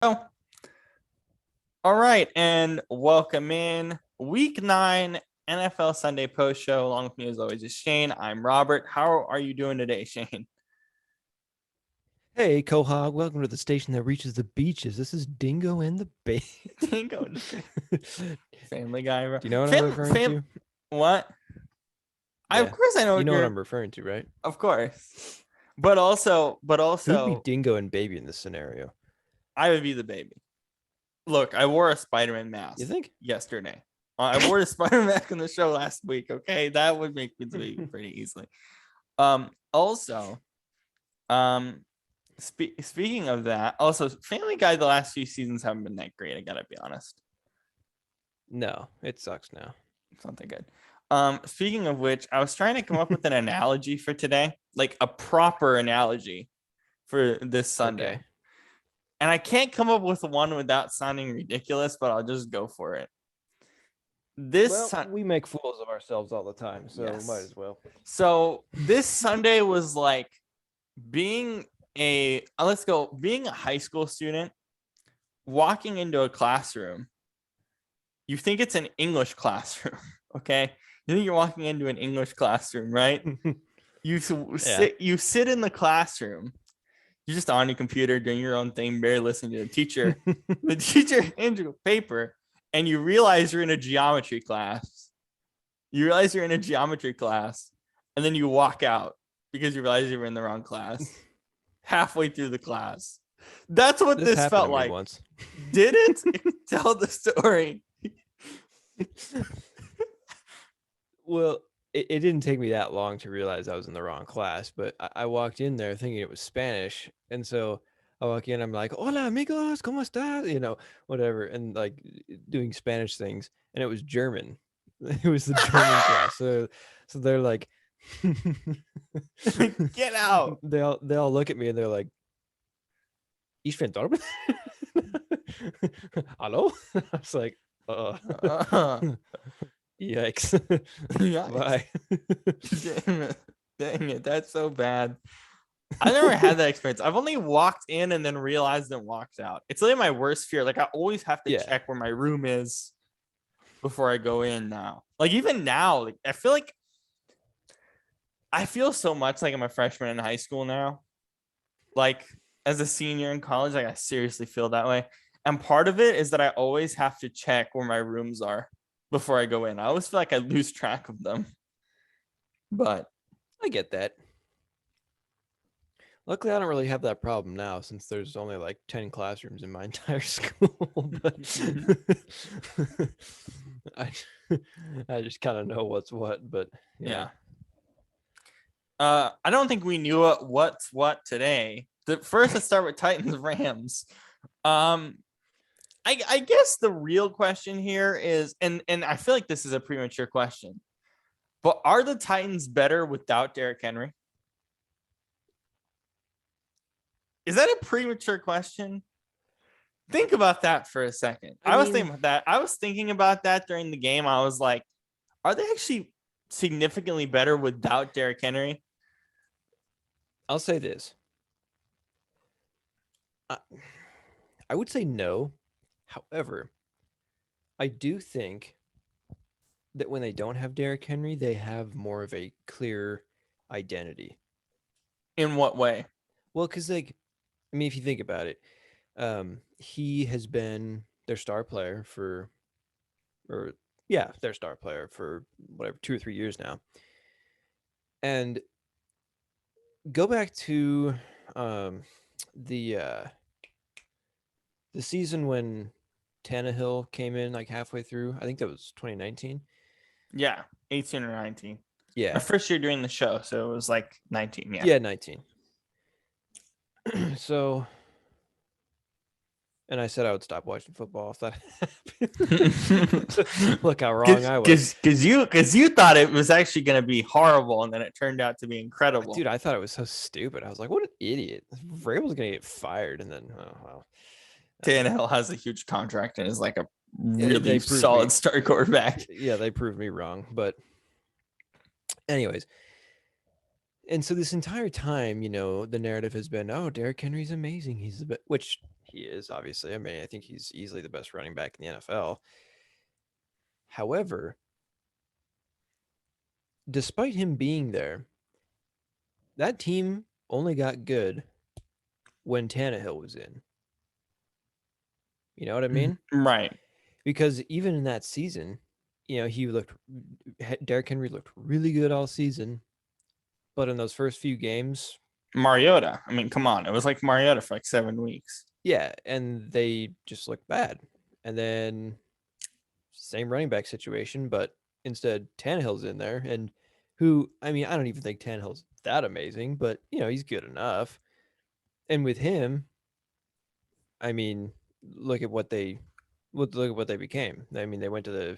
Oh, all right, and welcome in Week 9 NFL Sunday Post Show. Along with me, as always, is Shane. I'm Robert. How are you doing today, Shane? Hey, Quahog, welcome to the station that reaches the beaches. This is Dingo and the Bay. Dingo, Do Family Guy, bro. you know what I'm Fam, referring fam. to? What? Of Yeah. course, I know You what know what you're. I'm referring to, right? Of course, but also, but Who'd be also, Dingo and Baby in this scenario? I would be the baby. Look, I wore a Spider-Man You mask think? yesterday. I wore a Spider-Man mask in the show last week. Okay, that would make me the baby pretty easily. Also, um, speaking of that, also Family Guy the last few seasons haven't been that great. I gotta be honest. No, it sucks now. It's not that good. Speaking of which, I was trying to come up with an analogy for today, like a proper analogy for this Sunday. Okay. And I can't come up with one without sounding ridiculous, but I'll just go for it. This Well, sun we make fools of ourselves all the time, so might yes. as well. So this Sunday was like being being a high school student walking into a classroom. You think it's an English classroom, okay? You think you're walking into an English classroom, right? You Yeah. sit in the classroom. You're just on your computer doing your own thing, barely listening to the teacher. The teacher hands you a paper, and you realize you're in a geometry class. You realize you're in a geometry class, and then you walk out because you realize you were in the wrong class halfway through the class. That's what This this happened felt to me like. once. Did it? Tell the story. Well, it didn't take me that long to realize I was in the wrong class, but I walked in there thinking it was Spanish. And so I walk in, I'm like, hola, amigos, ¿cómo estás? Whatever. And like doing Spanish things. And it was German. It was the German class. So they're like, Get out. they all look at me and they're like, Ich bin Dortmund? Hello? I was like, Uh, yikes. yikes. Bye. Damn it. Dang it. That's so bad. I never had that experience. I've only walked in and then realized and walked out. It's like my worst fear. Like I always have to Yeah. check where my room is before I go in now. Like even now, like I feel so much like I'm a freshman in high school now. Like as a senior in college, like I seriously feel that way. And part of it is that I always have to check where my rooms are before I go in. I always feel like I lose track of them. But I get that. Luckily, I don't really have that problem now since there's only like 10 classrooms in my entire school. But I, I just kind of know what's what. But yeah. I don't think we knew what's what today. First, let's start with Titans Rams. Um, I guess the real question here is, and I feel like this is a premature question, but are the Titans better without Derrick Henry? Is that a premature question? Think about that for a second. I I was mean, thinking about that. I was thinking about that during the game. I was like, are they actually significantly better without Derrick Henry? I'll say this. I, I would say no. However, I do think that when they don't have Derrick Henry, they have more of a clear identity. In what way? Well, because like, I mean, if you think about it, he has been their star player for, or yeah, their star player for whatever 2 or 3 years now. And go back to um, the uh, the season when Tannehill came in like halfway through. I think that was 2019. Yeah, 18 or 19. My Yeah, first year doing the show, so it was like 19. Yeah. yeah, 19. So, and I said I would stop watching football if that happened. Look how wrong I was. Because you thought it was actually going to be horrible, and then it turned out to be incredible. Dude, I thought it was so stupid. I was like, what an idiot. Vrabel's going to get fired. And then, oh, well. Tannehill has a huge contract and is like a really They proved solid me, star quarterback. yeah, they proved me wrong. But, anyways, and so this entire time, the narrative has been, oh, Derrick Henry's amazing. He's the best, which He is, obviously. I mean, I think he's easily the best running back in the NFL. However, despite him being there, that team only got good when Tannehill was in. You know what I mean? Right. Because even in that season, Derrick Henry looked really good all season, but in those first few games, Mariota. I mean, come on. It was like Mariota for like 7 weeks. yeah, and they just looked bad. And then same running back situation, but instead Tannehill's in there, and who, I mean, I don't even think Tannehill's that amazing, but he's good enough. And with him, I mean, look at what they look at what they became. I mean, they went to the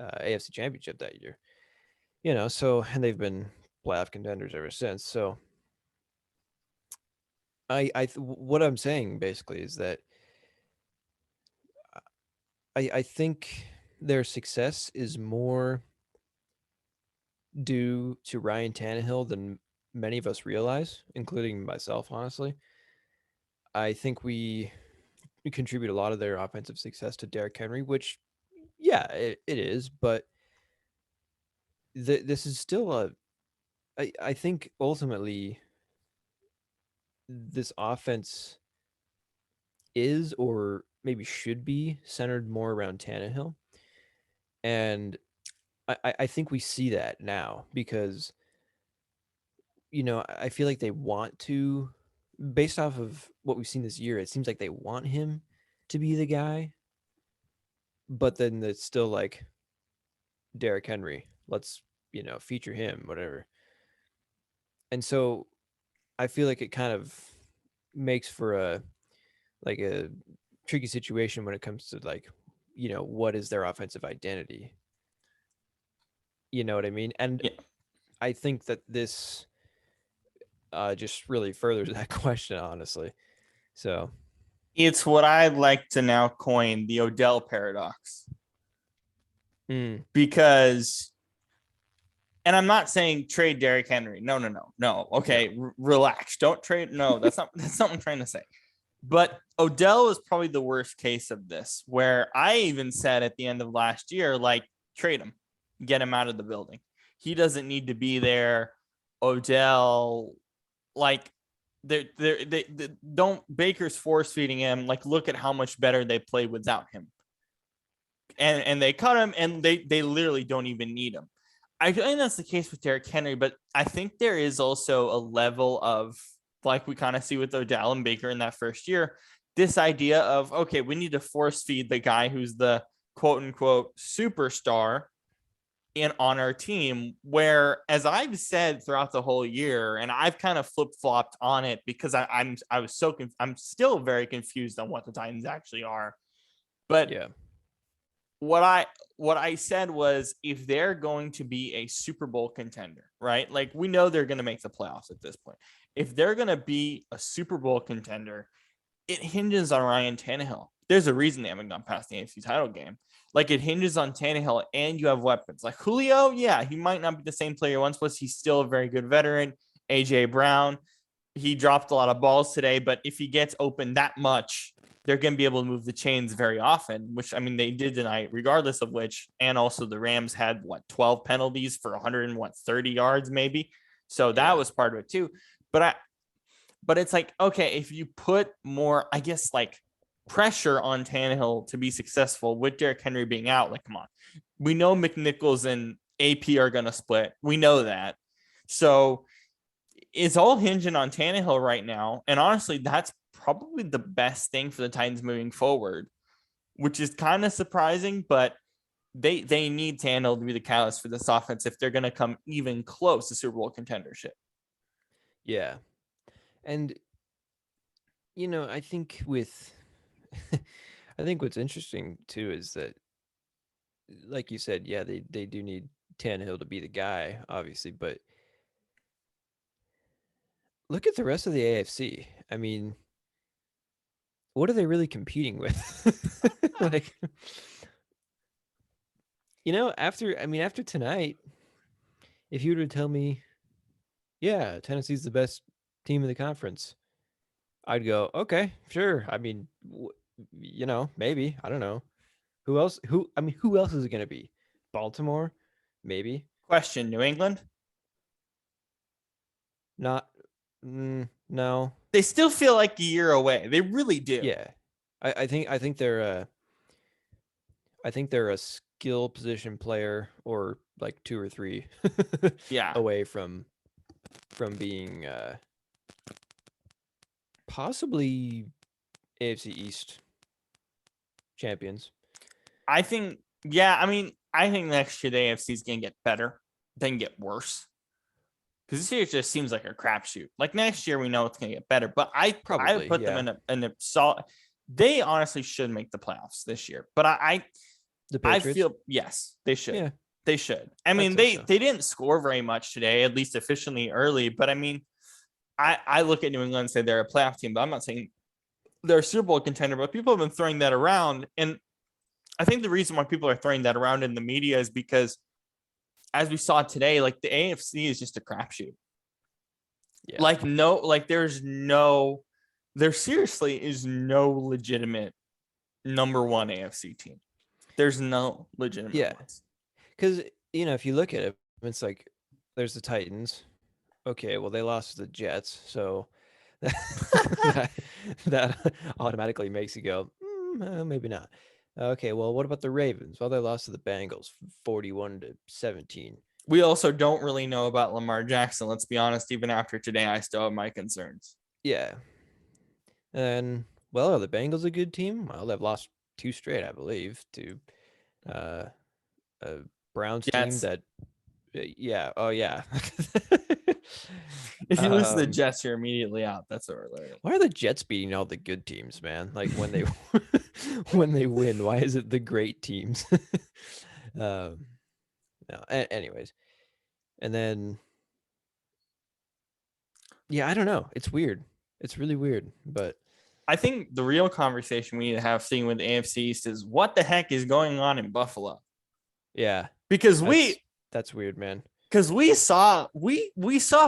AFC Championship that year. So and they've been playoff contenders ever since. So what I'm saying basically is that I think their success is more due to Ryan Tannehill than many of us realize, including myself, honestly. I think we contribute a lot of their offensive success to Derrick Henry, which, yeah, it is, but this is still I think ultimately this offense is, or maybe should be, centered more around Tannehill. And I think we see that now because, I feel like they want to, based off of what we've seen this year, it seems like they want him to be the guy, but then it's still like Derrick Henry. Let's, feature him, whatever. And so I feel like it kind of makes for a tricky situation when it comes to like, what is their offensive identity? You know what I mean? And Yeah. I think that this just really furthers that question, honestly. So, It's what I'd like to now coin the Odell paradox. Because, and I'm not saying trade Derrick Henry. No. Okay, relax. Don't trade. No, that's not what I'm trying to say. But Odell is probably the worst case of this, where I even said at the end of last year, like, trade him, get him out of the building. He doesn't need to be there. Odell, like, they don't, Baker's force feeding him. Like, look at how much better they played without him. And they cut him, and they literally don't even need him. I think that's the case with Derrick Henry, but I think there is also a level of, like we kind of see with Odell and Baker in that first year, this idea of, okay, we need to force feed the guy who's the quote unquote superstar on our team, where, as I've said throughout the whole year, and I've kind of flip-flopped on it because I'm still very confused on what the Titans actually are. But yeah. what I said was, if they're going to be a Super Bowl contender, right? Like, we know they're going to make the playoffs at this point. If they're going to be a Super Bowl contender, it hinges on Ryan Tannehill. There's a reason they haven't gone past the AFC title game. Like, it hinges on Tannehill, and you have weapons. Like Julio, yeah, he might not be the same player once was. He's still a very good veteran. AJ Brown, he dropped a lot of balls today, but if he gets open that much, they're going to be able to move the chains very often, which, I mean, they did tonight, regardless of which. And also the Rams had 12 penalties for 130 yards, maybe. So that was part of it too. But it's like, okay, if you put more, I guess, like, pressure on Tannehill to be successful with Derrick Henry being out, like, come on, we know McNichols and AP are going to split. We know that. So it's all hinging on Tannehill right now. And honestly, that's probably the best thing for the Titans moving forward, which is kind of surprising, but they need Tannehill to be the catalyst for this offense if they're going to come even close to Super Bowl contendership. Yeah. And, I think I think what's interesting too is that, like you said, yeah, they do need Tannehill to be the guy, obviously, but look at the rest of the AFC. I mean, what are they really competing with? Like, after tonight, if you were to tell me, yeah, Tennessee's the best team in the conference, I'd go, okay, sure. I mean, maybe. I don't know. Who else? Who else is it going to be? Baltimore? Maybe. Question: New England? Not. No. They still feel like a year away. They really do. Yeah. I think they're a skill position player or like 2 or 3 Yeah. away from being possibly AFC East champions. I think, yeah, I mean, I think next year the AFC is going to get better, then get worse. Because this year just seems like a crapshoot. Like next year, we know it's going to get better, but I Probably, put them in a solid. They honestly should make the playoffs this year, but The I Patriots? feel yes, they should. Yeah. They should. I mean, think so. they didn't score very much today, at least efficiently early. But I mean, I look at New England and say they're a playoff team, but I'm not saying they're a Super Bowl contender. But people have been throwing that around, and I think the reason why people are throwing that around in the media is because, as we saw today, like the AFC is just a crapshoot. Yeah. Like there seriously is no legitimate number one AFC team. There's no legitimate ones. Because, if you look at it, it's like there's the Titans. Okay, well, they lost to the Jets. So that automatically makes you go, maybe not. Okay, well, what about the Ravens? Well, they lost to the Bengals 41-17. We also don't really know about Lamar Jackson. Let's be honest. Even after today, I still have my concerns. Yeah. And, well, are the Bengals a good team? Well, they've lost 2 straight, I believe, to a Browns team Jets. that, yeah. Oh, yeah. If you lose to the Jets, you're immediately out. That's what we're learning. Why are the Jets beating all the good teams, man? Like when they when they win, why is it the great teams? No. Anyways, and then yeah, I don't know. It's weird. It's really weird, but I think the real conversation we need to have seeing with the AFC East is what the heck is going on in Buffalo? yeah, Because that's weird, man. Because we saw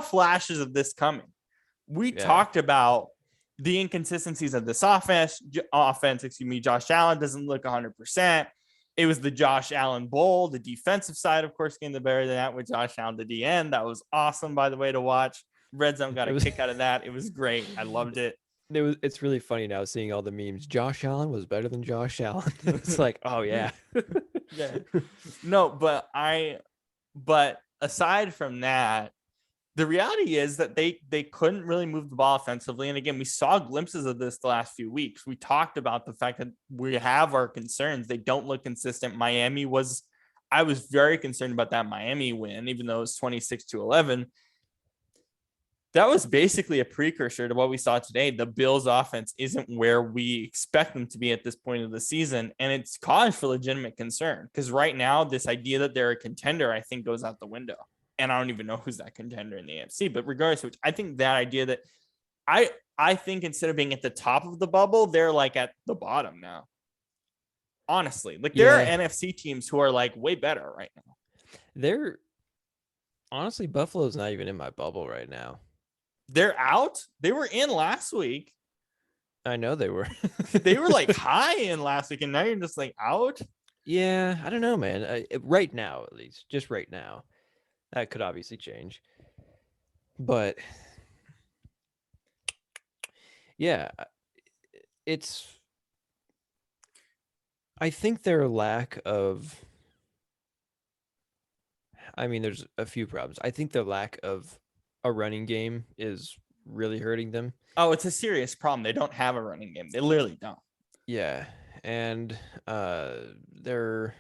flashes of this coming. We talked about the inconsistencies of this offense. Josh Allen doesn't look 100%. It was the Josh Allen Bowl. The defensive side, of course, getting the better than that with Josh Allen to the end. That was awesome, by the way, to watch. Red Zone got a kick out of that. It was great. I loved it. It's really funny now seeing all the memes. Josh Allen was better than Josh Allen. It's like, oh yeah. Yeah. No, but aside from that, the reality is that they couldn't really move the ball offensively. And again, we saw glimpses of this the last few weeks. We talked about the fact that we have our concerns. They don't look consistent. I was very concerned about that Miami win, even though it was 26-11. That was basically a precursor to what we saw today. The Bills offense isn't where we expect them to be at this point of the season. And it's cause for legitimate concern because right now, this idea that they're a contender, I think goes out the window. And I don't even know who's that contender in the AFC, but regardless, which I think that idea that I think instead of being at the top of the bubble, they're like at the bottom now. Honestly, like there are NFC teams who are like way better right now. Honestly, Buffalo's not even in my bubble right now. They're out. They were in last week. I know they were. They were like high in last week, and now you're just like out. Yeah, I don't know, man. Right now, at least, just right now, that could obviously change. But yeah, I think their lack of. I mean, there's a few problems. I think the lack of a running game is really hurting them. Oh, it's a serious problem. They don't have a running game. They literally don't. Yeah, and their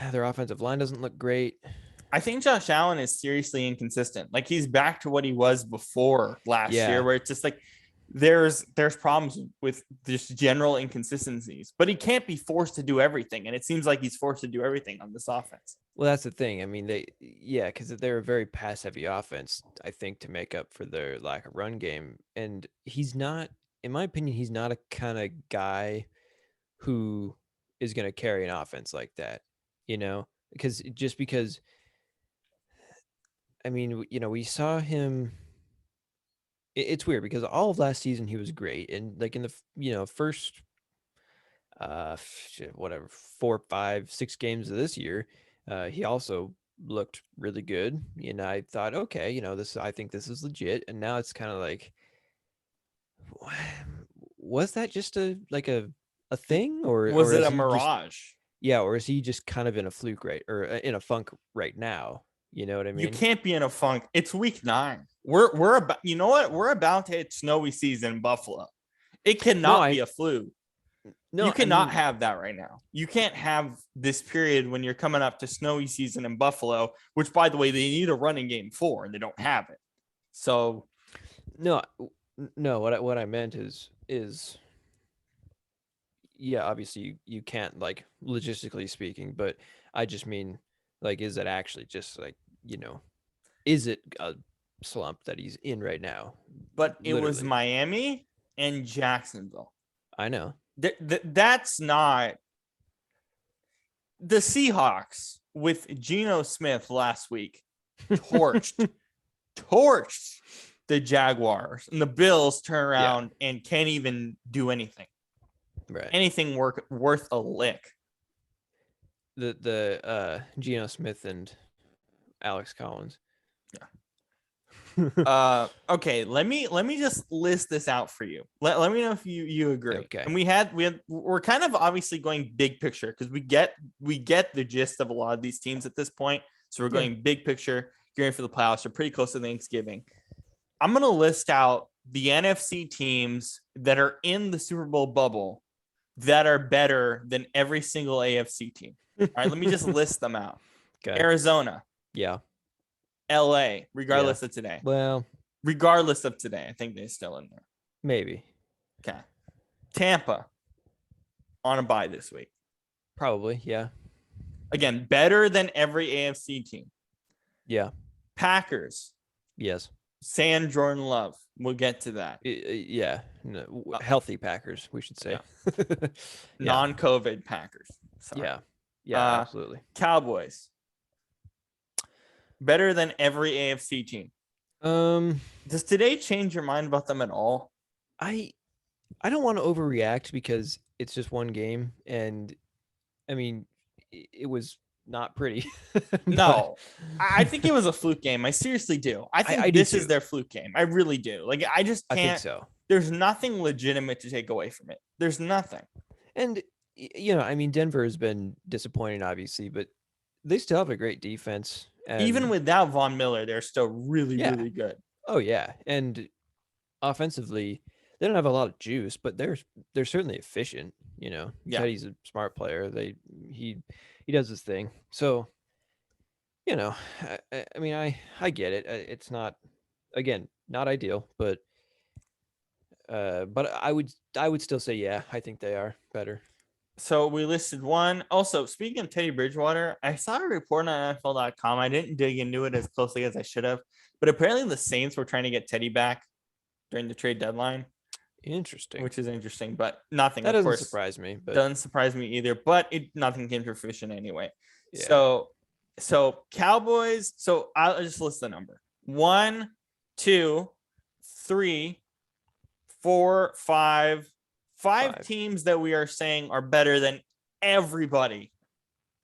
offensive line doesn't look great. I think Josh Allen is seriously inconsistent. Like he's back to what he was before last year, where it's just like there's problems with just general inconsistencies, but he can't be forced to do everything. And it seems like he's forced to do everything on this offense. Well, that's the thing. I mean, because they're a very pass heavy offense, I think, to make up for their lack of run game. And he's not, in my opinion, he's not a kind of guy who is going to carry an offense like that, because I mean, we saw him it's weird because all of last season he was great, and like in the first whatever 4, 5, 6 games of this year, he also looked really good. And I thought, okay, this I think this is legit. And now it's kind of like, was that just a thing, Was or it is a he just mirage? or is he just kind of in a fluke or in a funk right now? You know what I You mean? can't be in a funk. It's week 9. We're about, you know what? We're about to hit snowy season in Buffalo. It No, cannot be a flu. You I cannot mean, have that right now. You can't have this period when you're coming up to snowy season in Buffalo, which, by the way, they need a running game for, and they don't have it. So no, no. What I meant is yeah, obviously you can't, like, logistically speaking, but I just mean, like, is it actually just like, is it a slump that he's in right now? but it was Literally. Miami and Jacksonville. I know. That's not the Seahawks with Geno Smith last week. Torched, torched the Jaguars, and the Bills turn around and can't even do Right. anything worth a lick. The Geno Smith and Alex Collins. Okay, let me just list this out for you. Let me know if you agree. Okay. And we're kind of obviously going big picture because we get the gist of a lot of these teams at this point. So we're going big picture, gearing for the playoffs. We're pretty close to Thanksgiving. I'm gonna list out the NFC teams that are in the Super Bowl bubble that are better than every single AFC team. All right, let me just list them out. Okay. Arizona. Yeah. LA, regardless of today. Well, regardless of today, I think they're still in there. maybe. Okay. Tampa on a bye this week. Probably. Yeah. Again, better than every AFC team. Yeah. Packers. Yes. San Jordan Love. We'll get to that. Yeah. No, healthy Packers, we should say. Yeah. Non-COVID Packers. Sorry. Yeah. Yeah, absolutely. Cowboys. Better than every AFC team. Does today change your mind about them at all? I don't want to overreact because it's just one game, and I mean, it was not pretty. No, I think it was a fluke game. I seriously do. I think this is their fluke game. I really do. Like, I just can't. I think so. There's nothing legitimate to take away from it. There's nothing. And, I mean, Denver has been disappointing, obviously, but they still have a great defense. And even without Von Miller, they're still really, really good. Oh, yeah. And offensively, they don't have a lot of juice, but they're certainly efficient. Yeah. Teddy's a smart player. He does his thing. So, I mean, I get it. It's not, again, not ideal, but I would still say, yeah, I think they are better. So we listed one. Also, speaking of Teddy Bridgewater, I saw a report on NFL.com. I didn't dig into it as closely as I should have, but apparently the Saints were trying to get Teddy back during the trade deadline. Interesting. Which is interesting, but nothing. That doesn't surprise me. But doesn't surprise me either. But nothing came to fruition anyway. Yeah. So Cowboys. So I'll just list the number: 1, 2, 3, 4, 5. 5 teams that we are saying are better than everybody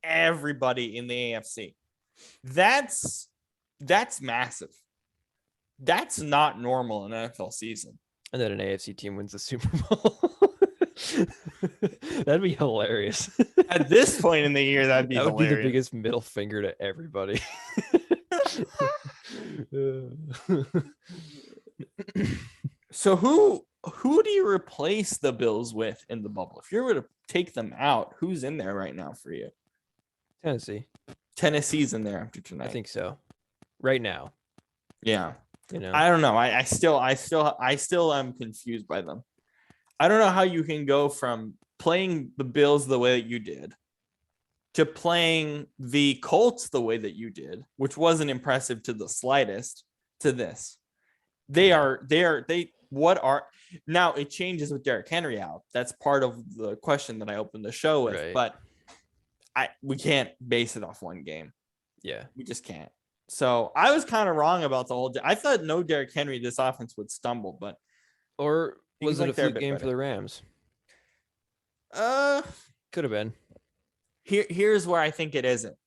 in the AFC. That's massive. That's not normal in an NFL season. And then an AFC team wins the Super Bowl. That'd be hilarious. At this point in the year, that would be the biggest middle finger to everybody. So who do you replace the Bills with in the bubble? If you were to take them out, who's in there right now for you? Tennessee. Tennessee's in there after tonight. I think so. Right now. Yeah. I don't know. I still am confused by them. I don't know how you can go from playing the Bills the way that you did to playing the Colts the way that you did, which wasn't impressive to the slightest, to this. Now it changes with Derrick Henry out. That's part of the question that I opened the show with, but we can't base it off one game. Yeah. We just can't. So I was kind of wrong about the whole. I thought no Derrick Henry, this offense would stumble, but Or was seems it a like they're a fluke bit game for better. the Rams? Uh, Could have been. here's where I think it isn't,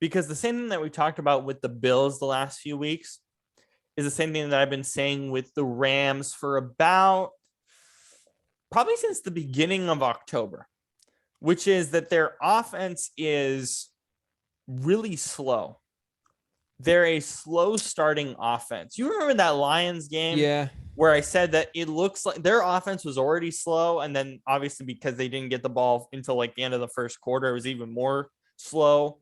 because the same thing that we talked about with the Bills the last few weeks is the same thing that I've been saying with the Rams for about probably since the beginning of October, which is that their offense is really slow. They're a slow starting offense. You remember that Lions game Yeah. where I said that it looks like their offense was already slow. And then obviously because they didn't get the ball until like the end of the first quarter, it was even more slow.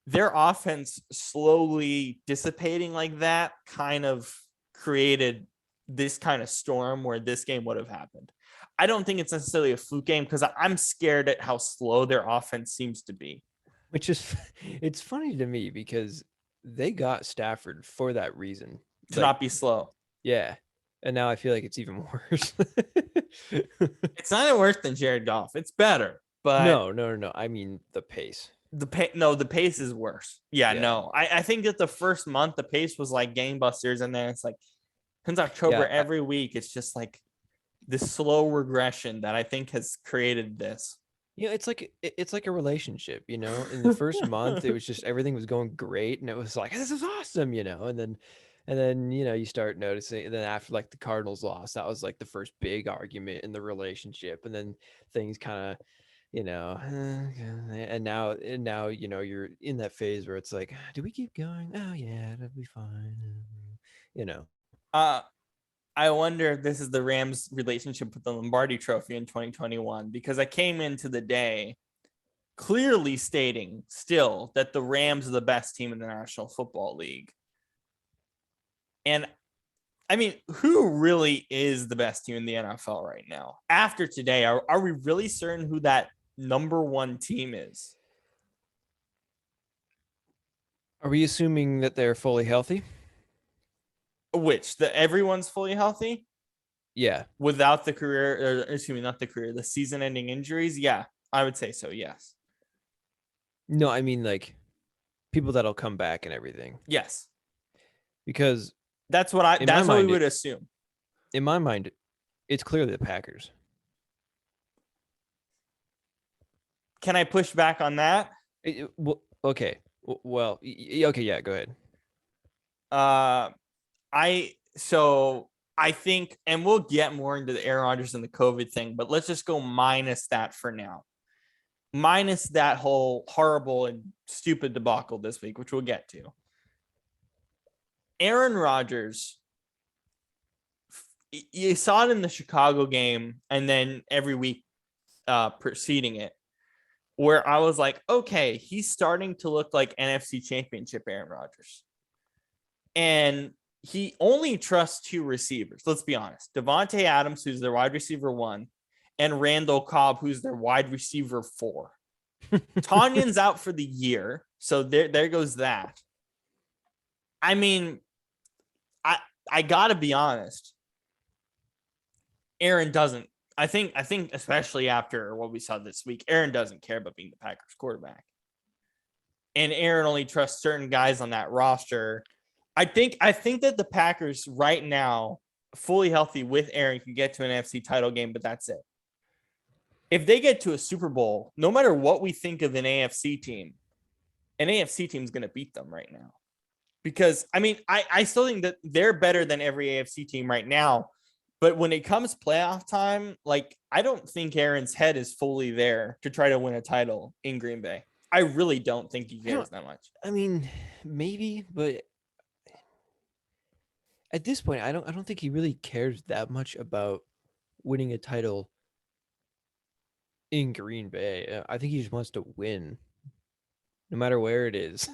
Their offense slowly dissipating like that kind of created this kind of storm where this game would have happened. I don't think it's necessarily a fluke game because I'm scared at how slow their offense seems to be. Which is, it's funny to me because they got Stafford for that reason. To not be slow. Yeah. And now I feel like it's even worse. It's not even worse than Jared Goff. It's better, but No. I mean the pace. the pace is worse. Yeah. No. I think that the first month the pace was like gangbusters, and then it's like since October every week it's just like this slow regression that I think has created this. You know, it's like a relationship, you know. In the first month, it was just everything was going great, and it was like this is awesome, you know. And then you know you start noticing. And then after like the Cardinals lost, that was like the first big argument in the relationship, and then things kind of, you know, and now you know you're in that phase where it's like, do we keep going? Oh yeah, that'll be fine, you know. I wonder if this is the Rams' relationship with the Lombardi Trophy in 2021, because I came into the day clearly stating still that the Rams are the best team in the National Football League. And I mean, who really is the best team in the NFL right now? After today, are we really certain who that number one team is? Are we assuming that they're fully healthy? Which everyone's fully healthy? Yeah. Without the season-ending injuries? Yeah, I would say so, yes. No, I mean like people that'll come back and everything. Yes. Because that's what we would assume. In my mind, it's clearly the Packers. Can I push back on that? Okay. Well, okay, yeah, go ahead. I think, and we'll get more into the Aaron Rodgers and the COVID thing, but let's just go minus that for now. Minus that whole horrible and stupid debacle this week, which we'll get to. Aaron Rodgers, you saw it in the Chicago game and then every week preceding it, where I was like, okay, he's starting to look like NFC Championship Aaron Rodgers. And he only trusts two receivers. Let's be honest. Devontae Adams, who's their wide receiver 1, and Randall Cobb, who's their wide receiver 4. Tanyan's out for the year. So there goes that. I mean, I gotta be honest. Aaron doesn't. I think especially after what we saw this week, Aaron doesn't care about being the Packers quarterback. And Aaron only trusts certain guys on that roster. I think that the Packers right now, fully healthy with Aaron, can get to an NFC title game, but that's it. If they get to a Super Bowl, no matter what we think of an AFC team is going to beat them right now. Because, I mean, I still think that they're better than every AFC team right now. But when it comes playoff time, like, I don't think Aaron's head is fully there to try to win a title in Green Bay. I really don't think he cares that much. I mean, maybe, but at this point, I don't think he really cares that much about winning a title in Green Bay. I think he just wants to win, no matter where it is.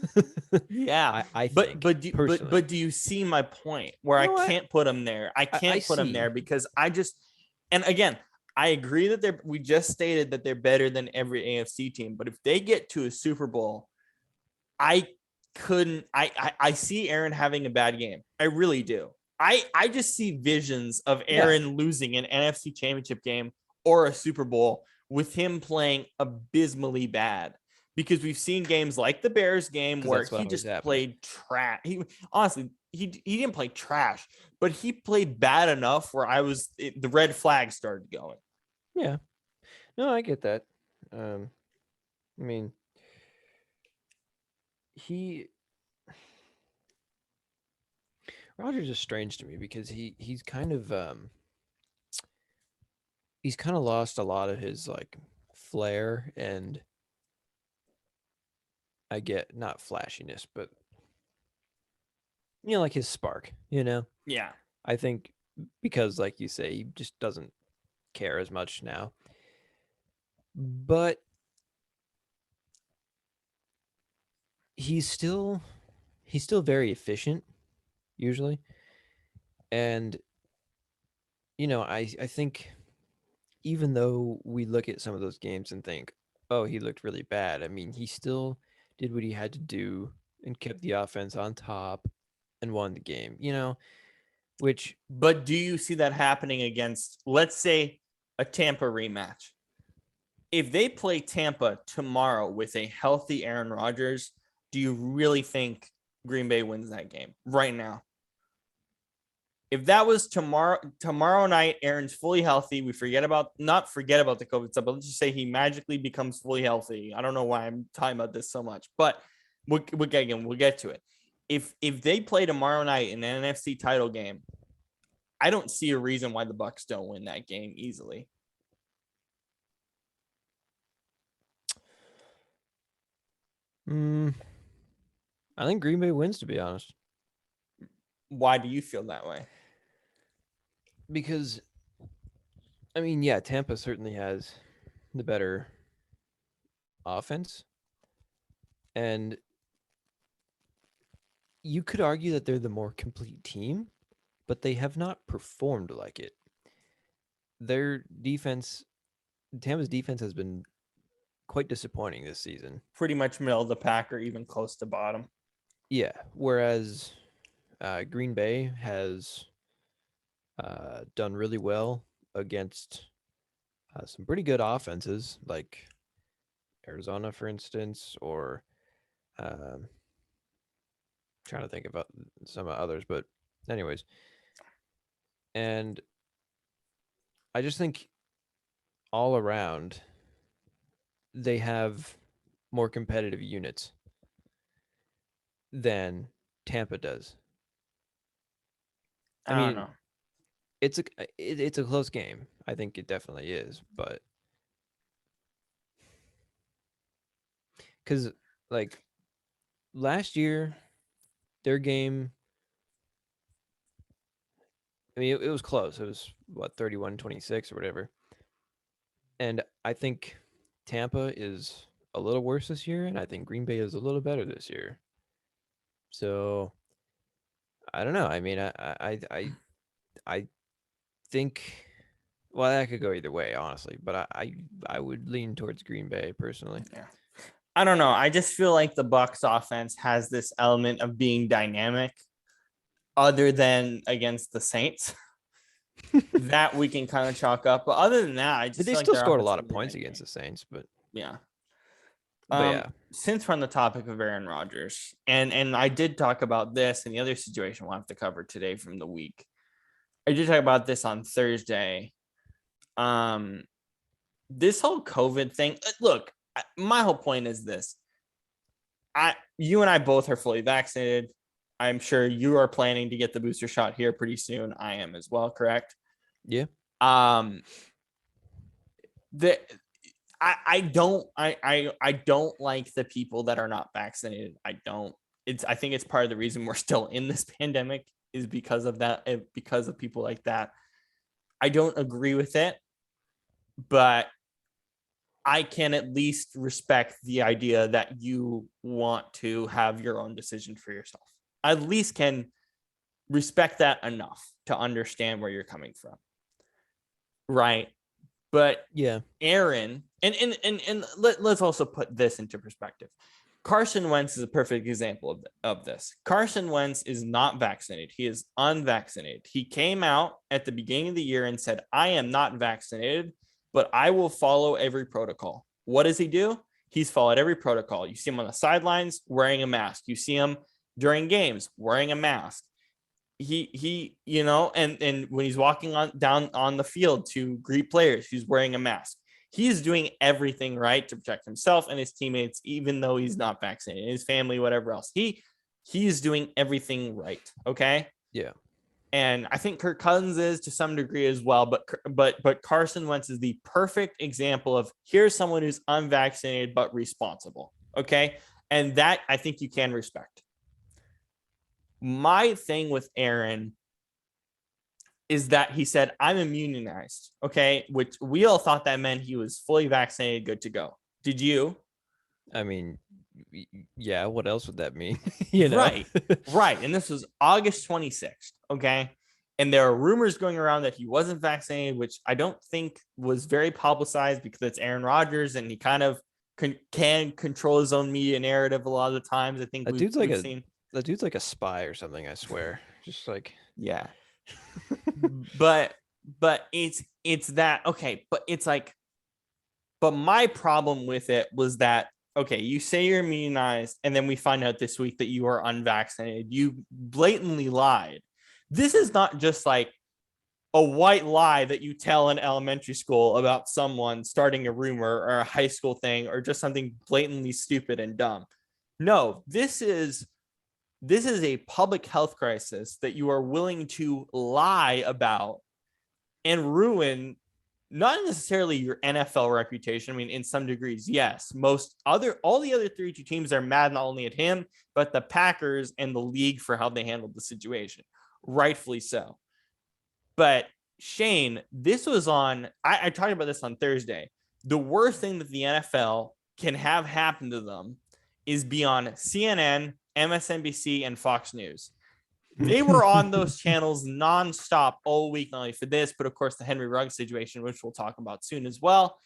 Yeah, I think. But do you see my point where I can't put him there? I can't put him there because and again, I agree that we just stated that they're better than every AFC team, but if they get to a Super Bowl, I see Aaron having a bad game. I really do. I just see visions of Aaron losing an NFC Championship game or a Super Bowl with him playing abysmally bad. because we've seen games like the Bears game where that's what he always just happens. played trash. He honestly, he didn't play trash, but he played bad enough where the red flag started going. Yeah. No, I get that. I mean, Rodgers is strange to me because he's kind of lost a lot of his like flair, and I get not flashiness, but like his spark, Yeah. I think because like you say, he just doesn't care as much now. But he's still very efficient usually. And I think even though we look at some of those games and think, oh, he looked really bad, I mean, he still did what he had to do and kept the offense on top and won the game, which. But do you see that happening against, let's say, a Tampa rematch? If they play Tampa tomorrow with a healthy Aaron Rodgers, do you really think Green Bay wins that game right now? If that was tomorrow night, Aaron's fully healthy. We not forget about the COVID stuff, but let's just say he magically becomes fully healthy. I don't know why I'm talking about this so much, but we'll get to it. If they play tomorrow night in an NFC title game, I don't see a reason why the Bucs don't win that game easily. I think Green Bay wins, to be honest. Why do you feel that way? Because, I mean, yeah, Tampa certainly has the better offense. And you could argue that they're the more complete team, but they have not performed like it. Their defense, Tampa's defense has been quite disappointing this season. Pretty much middle of the pack or even close to bottom. Yeah, whereas Green Bay has done really well against some pretty good offenses, like Arizona, for instance, or trying to think about some others. But anyways, and I just think all around they have more competitive units than Tampa does. I don't know. It's a close game. I think it definitely is, but because like last year, their game, I mean, it was close. It was what 31-26 or whatever, and I think Tampa is a little worse this year, and I think Green Bay is a little better this year. So I don't know. I mean, I think. Well, that could go either way, honestly. But I would lean towards Green Bay personally. Yeah. I don't know. I just feel like the Bucs offense has this element of being dynamic other than against the Saints. That we can kind of chalk up. But other than that, I just They feel like still their scored a offense lot is of really points dynamic. against the Saints, but Yeah. but yeah. Since we're on the topic of Aaron Rodgers, and I did talk about this and the other situation we'll have to cover today from the week. I did talk about this on Thursday. This whole COVID thing. Look, my whole point is this. You and I both are fully vaccinated. I'm sure you are planning to get the booster shot here pretty soon. I am as well, correct? Yeah. I don't like the people that are not vaccinated. I think it's part of the reason we're still in this pandemic is because of that, because of people like that. I don't agree with it, but I can at least respect the idea that you want to have your own decision for yourself. I at least can respect that enough to understand where you're coming from. Right. But Yeah. Aaron, and let's also put this into perspective. Carson Wentz is a perfect example of this. Carson Wentz is not vaccinated. He is unvaccinated. He came out at the beginning of the year and said, I am not vaccinated, but I will follow every protocol. What does he do? He's followed every protocol. You see him on the sidelines wearing a mask. You see him during games wearing a mask. He and when he's walking down on the field to greet players, he's wearing a mask. He's doing everything right to protect himself and his teammates, even though he's not vaccinated, his family, whatever else. He is doing everything right. Okay. Yeah. And I think Kirk Cousins is to some degree as well, but Carson Wentz is the perfect example of here's someone who's unvaccinated but responsible. Okay. And that I think you can respect. My thing with Aaron is that he said, I'm immunized. Okay. Which we all thought that meant he was fully vaccinated, good to go. Did you? I mean, yeah, what else would that mean? Right. And this was August 26th. Okay. And there are rumors going around that he wasn't vaccinated, which I don't think was very publicized because it's Aaron Rodgers and he kind of can control his own media narrative a lot of the times. I think that dude's like a spy or something, I swear. Just like, yeah. but it's that, okay, but it's like, but my problem with it was that, okay, you say you're immunized and then we find out this week that you are unvaccinated. You blatantly lied. This is not just like a white lie that you tell in elementary school about someone starting a rumor or a high school thing or just something blatantly stupid and dumb. No, this is a public health crisis that you are willing to lie about and ruin not necessarily your NFL reputation. I mean, in some degrees, yes. All the other 32 teams are mad not only at him, but the Packers and the league for how they handled the situation. Rightfully so. But Shane, this was on, I talked about this on Thursday. The worst thing that the NFL can have happen to them is be on CNN, MSNBC, and Fox News. They were on those channels nonstop all week, not only for this, but of course the Henry Ruggs situation, which we'll talk about soon as well.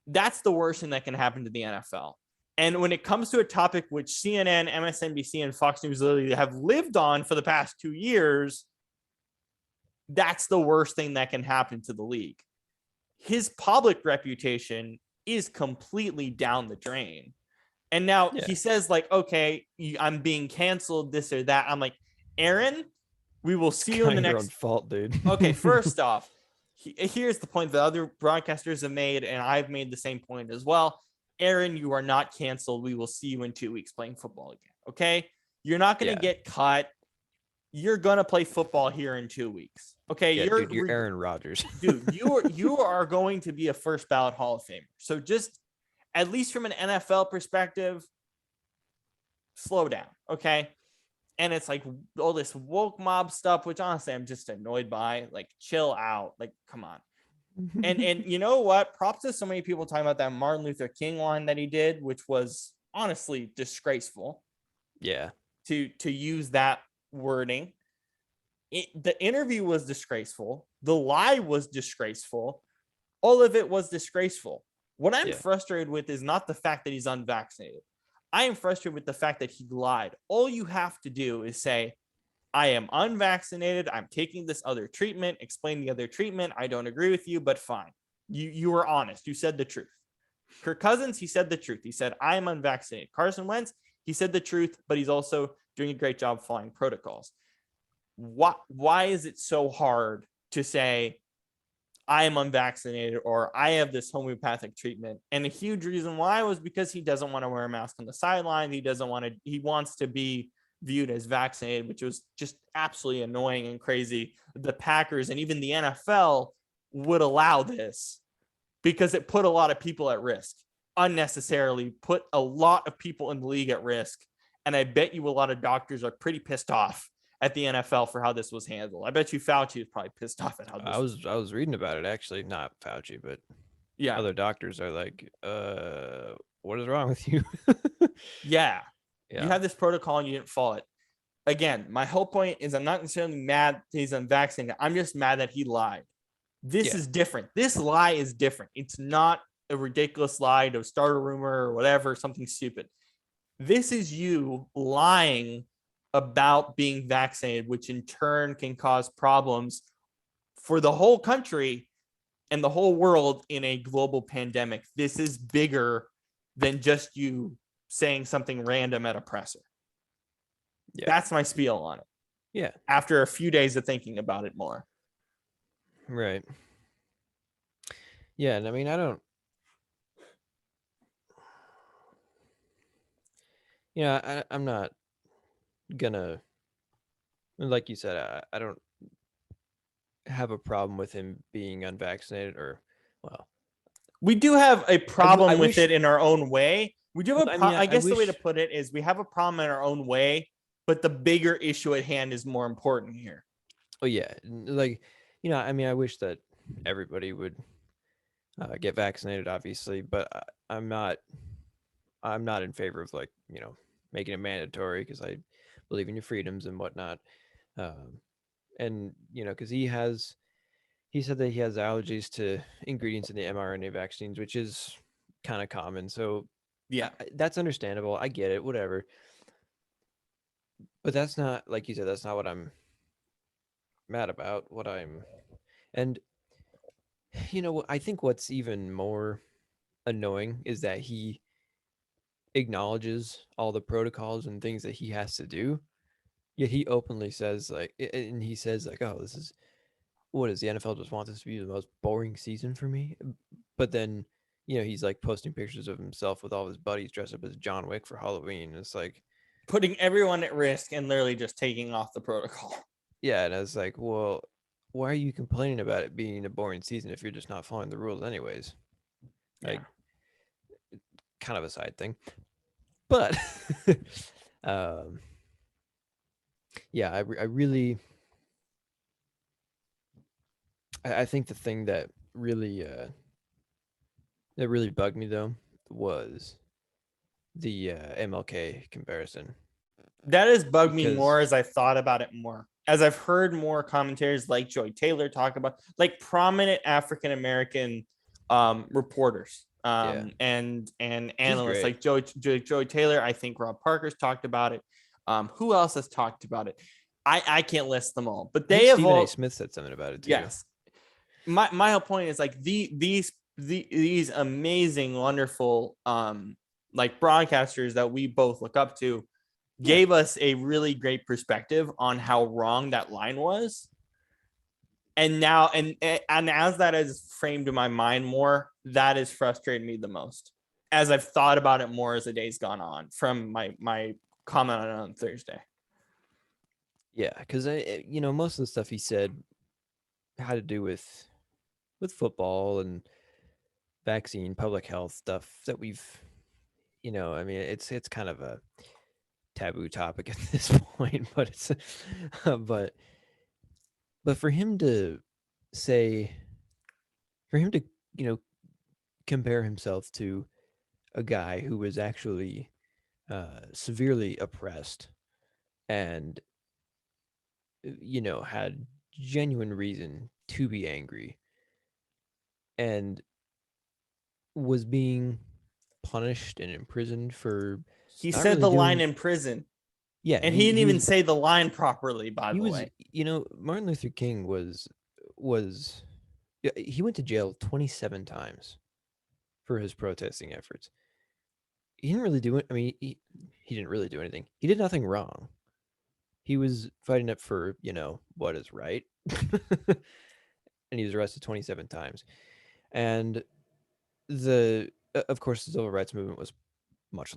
That's the worst thing that can happen to the NFL. And when it comes to a topic which CNN, MSNBC, and Fox News literally have lived on for the past 2 years, that's the worst thing that can happen to the league. His public reputation is completely down the drain. And now he says, like, okay, I'm being canceled, this or that. I'm like, Aaron, we will see you in the next. Your own fault, dude. Okay, first off, here's the point that other broadcasters have made, and I've made the same point as well. Aaron, you are not canceled. We will see you in 2 weeks playing football again. Okay, you're not going to get cut. You're going to play football here in 2 weeks. Okay, you're Aaron Rodgers. Dude, you are going to be a first ballot Hall of Famer. So just, at least from an NFL perspective, slow down, okay? And it's like all this woke mob stuff, which honestly I'm just annoyed by. Like, chill out. Like, come on. And you know what? Props to so many people talking about that Martin Luther King line that he did, which was honestly disgraceful. Yeah. To use that wording. The interview was disgraceful. The lie was disgraceful. All of it was disgraceful. What I'm frustrated with is not the fact that he's unvaccinated. I am frustrated with the fact that he lied. All you have to do is say, I am unvaccinated. I'm taking this other treatment. Explain the other treatment. I don't agree with you, but fine. You were honest. You said the truth. Kirk Cousins, he said the truth. He said, I am unvaccinated. Carson Wentz, he said the truth, but he's also doing a great job following protocols. Why is it so hard to say, I am unvaccinated or I have this homeopathic treatment? And a huge reason why was because he doesn't want to wear a mask on the sideline. He wants to be viewed as vaccinated, which was just absolutely annoying and crazy. The Packers and even the NFL would allow this because it put a lot of people at risk, unnecessarily put a lot of people in the league at risk. And I bet you a lot of doctors are pretty pissed off at the NFL for how this was handled. I bet you Fauci was probably pissed off at how this I was reading about it, actually, not Fauci, but other doctors are like, what is wrong with you? Yeah. You have this protocol and you didn't follow it. Again, my whole point is I'm not necessarily mad he's unvaccinated. I'm just mad that he lied. This is different. This lie is different. It's not a ridiculous lie to start a rumor or whatever, something stupid. This is you lying about being vaccinated, which in turn can cause problems for the whole country and the whole world in a global pandemic. This is bigger than just you saying something random at a presser. Yeah. That's my spiel on it. Yeah. After a few days of thinking about it more. Right. Yeah, and I mean, I don't. I'm not gonna, like you said, I don't have a problem with him being unvaccinated or, well, We do have a I problem with wish. it in our own way. We do have Well, I mean, I I guess the way to wish. put it is we have a problem in our own way, but the bigger issue at hand is more important here. Oh yeah, like, I mean, I wish that everybody would get vaccinated, obviously, but I'm not. I'm not in favor of, like, making it mandatory, because I believe in your freedoms and whatnot. Um, and because he said that he has allergies to ingredients in the mRNA vaccines, which is kind of common. So Yeah. that's understandable. I get it, whatever. But that's not, like you said, that's not what I'm mad about. And I think what's even more annoying is that he acknowledges all the protocols and things that he has to do. Yet he openly says, like, and he says, like, oh, this is, what is the NFL just want this to be the most boring season for me? But then, he's like posting pictures of himself with all his buddies dressed up as John Wick for Halloween. It's like, Putting everyone at risk and literally just taking off the protocol. yeah, and I was like, well, why are you complaining about it being a boring season if you're just not following the rules anyways? Like, kind of a side thing. But um yeah, I really, I think the thing that really bugged me, though, was the MLK comparison. That has bugged me Because more as I've thought about it more. As I've heard more commentators like Joy Taylor talk about, like prominent African American reporters yeah, and she's analysts great. like Joy Taylor. I think Rob Parker's talked about it. Who else has talked about it? I can't list them all, but I think they have Stephen A. all. Smith said something about it too. Yes, my whole point is like these amazing, wonderful like broadcasters that we both look up to Yeah. gave us a really great perspective on how wrong that line was. And now, and as that is framed in my mind more, that has frustrated me the most as I've thought about it more as the day's gone on from my comment on Thursday. Yeah, because most of the stuff he said had to do with football and vaccine, public health stuff that we've, I mean, it's kind of a taboo topic at this point, but it's, but for him to say, for him to, compare himself to a guy who was actually severely oppressed and, had genuine reason to be angry and was being punished and imprisoned for He not said really the line doing. in prison, Yeah, and he didn't he even was say the line properly, by he the was way. Martin Luther King was yeah, he went to jail 27 times for his protesting efforts. He didn't really do it. I mean, he didn't really do anything. He did nothing wrong. He was fighting up for, what is right. And he was arrested 27 times. And of course, the civil rights movement was much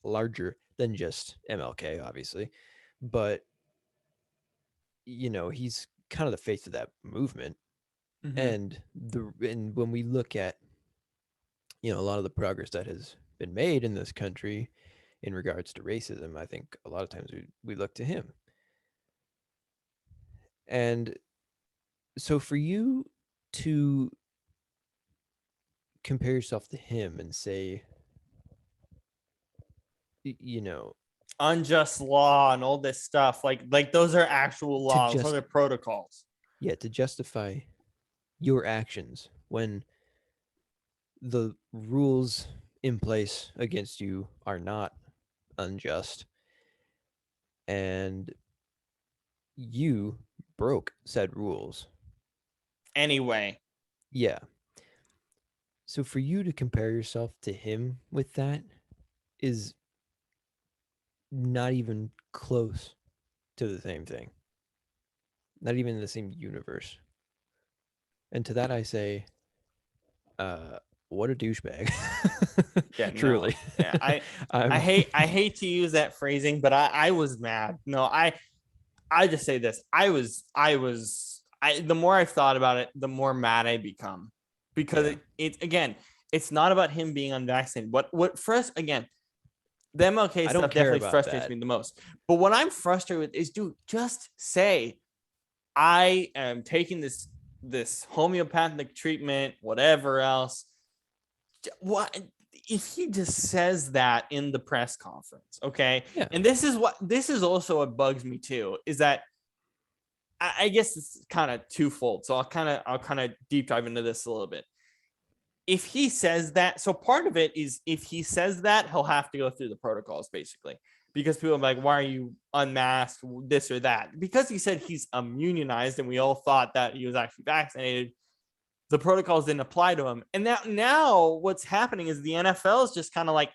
larger than just MLK, obviously. But, he's kind of the face of that movement. Mm-hmm. And when we look at, a lot of the progress that has been made in this country in regards to racism, I think a lot of times we look to him. And so for you to compare yourself to him and say, you know, Unjust law and all this stuff, like those are actual to laws, those just, are protocols. yeah, to justify your actions when the rules in place against you are not unjust and you broke said rules. Anyway, Yeah. So for you to compare yourself to him with that is not even close to the same thing. Not even in the same universe. And to that I say, uh, what a douchebag. Yeah, no. Truly. Yeah, I'm I hate to use that phrasing, but I was mad. No, I just say this. I the more I've thought about it, the more mad I become. Because Yeah. it again, it's not about him being unvaccinated. What first again, the MLK I don't stuff care definitely about frustrates that. me the most. But what I'm frustrated with is, dude, just say I am taking this homeopathic treatment, whatever else. What if he just says that in the press conference? Okay. Yeah. And this is also what bugs me too, is that I guess it's kind of twofold. So I'll kind of deep dive into this a little bit. If he says that, so part of it is if he says that, he'll have to go through the protocols basically, because people are like, why are you unmasked, this or that? Because he said he's immunized and we all thought that he was actually vaccinated, the protocols didn't apply to him. And now what's happening is the NFL is just kind of like,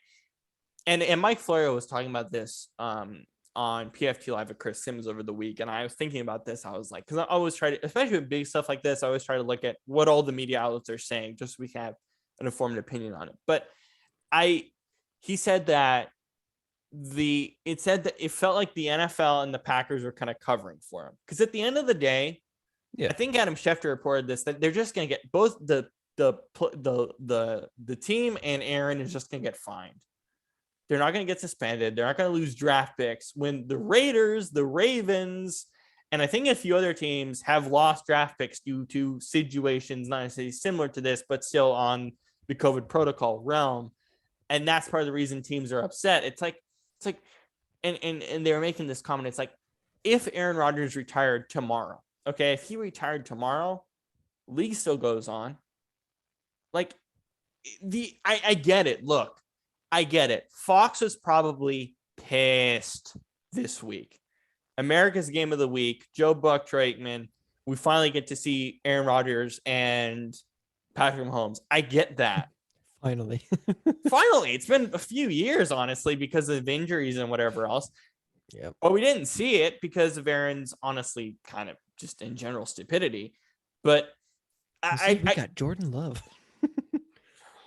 and Mike Florio was talking about this on PFT Live with Chris Sims over the week. And I was thinking about this. I was like, because I always try to, especially with big stuff like this, I always try to look at what all the media outlets are saying, just so we can have an informed opinion on it. But he said that it said that it felt like the NFL and the Packers were kind of covering for him. Because at the end of the day, Yeah. I think Adam Schefter reported this, that they're just going to get both the team and Aaron is just going to get fined. They're not going to get suspended. They're not going to lose draft picks when the Raiders, the Ravens, and I think a few other teams have lost draft picks due to situations not necessarily similar to this, but still on the COVID protocol realm. And that's part of the reason teams are upset. It's like, and they were making this comment. It's like, if Aaron Rodgers retired tomorrow, okay, if he retired tomorrow, league still goes on. Like I get it. Look, I get it. Fox was probably pissed this week. America's Game of the Week, Joe Buck, Troy Aikman. We finally get to see Aaron Rodgers and Patrick Mahomes. I get that. Finally. Finally, it's been a few years, honestly, because of injuries and whatever else. Yeah. But we didn't see it because of Aaron's, honestly, kind of just in general stupidity. But We got Jordan Love.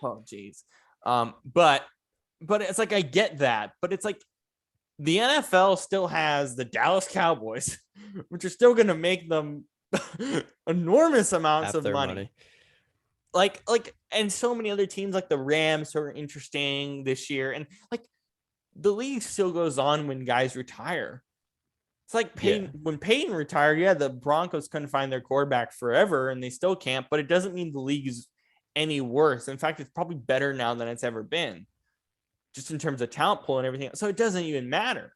oh geez. But it's like I get that, but it's like the NFL still has the Dallas Cowboys, which are still going to make them enormous amounts Half of their money. Like, and so many other teams like the Rams are interesting this year, and like the league still goes on when guys retire. It's like when Peyton retired, yeah, the Broncos couldn't find their quarterback forever, and they still can't. But it doesn't mean the league is any worse. In fact, it's probably better now than it's ever been, just in terms of talent pool and everything. So it doesn't even matter.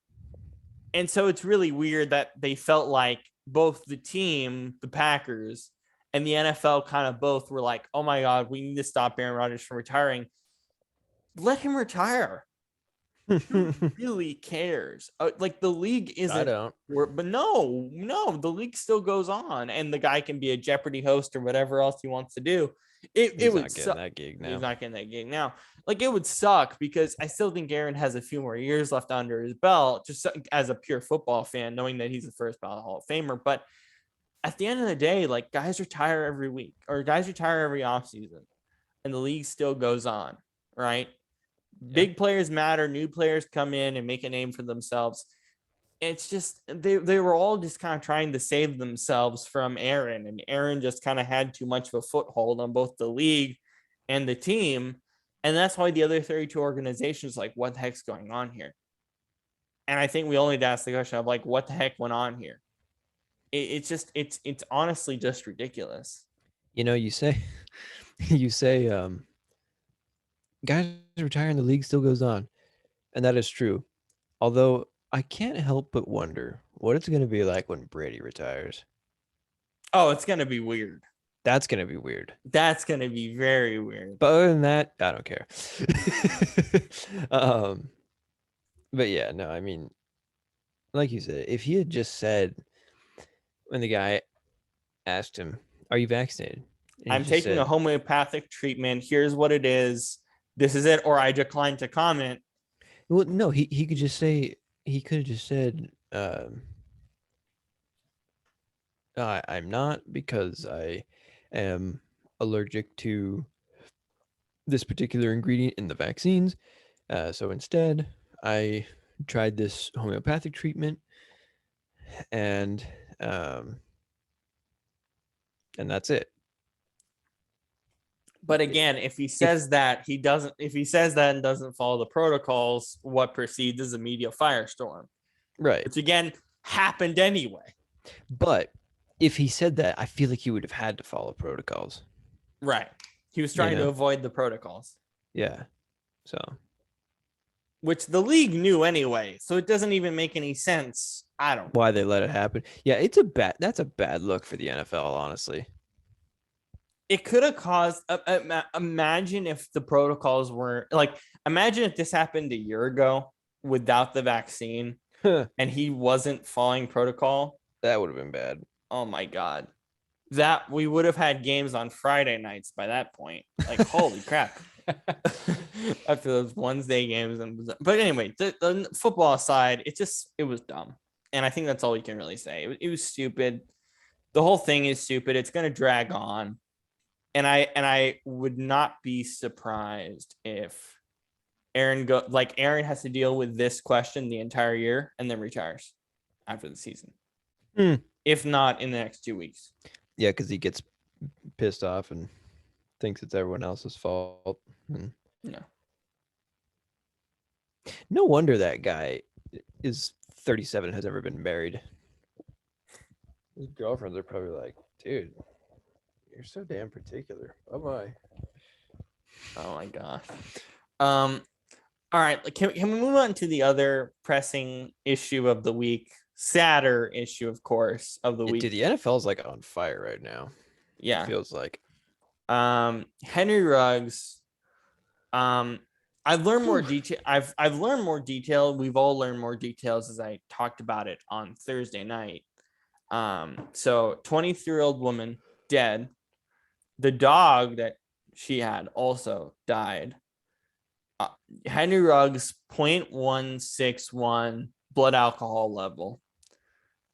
And so it's really weird that they felt like both the team, the Packers, and the NFL kind of both were like, oh my God, we need to stop Aaron Rodgers from retiring. Let him retire. Who really cares? Like the league isn't. I don't. But no, the league still goes on, and the guy can be a Jeopardy host or whatever else he wants to do. He's not getting that gig now. He's not getting that gig now. Like it would suck because I still think Aaron has a few more years left under his belt, just as a pure football fan, knowing that he's the first ballot Hall of Famer. But at the end of the day, like guys retire every week or guys retire every offseason, and the league still goes on, right? Yeah. Big players matter. New players come in and make a name for themselves. It's just they were all just kind of trying to save themselves from Aaron, and Aaron just kind of had too much of a foothold on both the league and the team, and that's why the other 32 organizations like, what the heck's going on here? And I think we only need to ask the question of like, what the heck went on here? It's honestly just ridiculous. You know, you say guys retire and the league still goes on, and that is true. Although I can't help but wonder what it's going to be like when Brady retires. Oh, it's going to be weird. That's going to be weird. That's going to be very weird. But other than that, I don't care. But yeah, no, I mean, like you said, if he had just said when the guy asked him, "Are you vaccinated?" And I'm he just taking a said, homeopathic treatment. Here's what it is. This is it. Or I decline to comment. well, no, he could just say, he could have just said, I'm not because I am allergic to this particular ingredient in the vaccines. So instead, I tried this homeopathic treatment, and um, and that's it. But again, if he If says that he doesn't, if he says that and doesn't follow the protocols, what precedes is a media firestorm, right, which again happened anyway. but if he said that, I feel like he would have had to follow protocols. Right. He was You trying to know? avoid the protocols, Yeah. So which the league knew anyway. So it doesn't even make any sense. I don't know. why they let it happen? Yeah, that's a bad look for the NFL, honestly. It could have caused, imagine if the protocols weren't like, imagine if this happened a year ago without the vaccine That and he wasn't following protocol. would have been bad. Oh my God. That we would have had games on Friday nights by that point. Like, holy crap. After those Wednesday games. But anyway, the football side, it was dumb. And I think that's all we can really say. It was stupid. The whole thing is stupid. It's going to drag on. And I would not be surprised if Aaron has to deal with this question the entire year and then retires after the season. If not in the next 2 weeks. Yeah, because he gets pissed off and thinks it's everyone else's fault. And no wonder that guy is 37 and has ever been married. His girlfriends are probably like, dude, you're so damn particular. Bye-bye. Oh my gosh. All right. Can we move on to the other pressing issue of the week? Sadder issue, of course, of the week. Dude, the NFL's like on fire right now. Yeah. It feels like. Henry Ruggs. I've learned more detail. I've learned more detail. We've all learned more details as I talked about it on Thursday night. So 23-year-old woman dead. The dog that she had also died. Henry Ruggs 0.161 blood alcohol level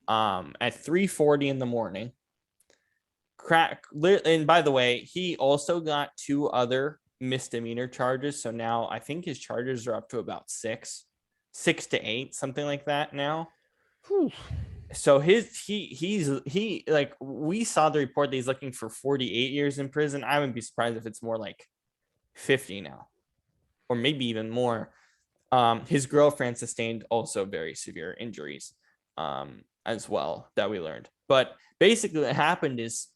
at 3:40 in the morning. And by the way, he also got 2 other misdemeanor charges. So now I think his charges are up to about 6 to 8, something like that now. Whew. So he like, we saw the report that he's looking for 48 years in prison. I wouldn't be surprised if it's more like 50 now, or maybe even more. His girlfriend sustained also very severe injuries as well that we learned. But basically what happened is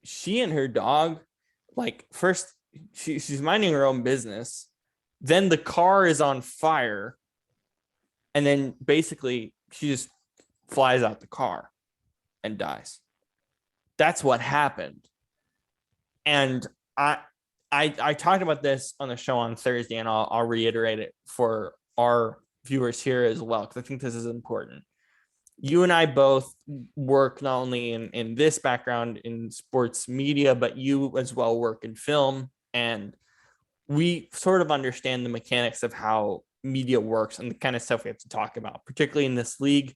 she and her dog, like, first she's minding her own business. Then the car is on fire. And then basically she just flies out the car and dies. That's what happened. And I talked about this on the show on Thursday, and I'll reiterate it for our viewers here as well, because I think this is important. You and I both work not only in this background in sports media, but you as well work in film, and we sort of understand the mechanics of how media works and the kind of stuff we have to talk about, particularly in this league.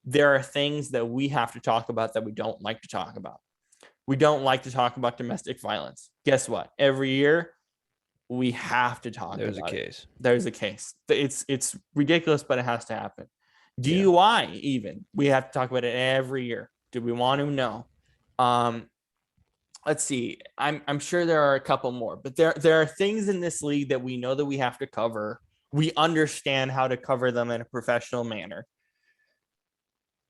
There are things that we have to talk about that we don't like to talk about. We don't like to talk about domestic violence. Guess what? Every year we have to talk There's about a it. case. There's a case. It's ridiculous, but it has to happen. DUI, even, we have to talk about it every year. Do we want to? No. Let's see. I'm sure there are a couple more, but there are things in this league that we know that we have to cover. We understand how to cover them in a professional manner.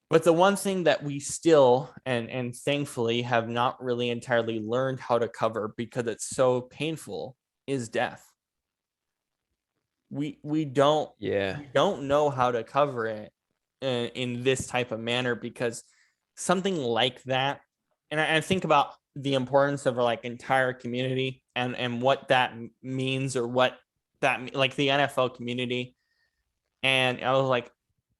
But the one thing that we still and thankfully have not really entirely learned how to cover, because it's so painful, is death. We don't know how to cover it in this type of manner, because something like that, and I think about the importance of our like entire community and what that means, or what that, like, the NFL community. And I was like,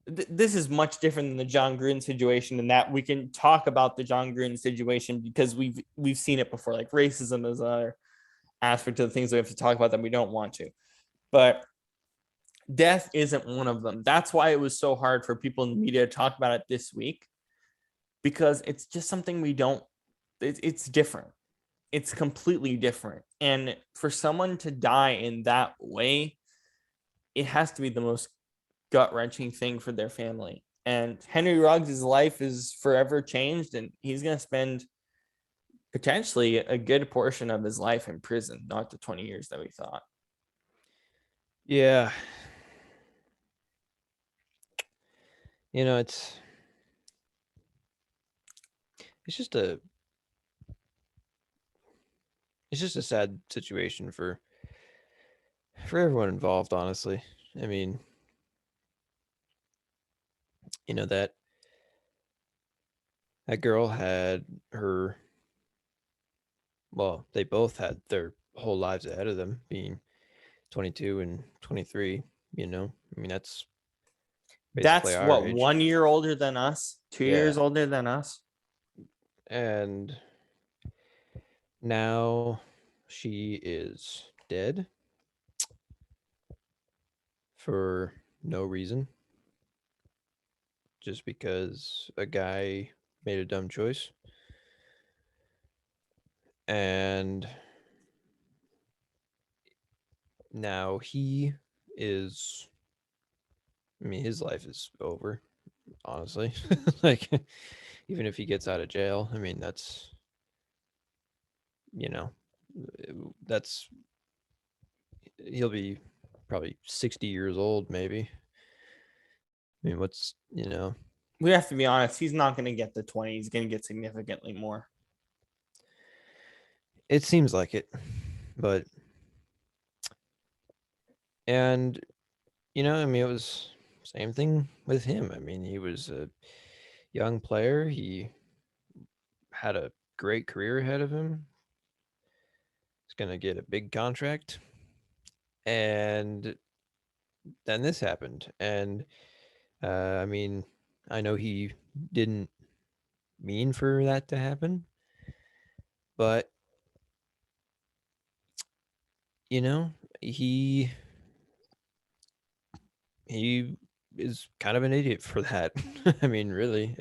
this is much different than the John Gruden situation, in that we can talk about the John Gruden situation because we've seen it before. Like racism is another aspect of the things we have to talk about that we don't want to. But death isn't one of them. That's why it was so hard for people in the media to talk about it this week, because it's just something we don't, it's different. It's completely different. And for someone to die in that way, it has to be the most gut-wrenching thing for their family. And Henry Ruggs' life is forever changed, and he's going to spend potentially a good portion of his life in prison, not the 20 years that we thought. Yeah. It's just a sad situation for everyone involved, honestly. I mean, that girl had her, well, they both had their whole lives ahead of them, being 22 and 23. I mean, that's basically That's our what, age. 1 year older than us, 2 years Yeah. older than us. And now she is dead for no reason, just because a guy made a dumb choice. And now he is, I mean, his life is over, honestly. Like, even if he gets out of jail, I mean, that's, you know, that's, he'll be probably 60 years old, maybe. I mean, We have to be honest, he's not going to get the 20. He's going to get significantly more. it seems like it, but, and, I mean, it was same thing with him. I mean, he was a young player. He had a great career ahead of him. He's going to get a big contract. And then this happened. And I mean, I know he didn't mean for that to happen, but he is kind of an idiot for that. I mean, really,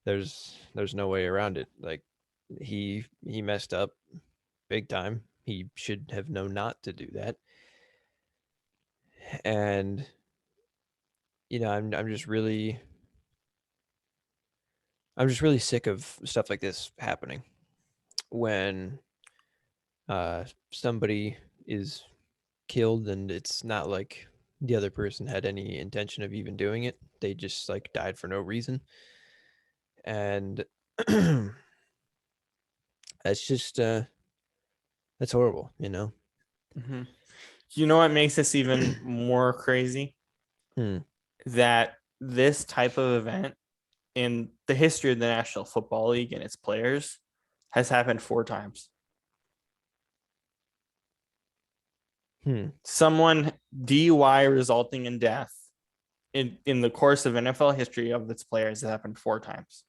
there's no way around it. Like, he messed up big time. He should have known not to do that. And I'm just really sick of stuff like this happening when somebody is killed and it's not like the other person had any intention of even doing it. They just like died for no reason. And that's just that's horrible. Mm-hmm. You know what makes this even more crazy? Hmm. That this type of event in the history of the National Football League and its players has happened 4 times. Someone DUI resulting in death in the course of NFL history of its players has happened 4 times.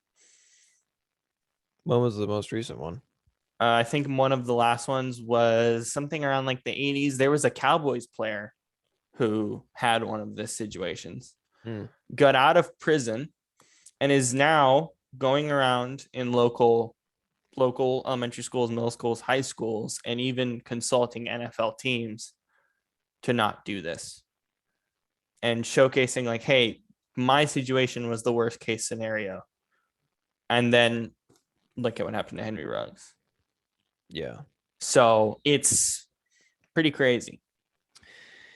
When was the most recent one? I think one of the last ones was something around like the 80s. There was a Cowboys player who had one of these situations, got out of prison, and is now going around in local elementary schools, middle schools, high schools, and even consulting NFL teams to not do this, and showcasing like, hey, my situation was the worst case scenario. And then look at what happened to Henry Ruggs. Yeah. So it's pretty crazy.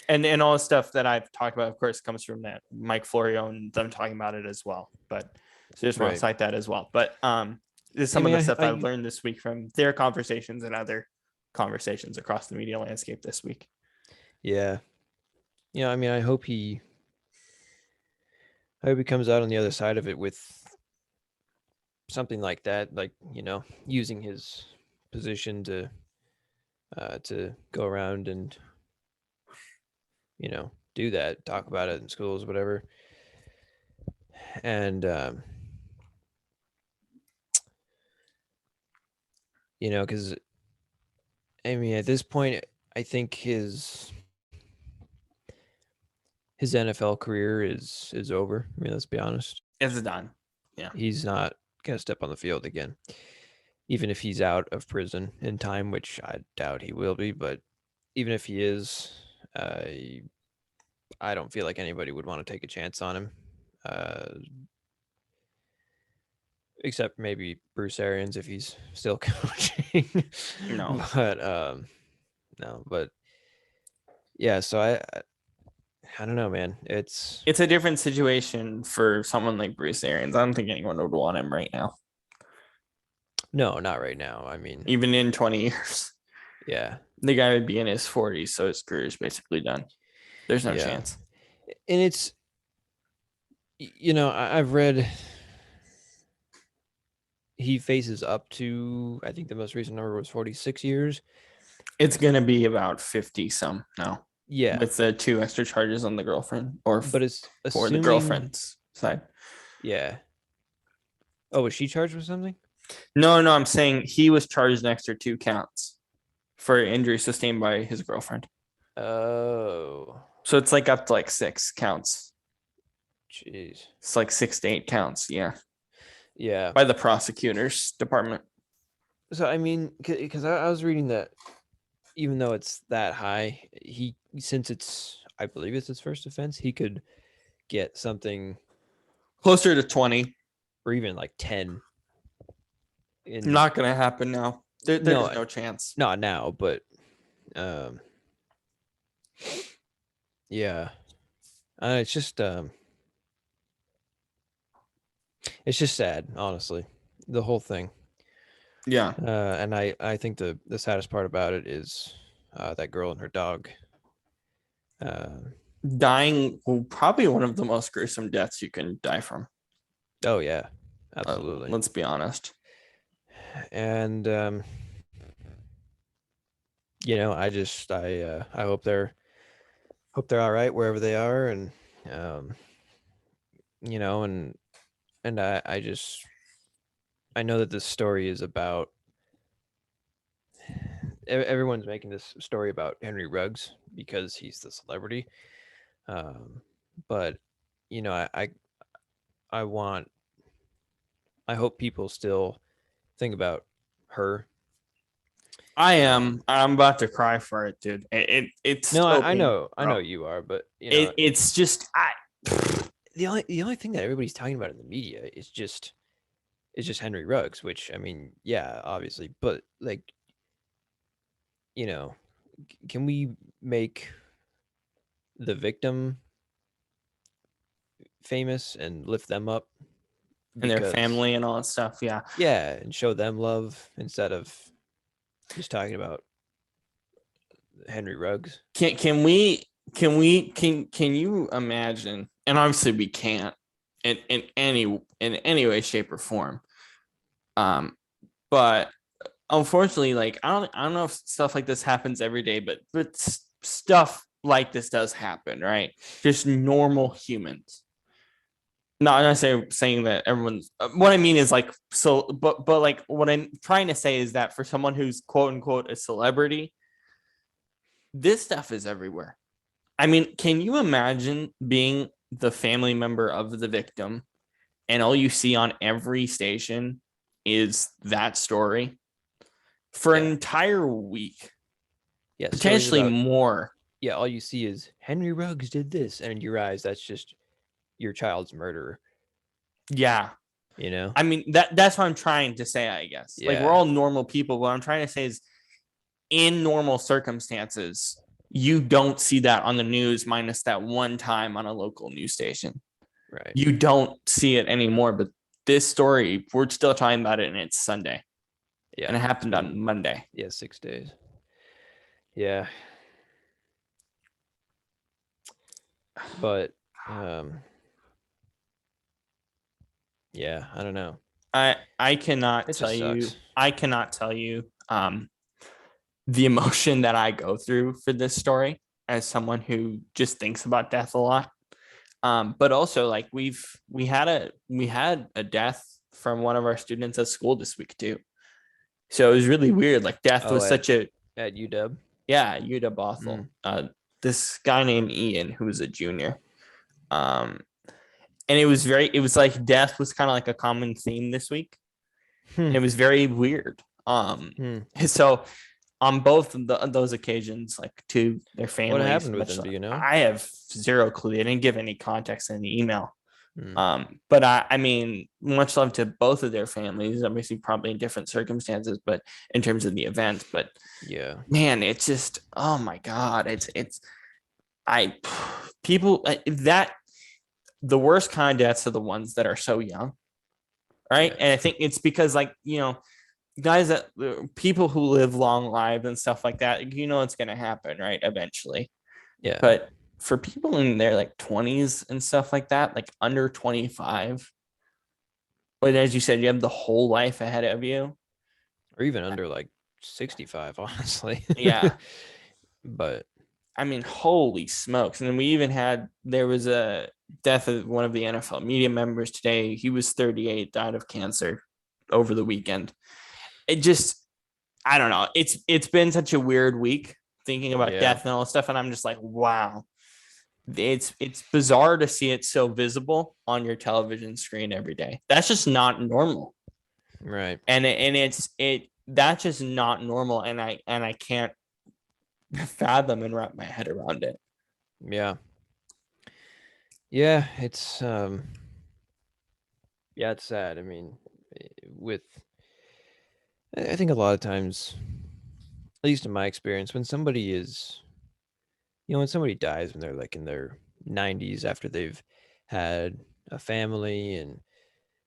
And all the stuff that I've talked about, of course, comes from that Mike Florio and them talking about it as well. But so just want to cite that as well. But this is some of the stuff I've learned this week from their conversations and other conversations across the media landscape this week. Yeah. I mean, I hope he comes out on the other side of it with something like that, like, using his position to go around and do that, talk about it in schools, whatever. And because I mean, at this point, I think his NFL career is over. I mean, let's be honest. It's done. Yeah. He's not gonna step on the field again, even if he's out of prison in time, which I doubt he will be. But even if he is, I don't feel like anybody would want to take a chance on him, except maybe Bruce Arians if he's still coaching. No. But no, but yeah. So I don't know, man. It's a different situation for someone like Bruce Arians. I don't think anyone would want him right now. No, not right now. I mean, even in 20 years. Yeah. The guy would be in his 40s, so his career is basically done. There's no chance. And it's, I've read he faces up to, I think the most recent number was 46 years. It's going to be about 50 some now. Yeah. With the 2 extra charges on the girlfriend but it's for the girlfriend's side. Yeah. Oh, was she charged with something? No, I'm saying he was charged an extra 2 counts for injury sustained by his girlfriend. Oh. So it's like up to like 6 counts. Jeez. It's like 6 to 8 counts. Yeah. Yeah. By the prosecutor's department. So, I mean, because I was reading that even though it's that high, since I believe it's his first offense, he could get something closer to 20 or even like 10. Not going to happen now. There's no chance. Not now, but yeah. It's just sad, honestly. The whole thing. Yeah. And I think the saddest part about it is that girl and her dog dying, probably one of the most gruesome deaths you can die from. Oh yeah, absolutely. Let's be honest. And I hope they're all right wherever they are, and and I know that this story is about, everyone's making this story about Henry Ruggs because he's the celebrity. But I hope people still think about her. I'm about to cry for it, dude. It's no, I know you are, but it's just the only thing that everybody's talking about in the media is just Henry Ruggs, which, I mean, yeah, obviously, but like, can we make the victim famous and lift them up and their family and all that stuff? Yeah, and show them love instead of just talking about Henry Ruggs. Can you imagine? And obviously we can't in any way, shape, or form. But unfortunately, like I don't know if stuff like this happens every day, but stuff like this does happen, right? Just normal humans. Not necessarily saying that everyone's. What I mean is like but like what I'm trying to say is that for someone who's quote unquote a celebrity, this stuff is everywhere. I mean, can you imagine being the family member of the victim, and all you see on every station is that story for an entire week? Yeah, potentially more. Yeah, all you see is Henry Ruggs did this, and in your eyes, that's just your child's murderer. Yeah. I mean, that's what I'm trying to say, I guess. Yeah. Like, we're all normal people. What I'm trying to say is, in normal circumstances, you don't see that on the news, minus that one time on a local news station. Right. You don't see it anymore. But this story, we're still talking about it, and it's Sunday. Yeah. And it happened on Monday. Yeah, 6 days. Yeah. But yeah, I don't know. I cannot tell you. I cannot tell you the emotion that I go through for this story as someone who just thinks about death a lot. But also like we had a death from one of our students at school this week too. So it was really weird. Like death Oh, was such a at UW. UW Bothell. This guy named Ian who was a junior. Um, and it was like death was kind of like a common theme this week. And it was very weird. So on both of those occasions, like to their families. What happened with them? Do you know? I have zero clue. They didn't give any context in the email. But I mean, much love to both of their families. Obviously, probably in different circumstances, but in terms of the event. But yeah, man, it's just oh my god, people that the worst kind of deaths are the ones that are so young, right? Yeah. And I think it's because like guys that people who live long lives and stuff like that, it's going to happen, right? Eventually. Yeah. But for people in their like 20s and stuff like that, like under 25, but as you said, you have the whole life ahead of you. Or even under like 65, honestly. Yeah. But I mean, holy smokes. And then there was a death of one of the NFL media members today. He was 38, died of cancer over the weekend. It just, I don't know. It's been such a weird week thinking about death and all this stuff. And I'm just like, wow, it's bizarre to see it so visible on your television screen every day. That's just not normal. Right. And that's just not normal. And I can't fathom and wrap my head around it. Yeah. Yeah. It's sad. I mean, I think a lot of times, at least in my experience, when somebody dies when they're like in their 90s after they've had a family and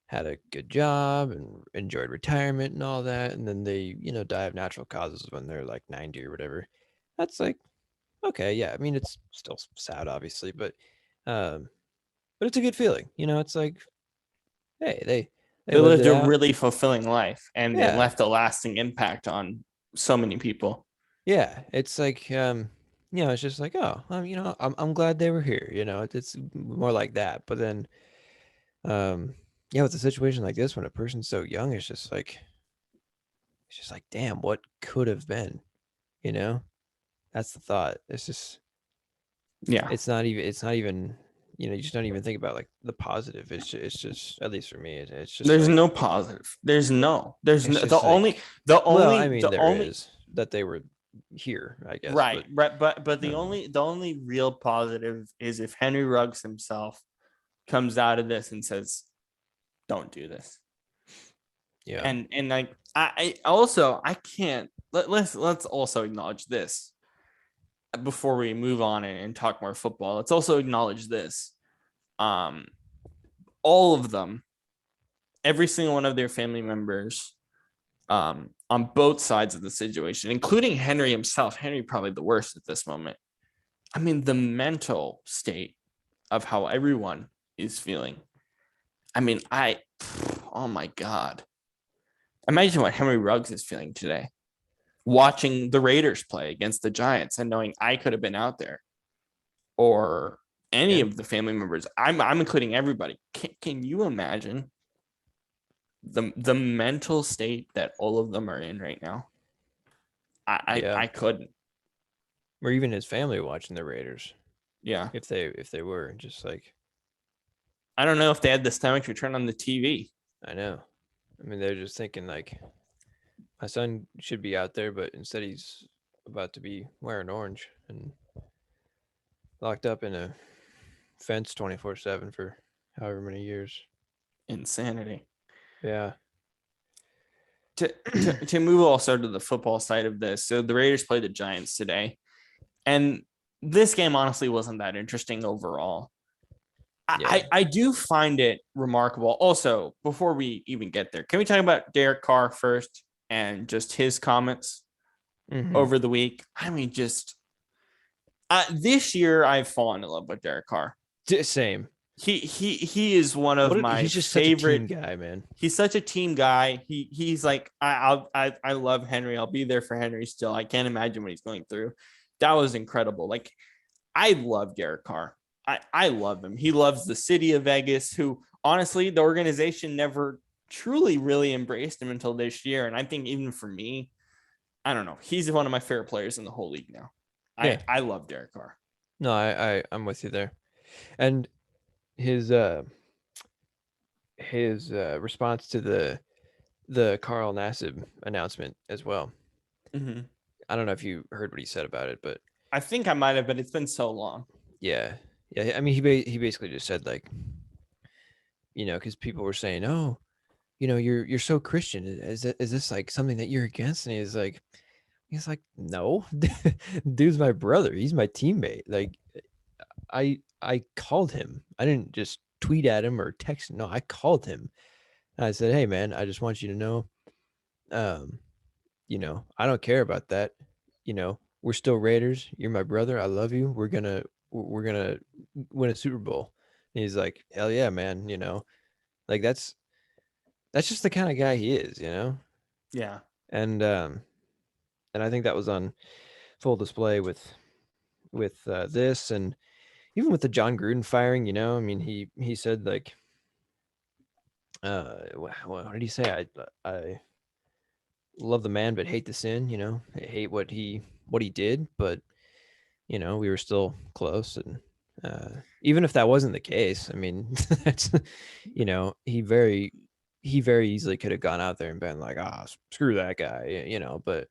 had a good job and enjoyed retirement and all that, and then they, die of natural causes when they're like 90 or whatever. That's like, okay, yeah. I mean, it's still sad, obviously, but it's a good feeling. It's like, hey, they lived it a out. really fulfilling life and they left a lasting impact on so many people. Yeah, it's like it's just like, oh, I'm glad they were here. It's more like that. But then, with a situation like this, when a person's so young, it's just like, damn, what could have been? That's the thought. It's just, it's not even. You just don't even think about like the positive. It's just at least for me, it's just there's like, no positive. There's no the only is that they were here, I guess. Right. But the only real positive is if Henry Ruggs himself comes out of this and says, don't do this. Yeah. And like I can't let's also acknowledge this before we move on and talk more football. Let's also acknowledge this. All of them, every single one of their family members, on both sides of the situation, including Henry himself. Henry probably the worst at this moment. I mean, the mental state of how everyone is feeling. I mean, oh my God. Imagine what Henry Ruggs is feeling today, watching the Raiders play against the Giants and knowing I could have been out there, or any of the family members. I'm including everybody. Can you imagine the mental state that all of them are in right now? I couldn't. Or even his family watching the Raiders. Yeah. If they were just like, I don't know if they had the stomach to turn on the TV. I know. I mean, they're just thinking like, my son should be out there, but instead he's about to be wearing orange and locked up in a fence 24/7 for however many years. Insanity. Yeah. To move also to the football side of this. So the Raiders played the Giants today. And this game honestly wasn't that interesting overall. Yeah. I do find it remarkable. Also, before we even get there, can we talk about Derek Carr first and just his comments over the week? I mean, just this year I've fallen in love with Derek Carr. Same. He is one of my he's just favorite such a team guy, man. He's such a team guy. He's like, I love Henry. I'll be there for Henry still. I can't imagine what he's going through. That was incredible. Like, I love Derek Carr. I love him. He loves the city of Vegas, who honestly, the organization never truly really embraced him until this year. And I think even for me, I don't know. He's one of my favorite players in the whole league now. Yeah. I love Derek Carr. No, I'm with you there. And his response to the Carl Nassib announcement as well. Mm-hmm. I don't know if you heard what he said about it, but I think I might have, but it's been so long. yeah. I mean, he basically just said like, because people were saying, oh, you're so Christian. Is this like something that you're against? And he's like, no, dude's my brother. He's my teammate. Like, I called him. I didn't just tweet at him or text him. No, I called him. And I said, hey man, I just want you to know, I don't care about that. We're still Raiders. You're my brother. I love you. We're gonna win a Super Bowl. And he's like, hell yeah, man. Like that's just the kind of guy he is. Yeah. And I think that was on full display with this, and even with the John Gruden firing. I mean, he said like, what did he say? I love the man, but hate the sin. I hate what he did, but we were still close. And even if that wasn't the case, I mean, that's he very easily could have gone out there and been like, screw that guy, but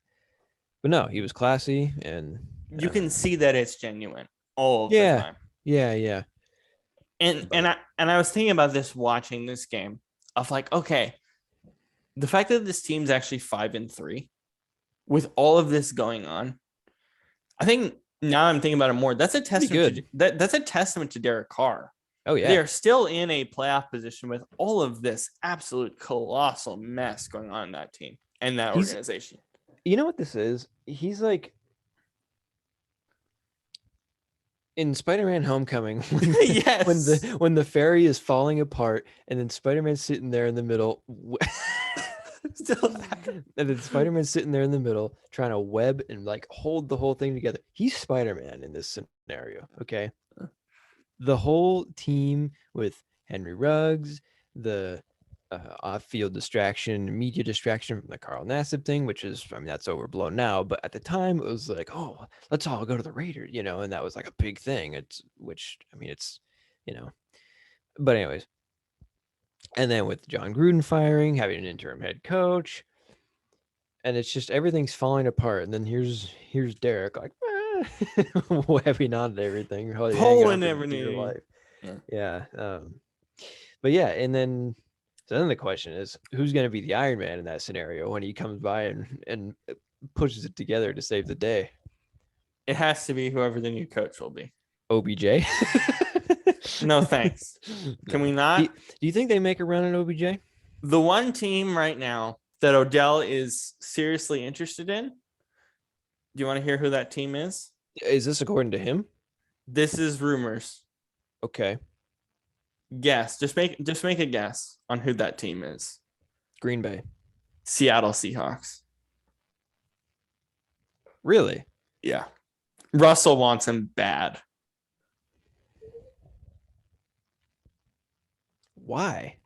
no, he was classy, and you can see that it's genuine all of the time. Yeah. And I was thinking about this watching this game of like, okay, the fact that this team's actually 5-3 with all of this going on, I think now I'm thinking about it more. That's a testament. That's a testament to Derek Carr. Oh yeah, they're still in a playoff position with all of this absolute colossal mess going on in that team and that organization. You know what this is? He's like in Spider-Man: Homecoming, yes, when the ferry is falling apart, and then Spider-Man's sitting there in the middle. And then Spider-Man's sitting there in the middle trying to web and like hold the whole thing together. He's Spider-Man in this scenario, okay? The whole team with Henry Ruggs, the off-field distraction, media distraction from the Carl Nassib thing, which is, I mean, that's overblown now. But at the time, it was like, oh, let's all go to the Raiders, and that was like a big thing. But anyways. And then with John Gruden firing, having an interim head coach, and it's just everything's falling apart. And then here's Derek like webbing onto everything, pulling everything. Life. Yeah. But yeah, and then the question is, who's going to be the Iron Man in that scenario when he comes by and pushes it together to save the day? It has to be whoever the new coach will be. OBJ. No, thanks. Can we not? Do you think they make a run at OBJ? The one team right now that Odell is seriously interested in. Do you want to hear who that team is? Is this according to him? This is rumors. Okay. Guess. Just make a guess on who that team is. Green Bay. Seattle Seahawks. Really? Yeah. Russell wants him bad. Why?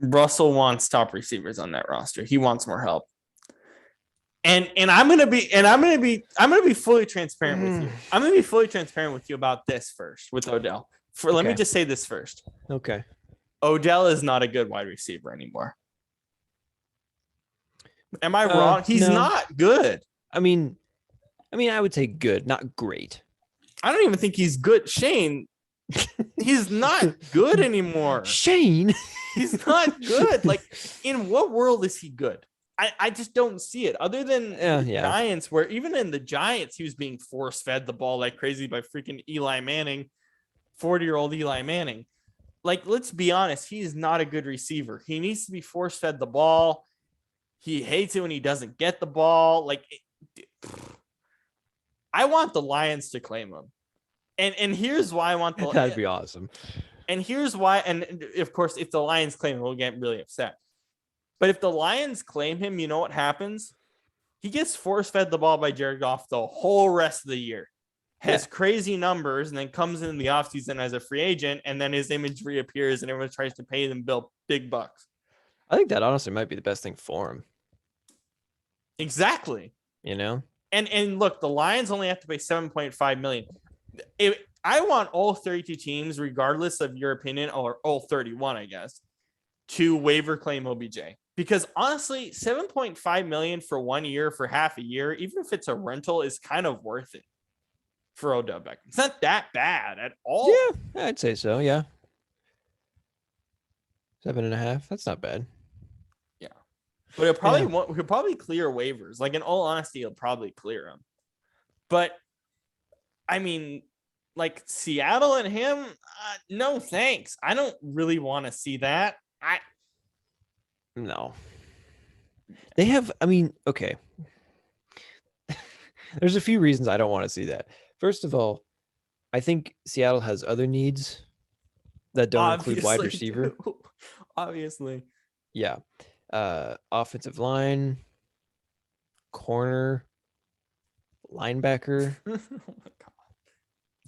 Russell wants top receivers on that roster. He wants more help. And I'm gonna be fully transparent with you. I'm gonna be fully transparent with you about this first with Odell. Let me just say this first. Okay. Odell is not a good wide receiver anymore. Am I wrong? He's not good. I mean, I would say good, not great. I don't even think he's good. Shane, he's not good anymore. Shane, he's not good. Like, in what world is he good? I just don't see it. Other than the Giants, where even in the Giants, he was being force-fed the ball like crazy by freaking Eli Manning, 40-year-old Eli Manning. Like, let's be honest, he is not a good receiver. He needs to be force-fed the ball. He hates it when he doesn't get the ball. Like, I want the Lions to claim him. And here's why I want the That'd be awesome. And here's why, and of course, if the Lions claim him, we'll get really upset. But if the Lions claim him, you know what happens? He gets force-fed the ball by Jared Goff the whole rest of the year. has crazy numbers, and then comes in the offseason as a free agent, and then his image reappears, and everyone tries to pay them big bucks. I think that honestly might be the best thing for him. Exactly. You know? And look, the Lions only have to pay $7.5 million. I want all 32 teams, regardless of your opinion, or all 31, I guess, to waiver claim OBJ. Because honestly, $7.5 million for 1 year, for half a year, even if it's a rental, is kind of worth it for Odell Beckham. It's not that bad at all. Yeah, I'd say so. Yeah. 7.5. That's not bad. Yeah. But he'll probably clear waivers. Like, in all honesty, he'll probably clear them. But I mean, like, Seattle and him, no thanks. I don't really want to see that. No. They have, I mean, okay. There's a few reasons I don't want to see that. First of all, I think Seattle has other needs that don't include wide receiver. Obviously. Yeah. Offensive line, corner, linebacker. Oh my God.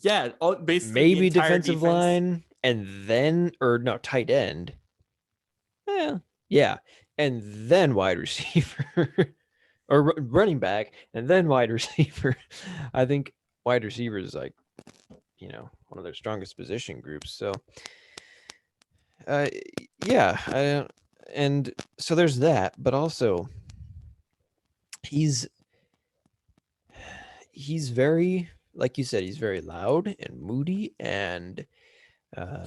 Yeah, basically maybe defensive line, and then, or no, tight end. Yeah. And then wide receiver. Or running back, and then wide receiver. I think wide receiver is like, one of their strongest position groups. So, yeah, and so there's that. But also, he's very, like you said, he's very loud and moody, and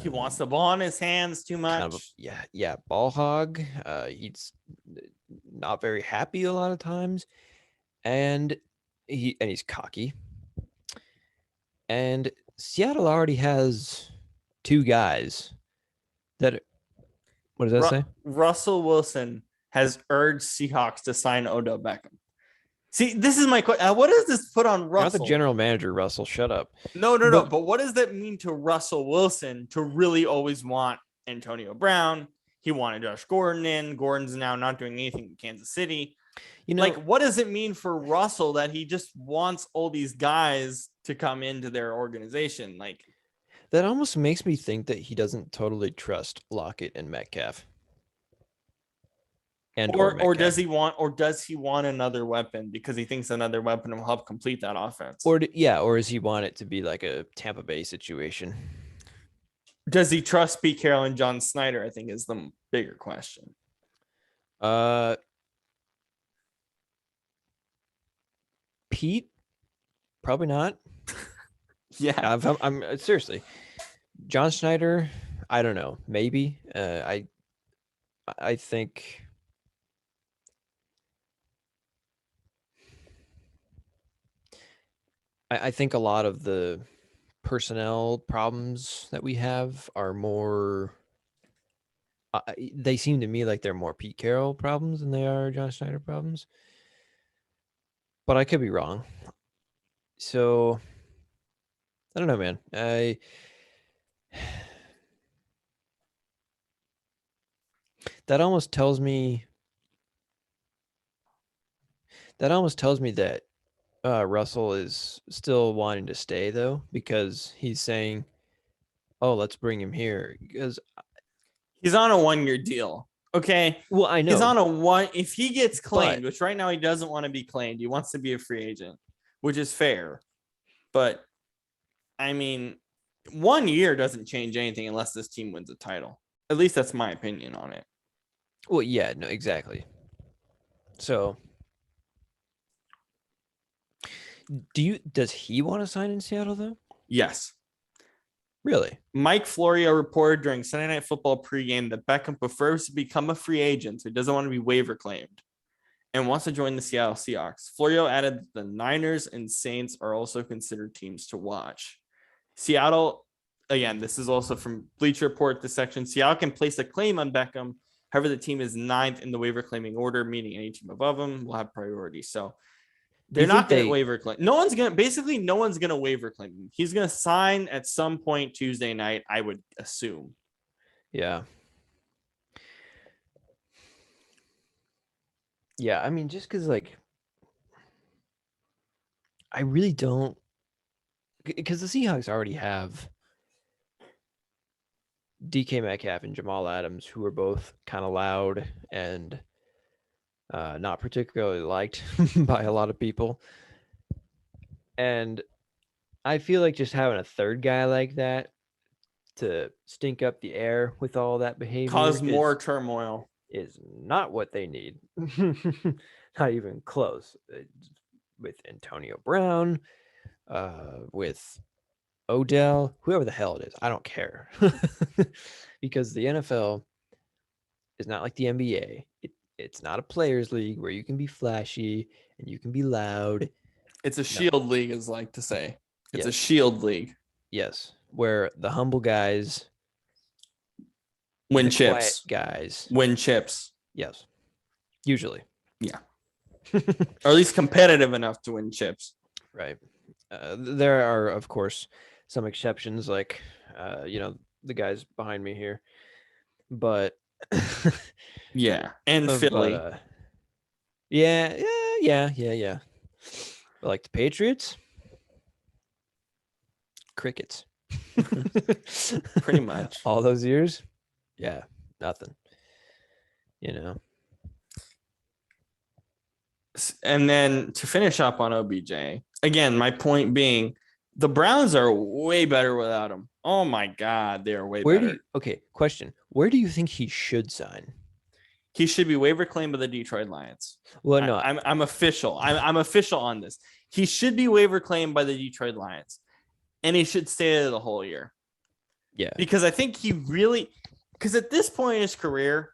he wants the ball in his hands too much. Kind of ball hog. He's not very happy a lot of times, and he's cocky. And Seattle already has two guys that. What does that say? Russell Wilson has urged Seahawks to sign Odell Beckham. See, this is my question. What does this put on Russell? Not the general manager, Russell. Shut up. No. But what does that mean to Russell Wilson to really always want Antonio Brown? He wanted Josh Gordon in. Gordon's now not doing anything in Kansas City. Like, what does it mean for Russell that he just wants all these guys to come into their organization? Like, that almost makes me think that he doesn't totally trust Lockett and Metcalf. Or does he want another weapon because he thinks another weapon will help complete that offense? Or does he want it to be like a Tampa Bay situation? Does he trust Pete Carroll and John Snyder? I think is the bigger question. Pete, probably not. Yeah, I'm seriously. John Snyder, I don't know. Maybe. I think. I think a lot of the personnel problems that we have are more. They seem to me like they're more Pete Carroll problems than they are John Snyder problems. But I could be wrong. So I don't know, man. That almost tells me that Russell is still wanting to stay, though, because he's saying, "Oh, let's bring him here," because he's on a 1-year deal. Okay. Well, I know he's on a one. If he gets claimed, which right now he doesn't want to be claimed, he wants to be a free agent, which is fair. But I mean, 1 year doesn't change anything unless this team wins a title. At least that's my opinion on it. Well, yeah, no, exactly. So, does he want to sign in Seattle, though? Yes. Really? Mike Florio reported during Sunday Night Football pregame that Beckham prefers to become a free agent, so he doesn't want to be waiver claimed, and wants to join the Seattle Seahawks. Florio added that the Niners and Saints are also considered teams to watch. Seattle, again, this is also from Bleacher Report, this section. Seattle can place a claim on Beckham. However, the team is 9th in the waiver claiming order, meaning any team above them will have priority. So they're not going to waiver claim. No one's going to waiver claim him. He's going to sign at some point Tuesday night, I would assume. Yeah. Yeah, I mean, just because, like, I really don't because the Seahawks already have DK Metcalf and Jamal Adams, who are both kind of loud and not particularly liked by a lot of people. And I feel like just having a third guy like that to stink up the air with all that behavior Cause more turmoil. is not what they need. Not even close. With Antonio Brown, with Odell, whoever the hell it is, I don't care. Because the NFL is not like the NBA. It's not a players league where you can be flashy and you can be loud. It's a shield league, is like to say. It's a Yes. shield league. Yes, where the humble guys Win the quiet chips. guys. Win chips. Yes, usually. Yeah. Or at least competitive enough to win chips. Right. There are, of course, some exceptions, like the guys behind me here, but Yeah, and Philly. But, yeah. But like the Patriots, crickets. Pretty much. All those years, yeah, nothing. And then to finish up on OBJ, again, my point being, the Browns are way better without him. Oh my God, they are way better. Question. Where do you think he should sign? He should be waiver claimed by the Detroit Lions. Well, no, I'm official. I'm official on this. He should be waiver claimed by the Detroit Lions, and he should stay there the whole year. Yeah, because I think because at this point in his career,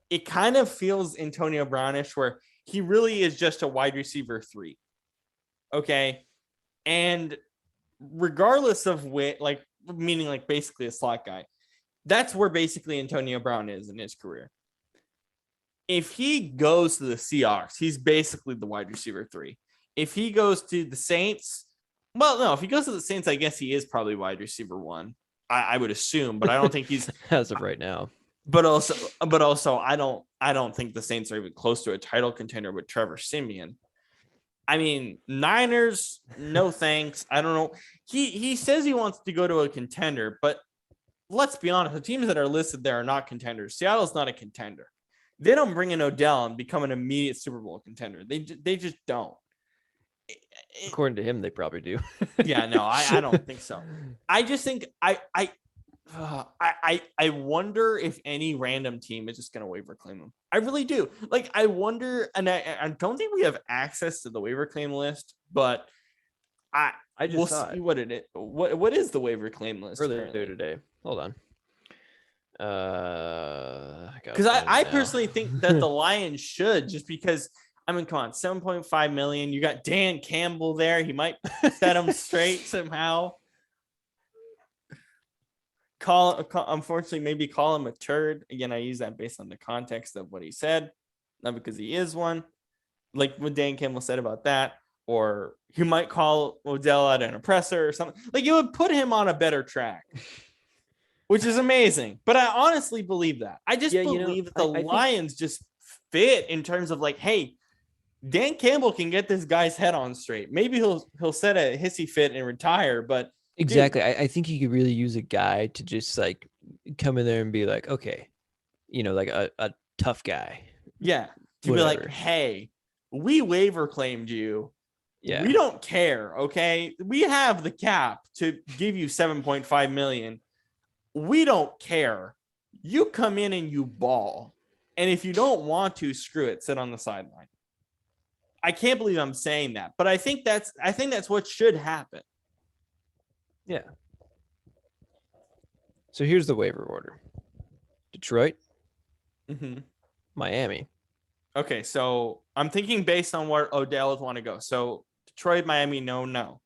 it kind of feels Antonio Brownish, where he really is just a wide receiver 3. Okay, and regardless of meaning like basically a slot guy, that's where basically Antonio Brown is in his career. If he goes to the Seahawks, he's basically the wide receiver 3. If he goes to the Saints, well, no, if he goes to the Saints, I guess he is probably wide receiver 1. I would assume, but I don't think he's as of right now. But also, I don't think the Saints are even close to a title contender with Trevor Siemian. I mean, Niners, no thanks. I don't know. He says he wants to go to a contender, but let's be honest, the teams that are listed there are not contenders. Seattle's not a contender. They don't bring in Odell and become an immediate Super Bowl contender. They just don't. According to him, they probably do. Yeah, no, I don't think so. I just think I wonder if any random team is just going to waiver claim him. I really do. Like, I wonder, and I don't think we have access to the waiver claim list, but we'll see what it is. What is the waiver claim list earlier today? Hold on. Because I personally think that the Lions should, just because, I mean, come on, $7.5 million. You got Dan Campbell there. He might set him straight somehow. Unfortunately, maybe call him a turd. Again, I use that based on the context of what he said, not because he is one. Like what Dan Campbell said about that, or he might call Odell out an oppressor or something. Like, it would put him on a better track, which is amazing. But I honestly believe that. I just believe that the Lions just fit in terms of like, hey, Dan Campbell can get this guy's head on straight. Maybe he'll set a hissy fit and retire, but exactly. I think you could really use a guy to just like come in there and be like, okay, like a tough guy. Yeah. To be like, hey, we waiver claimed you. Yeah. We don't care. Okay. We have the cap to give you $7.5 million. We don't care. You come in and you ball. And if you don't want to, screw it, sit on the sideline. I can't believe I'm saying that, but I think that's what should happen. Yeah. So here's the waiver order: Detroit, Miami. Okay, so I'm thinking based on where Odell would want to go. So Detroit, Miami, no.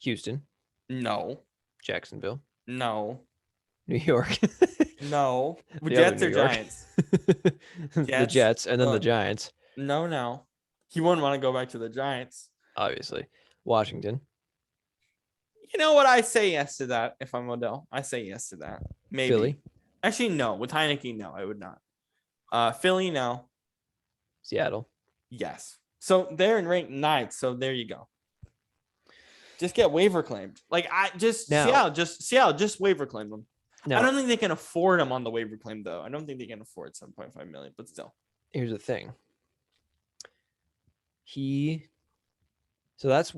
Houston, no. Jacksonville, no. New York, no. Jets or Giants? The Jets, and then the Giants. No. He wouldn't want to go back to the Giants. Obviously. Washington. You know what? I say yes to that if I'm Odell. I say yes to that. Maybe. Philly? Actually, no. With Heineke, no, I would not. Philly, no. Seattle? Yes. So they're in ranked 9th, so there you go. Just get waiver claimed. Like Now- Seattle, just waiver claim them. Now, I don't think they can afford him on the waiver claim though. I don't think they can afford 7.5 million, but still. here's the thing. So that's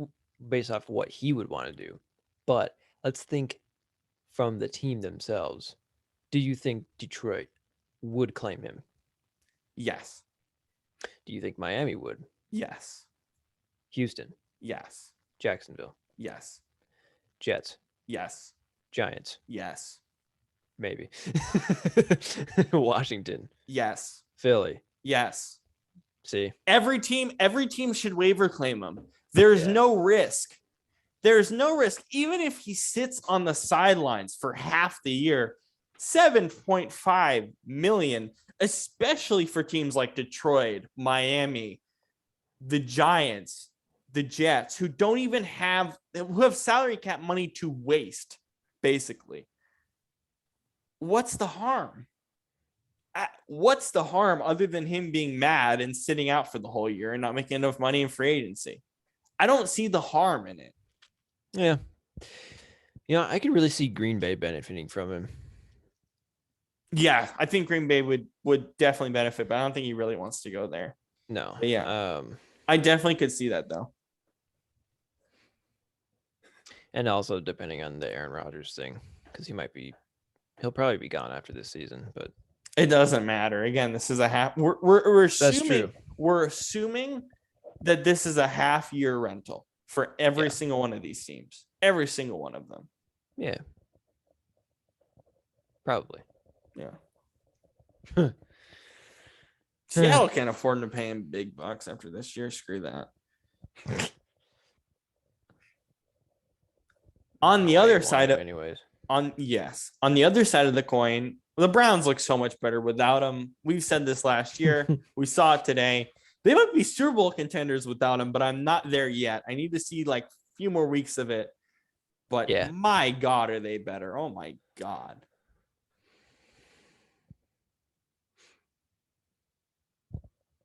based off what he would want to do. But let's think from the team themselves. Do you think Detroit would claim him? Yes. Do you think Miami would? Yes. Houston, Yes. Jacksonville, Yes. Jets, Yes. Giants, Yes. maybe. Washington, Yes. Philly. Yes. See? Every team should waiver claim him. There's Yeah. no risk. There's no risk. Even if he sits on the sidelines for half the year, 7.5 million, especially for teams like Detroit, Miami, the Giants, the Jets, who have salary cap money to waste, basically. What's the harm? What's the harm other than him being mad and sitting out for the whole year and not making enough money in free agency? I don't see the harm in it. Yeah. I could really see Green Bay benefiting from him. Yeah, I think Green Bay would definitely benefit, but I don't think he really wants to go there. No. But yeah. I definitely could see that though. And also depending on the Aaron Rodgers thing, because he'll probably be gone after this season, but it doesn't matter. Again, this is a half. We're assuming, That's true. We're assuming that this is a half year rental for every single one of these teams. Every single one of them. Yeah. Probably. Yeah. Seattle can't afford to pay him big bucks after this year. Screw that. On the other side of on the other side of the coin, the Browns look so much better without him. We've said this last year. We saw it today. They might be Super Bowl contenders without him, but I'm not there yet. I need to see like a few more weeks of it. But my God, are they better? Oh my God.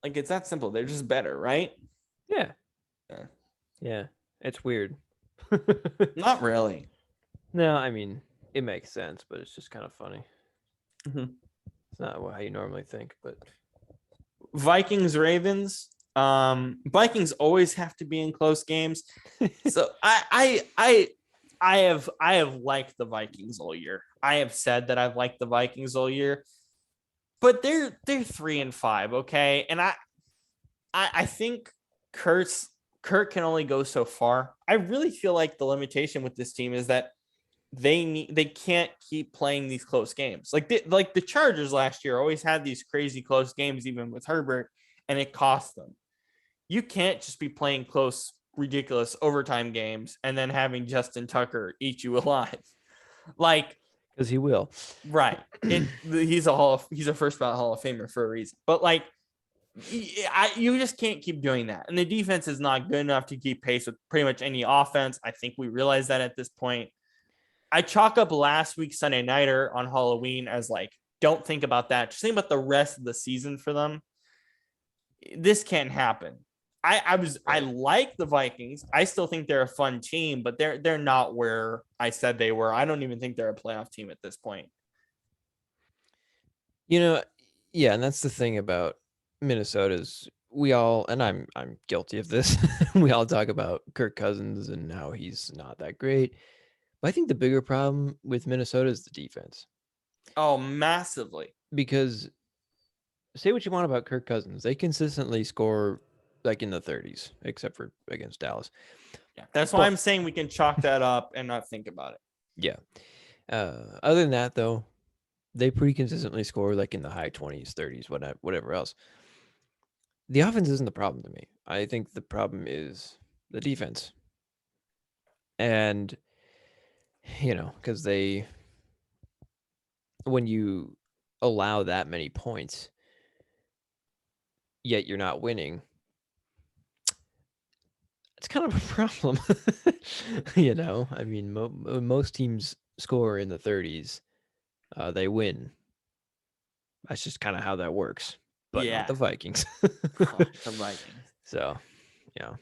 Like, it's that simple. They're just better, right? Yeah. Yeah. It's weird. Not really. No, I mean, it makes sense, but it's just kind of funny. Mm-hmm. It's not how you normally think, but Vikings Ravens. Vikings always have to be in close games. So I have liked the Vikings all year. I have said that I've liked the Vikings all year, but they're 3-5, okay? And I think Kurt can only go so far. I really feel like the limitation with this team is that they can't keep playing these close games. Like the Chargers last year always had these crazy close games, even with Herbert, and it cost them. You can't just be playing close, ridiculous overtime games and then having Justin Tucker eat you alive. Like, because he will. Right. He's a first ballot Hall of Famer for a reason. But like, you just can't keep doing that. And the defense is not good enough to keep pace with pretty much any offense. I think we realize that at this point. I chalk up last week's Sunday Nighter on Halloween as like, don't think about that. Just think about the rest of the season for them. This can't happen. I like the Vikings. I still think they're a fun team, but they're not where I said they were. I don't even think they're a playoff team at this point. Yeah, and that's the thing about Minnesota's. We all, and I'm guilty of this. We all talk about Kirk Cousins and how he's not that great. But I think the bigger problem with Minnesota is the defense. Oh, massively. Because say what you want about Kirk Cousins, they consistently score like in the 30s, except for against Dallas. Yeah, that's why I'm saying we can chalk that up and not think about it. Yeah. Other than that, though, they pretty consistently score like in the high 20s, 30s, whatever else. The offense isn't the problem to me. I think the problem is the defense. And, because when you allow that many points, yet you're not winning, it's kind of a problem. I mean, most teams score in the 30s, they win. That's just kind of how that works. But not the Vikings. The Vikings. So, yeah.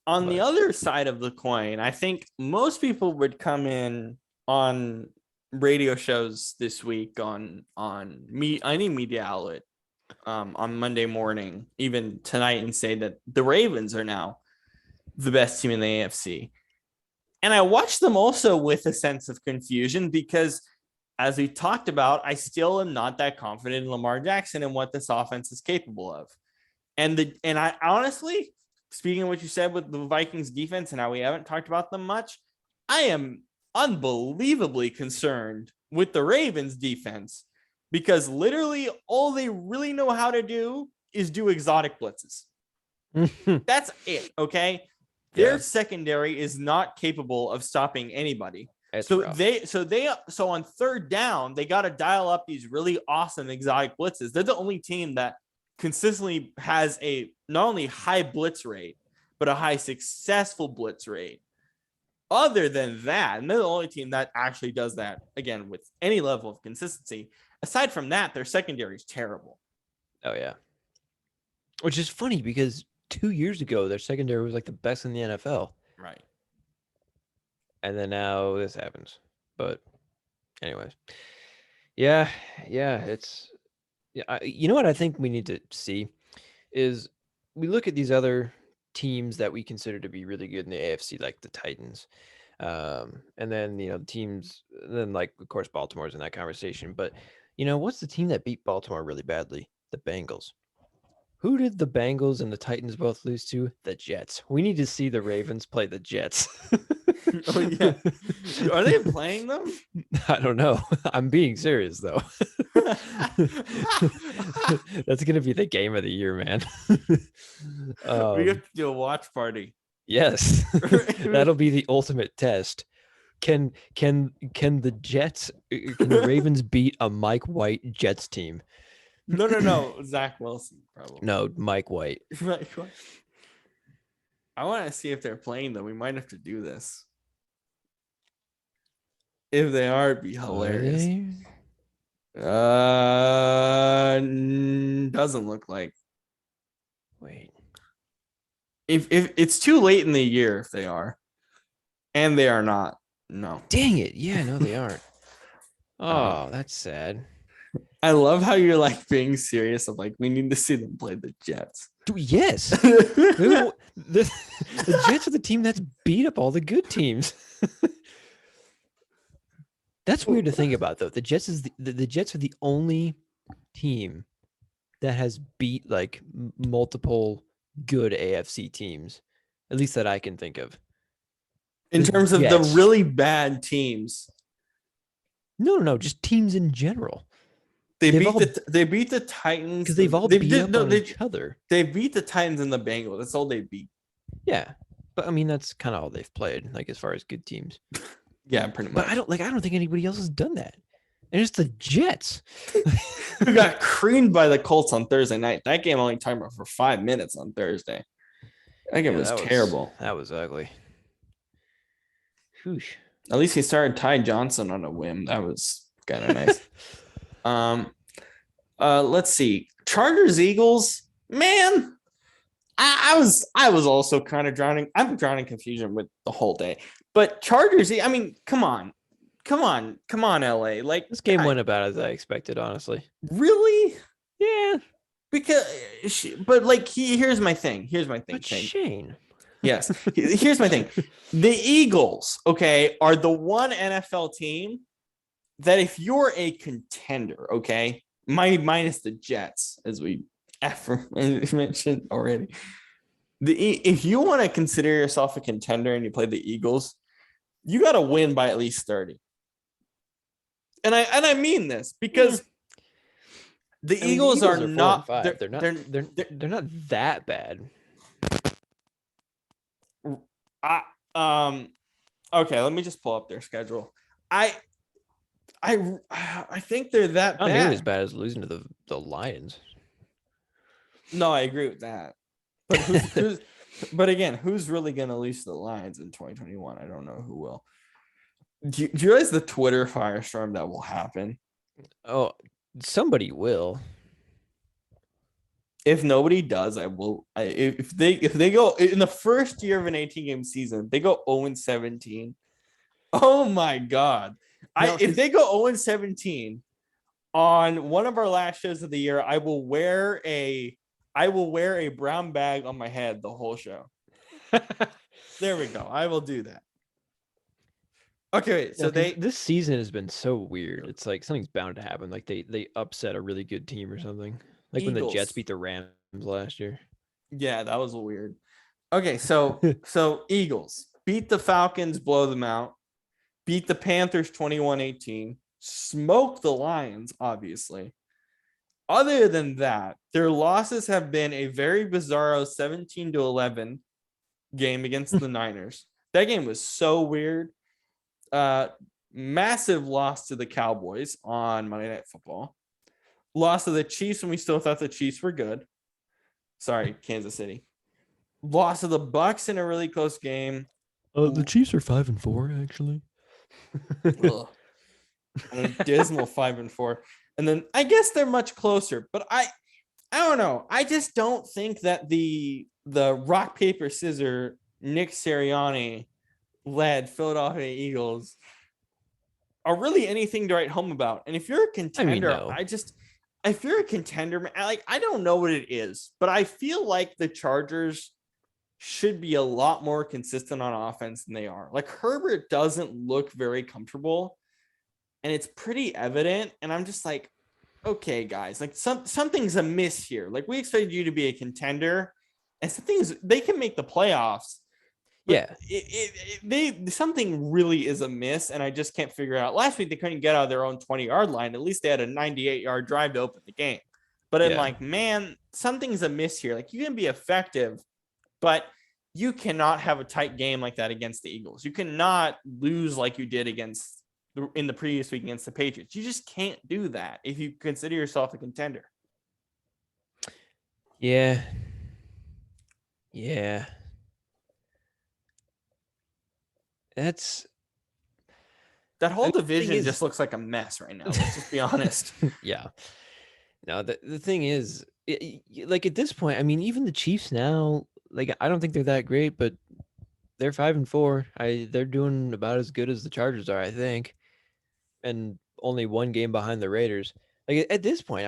On the But other side of the coin, I think most people would come in on radio shows this week on any media outlet on Monday morning, even tonight, and say that the Ravens are now the best team in the AFC. And I watched them also with a sense of confusion because, as we talked about, I still am not that confident in Lamar Jackson and what this offense is capable of. And I honestly, speaking of what you said with the Vikings defense and how we haven't talked about them much, I am unbelievably concerned with the Ravens defense because literally all they really know how to do is do exotic blitzes. That's it. Okay. Their secondary is not capable of stopping anybody. it's So rough. so on third down, they got to dial up these really awesome exotic blitzes. They're the only team that consistently has a not only high blitz rate, but a high successful blitz rate. Other than that, and they're the only team that actually does that, again, with any level of consistency. Aside from that, their secondary is terrible. Oh, yeah. Which is funny because 2 years ago, their secondary was like the best in the NFL. Right. And then now this happens. But anyways. Yeah. It's you know what I think we need to see is we look at these other teams that we consider to be really good in the AFC, like the Titans. And then, teams, then like, of course, Baltimore's in that conversation. But, what's the team that beat Baltimore really badly? The Bengals. Who did the Bengals and the Titans both lose to? The Jets. We need to see the Ravens play the Jets. Oh, yeah. Are they playing them? I don't know. I'm being serious, though. That's going to be the game of the year, man. We have to do a watch party. Yes. That'll be the ultimate test. Can the Jets, can the Ravens beat a Mike White Jets team? No. Zach Wilson, probably. No, Mike White. I want to see if they're playing them. We might have to do this. If they are, it'd be hilarious. Doesn't look like. Wait. If it's too late in the year, if they are, and they are not, no. Dang it! Yeah, no, they aren't. Oh, that's sad. I love how you're like being serious of like we need to see them play the Jets. Yes, the Jets are the team that's beat up all the good teams. That's weird to think about, though. The Jets is the Jets are the only team that has beat like multiple good AFC teams, at least that I can think of. In terms of the really bad teams. No, just teams in general. They beat the Titans because they've all beat up on each other. They beat the Titans and the Bengals. That's all they beat. Yeah, but I mean that's kind of all they've played, like as far as good teams. Yeah, pretty much. But I don't think anybody else has done that. And it's the Jets. Who got creamed by the Colts on Thursday night. That game only timed for 5 minutes on Thursday. That game was terrible. That was ugly. Whoosh. At least he started Ty Johnson on a whim. That was kind of nice. Let's see. Chargers, Eagles. Man, I was also kind of drowning. I'm drowning confusion with the whole day. But Chargers, I mean, come on, LA. Like this game went about as I expected, honestly. Really? Yeah. But like, here's my thing. But Shane. Yes. Here's my thing. The Eagles, okay, are the one NFL team that if you're a contender, okay, minus the Jets, as we mentioned already. If you want to consider yourself a contender and you play the Eagles, you got to win by at least 30. And I mean this because the Eagles are not. They're not that bad. Okay, let me just pull up their schedule. I think they're that bad. Not nearly as bad as losing to the Lions. No, I agree with that. But but again, who's really going to lose to the Lions in 2021? I don't know who will. Do you realize the Twitter firestorm that will happen? Oh, somebody will. If nobody does, I will. If they go in the first year of an 18-game season, they go 0-17. Oh my God. No, If they go 0-17 on one of our last shows of the year, I will wear a brown bag on my head the whole show. There we go. I will do that. Okay, so this season has been so weird. It's like something's bound to happen. Like they upset a really good team or something. Like when the Jets beat the Rams last year. Yeah, that was weird. Okay, so Eagles beat the Falcons, blow them out. Beat the Panthers 21-18. Smoke the Lions, obviously. Other than that, their losses have been a very bizarro 17-11 game against the Niners. That game was so weird. Massive loss to the Cowboys on Monday Night Football. Loss to the Chiefs when we still thought the Chiefs were good. Sorry, Kansas City. Loss to the Bucks in a really close game. The Chiefs are 5-4 actually. A dismal 5-4. And then I guess they're much closer, but I don't know. I just don't think that the rock, paper, scissor Nick Sirianni led Philadelphia Eagles are really anything to write home about. And if you're a contender, no. if you're a contender, I don't know what it is, but I feel like the Chargers should be a lot more consistent on offense than they are. Like Herbert doesn't look very comfortable, and it's pretty evident. And I'm just like, okay, guys, like something's amiss here. Like we expected you to be a contender, and they can make the playoffs. Yeah, something really is amiss, and I just can't figure out. Last week they couldn't get out of their own 20-yard line. At least they had a 98-yard drive to open the game. But I'm like, man, something's amiss here. Like you can be effective, but you cannot have a tight game like that against the Eagles. You cannot lose like you did in the previous week against the Patriots. You just can't do that if you consider yourself a contender. Yeah. That whole division just looks like a mess right now. Let's just be honest. Yeah. No, the thing is, like at this point, I mean, even the Chiefs now, like I don't think they're that great, but they're 5-4. They're doing about as good as the Chargers are, I think, and only one game behind the Raiders. Like at this point,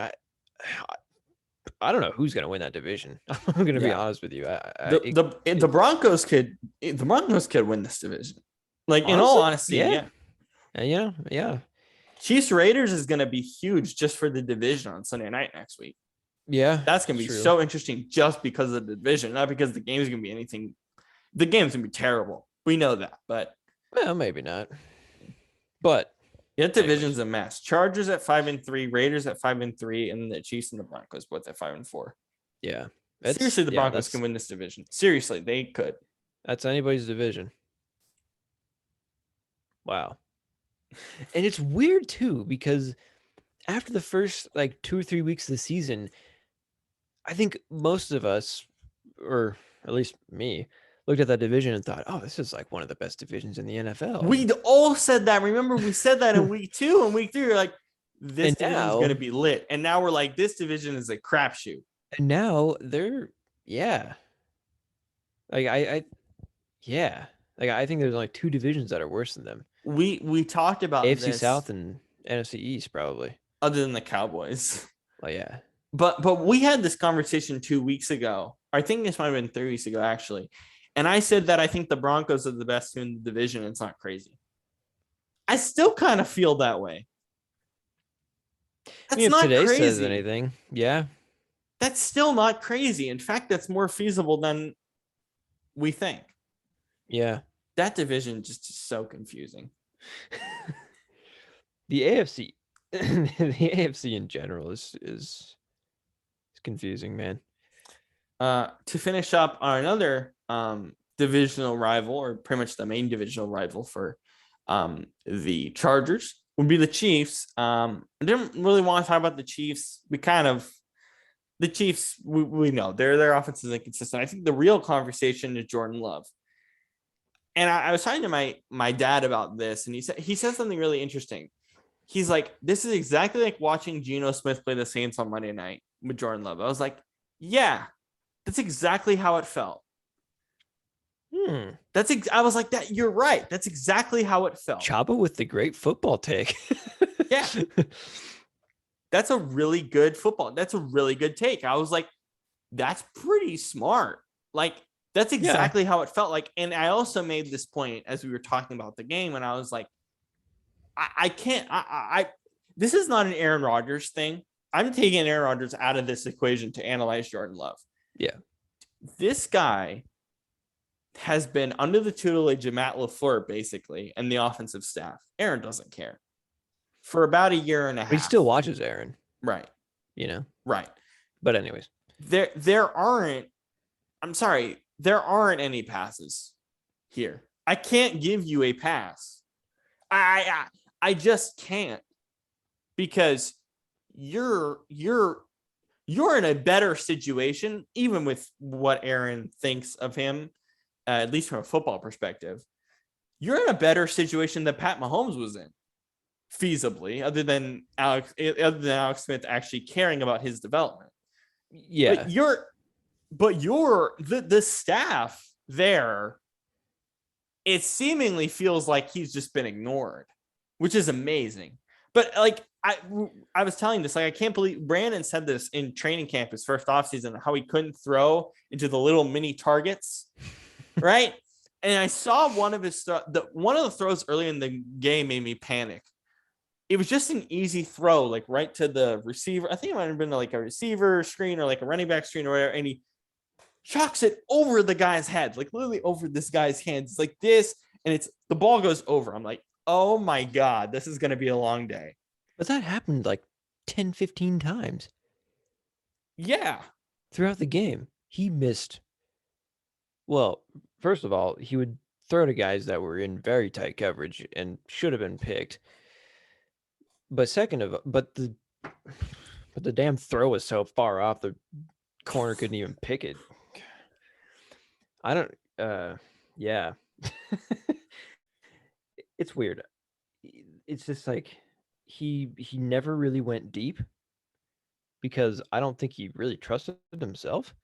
I don't know who's gonna win that division. I'm gonna be honest with you. The Broncos could win this division. Like honestly, in all honesty, yeah. Chiefs Raiders is gonna be huge just for the division on Sunday night next week. Yeah, that's gonna be so interesting just because of the division, not because the game's gonna be anything. The game's gonna be terrible. We know that, but well, maybe not. But that division's a mess. Chargers at 5-3, Raiders at 5-3, and the Chiefs and the Broncos both at 5-4. Yeah, seriously, the Broncos can win this division. Seriously, they could. That's anybody's division. Wow. And it's weird too, because after the first like 2 or 3 weeks of the season, I think most of us, or at least me, looked at that division and thought, oh, this is like one of the best divisions in the NFL. We all said that. Remember, we said that in week 2 and week 3. We're like, this division is going to be lit. And now we're like, this division is a crapshoot. And now they're, Like I think there's only 2 divisions that are worse than them. We talked about AFC South and NFC East probably. Other than the Cowboys. Oh yeah. But we had this conversation 2 weeks ago. I think this might have been 3 weeks ago, actually. And I said that I think the Broncos are the best team in the division. It's not crazy. I still kind of feel that way. That's if not today crazy. Says anything, yeah. That's still not crazy. In fact, that's more feasible than we think. Yeah. That division just is so confusing. The AFC, the AFC in general is confusing, man. To finish up on another divisional rival, or pretty much the main divisional rival for the Chargers, would be the Chiefs. I didn't really want to talk about the Chiefs. The Chiefs, we know their offense is inconsistent. I think the real conversation is Jordan Love. And I was talking to my dad about this, and he said something really interesting. He's like, this is exactly like watching Geno Smith play the Saints on Monday night with Jordan Love. I was like, Yeah, that's exactly how it felt. I was like, that. You're right. That's exactly how it felt. Chaba with the great football take. Yeah. That's a really good football. That's a really good take. I was like, that's pretty smart. Like, that's exactly how it felt like. And I also made this point as we were talking about the game, and I was like, I can't, this is not an Aaron Rodgers thing. I'm taking Aaron Rodgers out of this equation to analyze Jordan Love. Yeah. This guy has been under the tutelage of Matt LaFleur, basically, and the offensive staff. Aaron doesn't care. For about a year and a half. But he still watches Aaron. Right. Right. But anyways. There aren't any passes here. I can't give you a pass. I just can't, because you're in a better situation, even with what Aaron thinks of him, at least from a football perspective. You're in a better situation than Pat Mahomes was in, feasibly, other than Alex Smith actually caring about his development. Yeah. But the staff there, it seemingly feels like he's just been ignored, which is amazing. But like I was telling this, like, I can't believe Brandon said this in training camp, his first offseason, how he couldn't throw into the little mini targets, right? And I saw one of the throws early in the game made me panic. It was just an easy throw, like right to the receiver. I think it might have been like a receiver screen or like a running back screen or whatever. And he chucks it over the guy's head, like literally over this guy's hands. It's like this, and the ball goes over. I'm like, oh my God, this is going to be a long day. But that happened like 10, 15 times. Yeah. Throughout the game. He missed. Well, first of all, he would throw to guys that were in very tight coverage and should have been picked. But the damn throw was so far off, the corner couldn't even pick it. I don't, yeah. It's weird. It's just like he never really went deep, because I don't think he really trusted himself.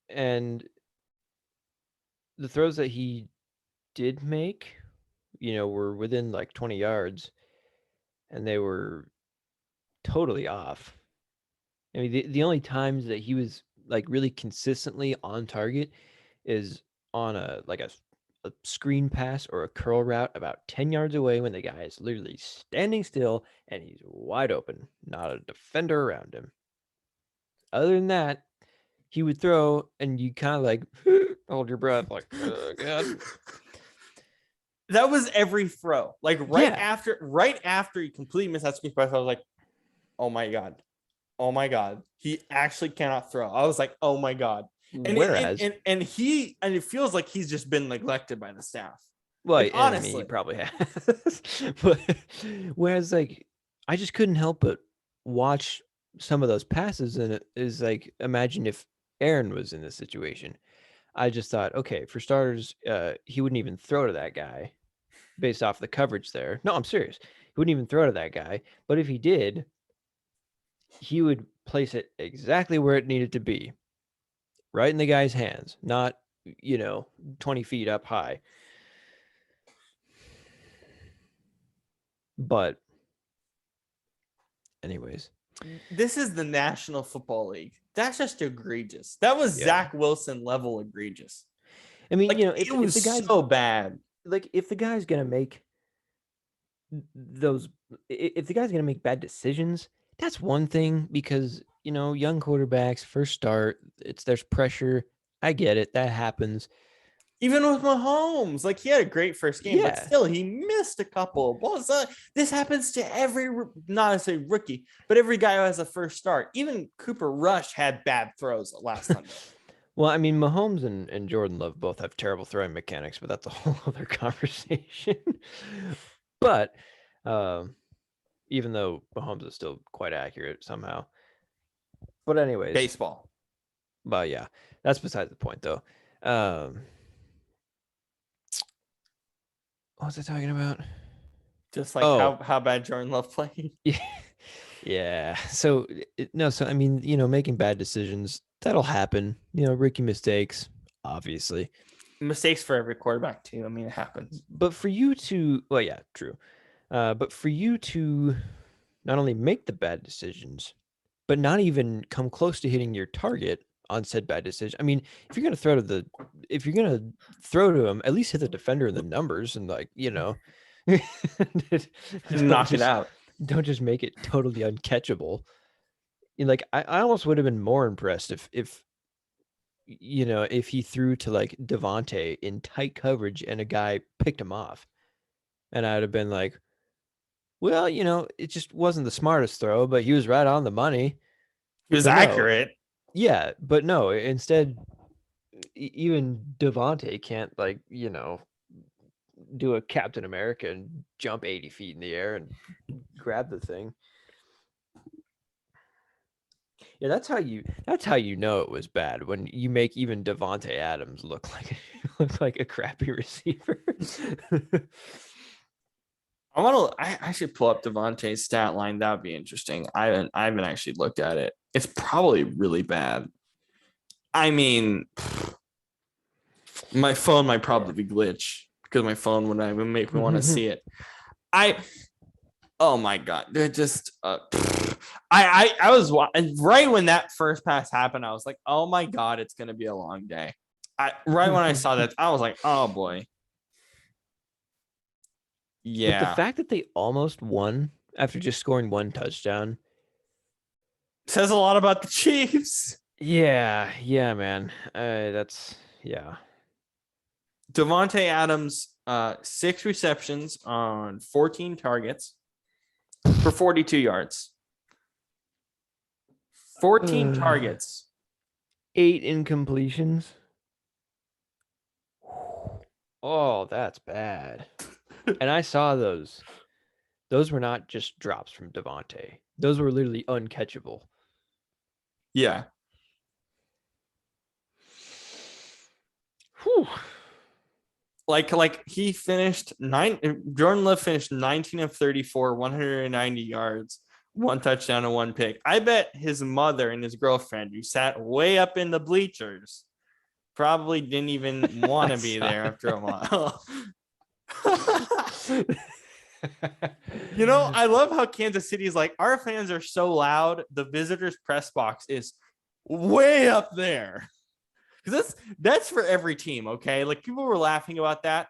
And the throws that he did make, were within like 20 yards, and they were totally off. I mean, the only times that he was like really consistently on target is on a screen pass or a curl route about 10 yards away, when the guy is literally standing still and he's wide open, not a defender around him. Other than that, he would throw and you kind of like hold your breath, like, oh God. That was every throw. Like right after he completely missed that screen pass, I was like, oh my God, he actually cannot throw. I was like, oh my God. And Whereas it feels like he's just been neglected by the staff. Well, like, honestly, I mean, he probably has. But whereas, like, I just couldn't help but watch some of those passes, and it is like, imagine if Aaron was in this situation. I just thought, okay, for starters, he wouldn't even throw to that guy based off the coverage there. No, I'm serious. He wouldn't even throw to that guy. But if he did, he would place it exactly where it needed to be, right in the guy's hands, not 20 feet up high. But anyways, this is the National Football League. That's just egregious. That was Zach Wilson level egregious. I mean, like, it was the guy's so bad. Like, if the guy's gonna make bad decisions, that's one thing, because young quarterbacks, first start, there's pressure. I get it, that happens. Even with Mahomes, like, he had a great first game, but still he missed a couple of balls. This happens to every, not necessarily rookie, but every guy who has a first start. Even Cooper Rush had bad throws last Sunday. Well, I mean, Mahomes and Jordan Love both have terrible throwing mechanics, but that's a whole other conversation. But even though Mahomes is still quite accurate somehow. But anyways. Baseball. But yeah, that's beside the point, though. What was I talking about? Just like how bad Jordan Love played. Yeah. Yeah. So no. So I mean, making bad decisions, that'll happen. Rookie mistakes, obviously. Mistakes for every quarterback too. I mean, it happens. But for you to, well, yeah, true. But for you to not only make the bad decisions, but not even come close to hitting your target on said bad decision. I mean, if you're gonna throw to him, at least hit the defender in the numbers and don't Knock it just out. don't just make it totally uncatchable. Like I almost would have been more impressed if he threw to like Devontae in tight coverage and a guy picked him off, and I'd have been like, well, it just wasn't the smartest throw, but he was right on the money. It was But no, accurate. yeah, but no. Instead, even Devontae can't do a Captain America and jump 80 feet in the air and grab the thing. Yeah, that's how you know it was bad, when you make even Devontae Adams look like a crappy receiver. I should pull up Devontae's stat line. That would be interesting. I haven't actually looked at it. It's probably really bad. I mean, my phone might probably glitch because my phone would make me want to see it. Oh my God. They're just, I was right when that first pass happened. I was like, oh my God, it's going to be a long day. Right when I saw that, I was like, oh boy. Yeah. But the fact that they almost won after just scoring one touchdown says a lot about the Chiefs. Yeah, man. Yeah. Devontae Adams, 6 receptions on 14 targets for 42 yards. 14 targets. 8 incompletions. Oh, that's bad. And I saw those. Those were not just drops from Devontae. Those were literally uncatchable. Yeah. Whew. Like he finished Jordan Love finished 19 of 34, 190 yards, 1 touchdown and 1 pick. I bet his mother and his girlfriend, who sat way up in the bleachers, probably didn't even want to be there after a while. I love how Kansas City is like, our fans are so loud. The visitors press box is way up there. Because that's for every team, okay? Like, people were laughing about that.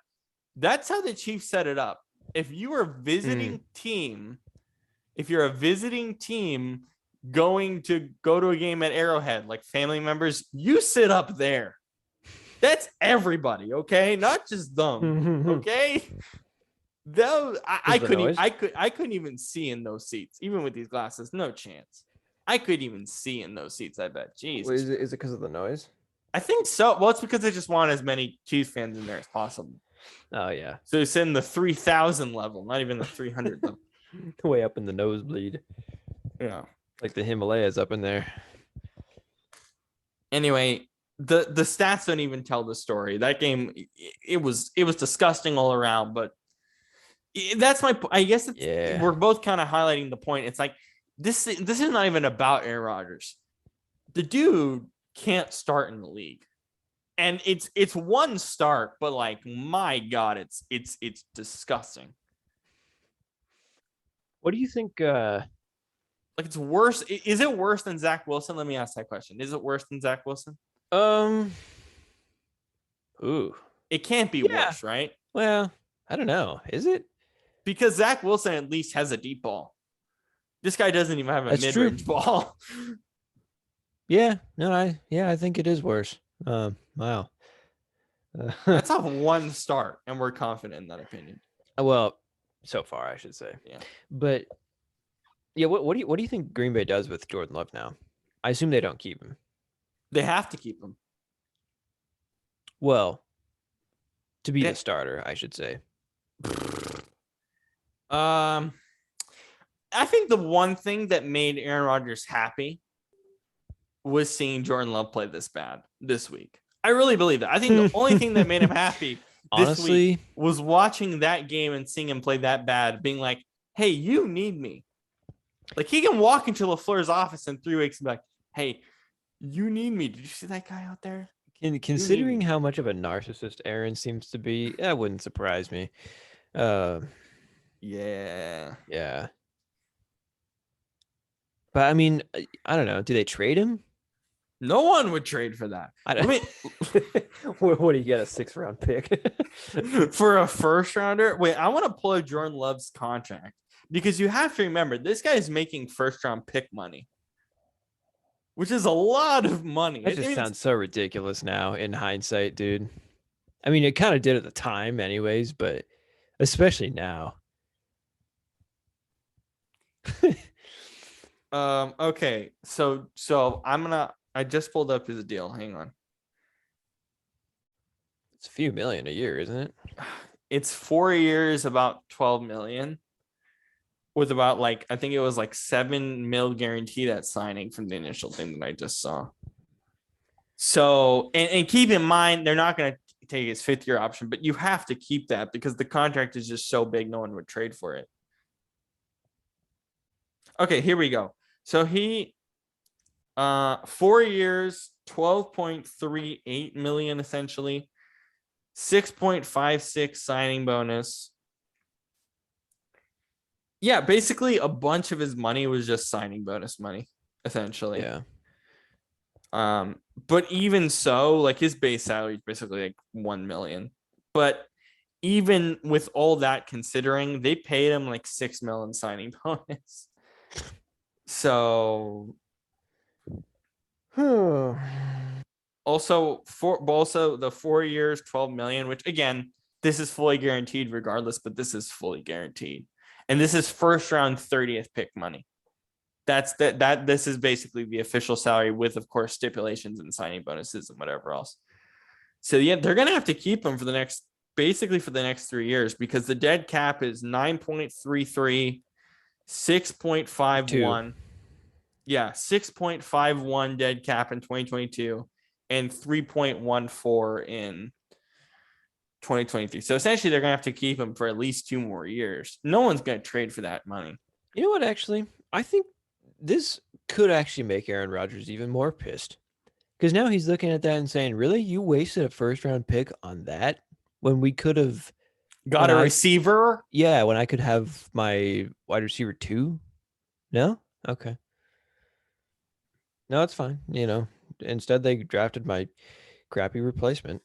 That's how the Chiefs set it up. If you are a visiting team, if you're a visiting team going to go to a game at Arrowhead, like family members, you sit up there. That's everybody, okay? Not just them, okay? I couldn't even see in those seats, even with these glasses. No chance. I couldn't even see in those seats. I bet. Jeez. Wait, is it because of the noise? I think so. Well, it's because they just want as many Chiefs fans in there as possible. Oh yeah. So it's in the 3,000 level, not even the 300 level. Way up in the nosebleed. Yeah. Like the Himalayas up in there. Anyway, the stats don't even tell the story. That game, it was disgusting all around. But that's I guess we're both kind of highlighting the point. It's like this is not even about Aaron Rodgers. The dude can't start in the league, and it's one start, but like, my God, it's disgusting. What do you think? Like, it's worse. Is it worse than Zach Wilson? Let me ask that question. Is it worse than Zach Wilson? Ooh, it can't be worse, right? Well, I don't know. Is it? Because Zach Wilson at least has a deep ball. This guy doesn't even have a mid-range ball. Yeah, no, I think it is worse. Wow. That's off one start, and we're confident in that opinion. Well, so far, I should say. Yeah. But yeah, what do you think Green Bay does with Jordan Love now? I assume they don't keep him. They have to keep him. Well, to be the starter, I should say. I think the one thing that made Aaron Rodgers happy was seeing Jordan Love play this bad this week. I really believe that. I think the only thing that made him happy this week was watching that game and seeing him play that bad, being like, hey, you need me. Like he can walk into LaFleur's office in 3 weeks and be like, "Hey, you need me. Did you see that guy out there?" Considering how much of a narcissist Aaron seems to be, that wouldn't surprise me. Yeah. Yeah. But I mean, I don't know. Do they trade him? No one would trade for that. I don't. What do you get? A 6th-round pick for a first rounder? Wait, I want to pull up Jordan Love's contract because you have to remember this guy is making first-round pick money, which is a lot of money. That just sounds so ridiculous now in hindsight, dude. I mean, it kind of did at the time, anyways, but especially now. Okay, so I just pulled up his deal. Hang on. It's a few million a year, isn't it? It's 4 years, about 12 million, with about I think it was 7 mil guaranteed at signing from the initial thing that I just saw. So, and keep in mind, they're not going to take his 5th-year option, but you have to keep that because the contract is just so big, no one would trade for it. Okay, here we go. So he, 4 years, 12.38 million, essentially, 6.56 signing bonus. Yeah, basically a bunch of his money was just signing bonus money, essentially. Yeah. But even so, his base salary is basically 1 million. But even with all that considering, they paid him 6 million signing bonus. So also the 4 years, 12 million, which again, this is fully guaranteed regardless, but this is fully guaranteed. And this is first round 30th pick money. This is basically the official salary with, of course, stipulations and signing bonuses and whatever else. So yeah, they're gonna have to keep him for the next 3 years because the dead cap is 9.33, 6.51. Yeah, 6.51 dead cap in 2022 and 3.14 in 2023. So essentially, they're gonna have to keep him for at least 2 more years. No one's gonna trade for that money. You know what? Actually, I think this could actually make Aaron Rodgers even more pissed because now he's looking at that and saying, "Really, you wasted a 1st-round pick on that when we could have got a receiver?" Yeah, when I could have my wide receiver 2. No, okay. No, it's fine. Instead they drafted my crappy replacement.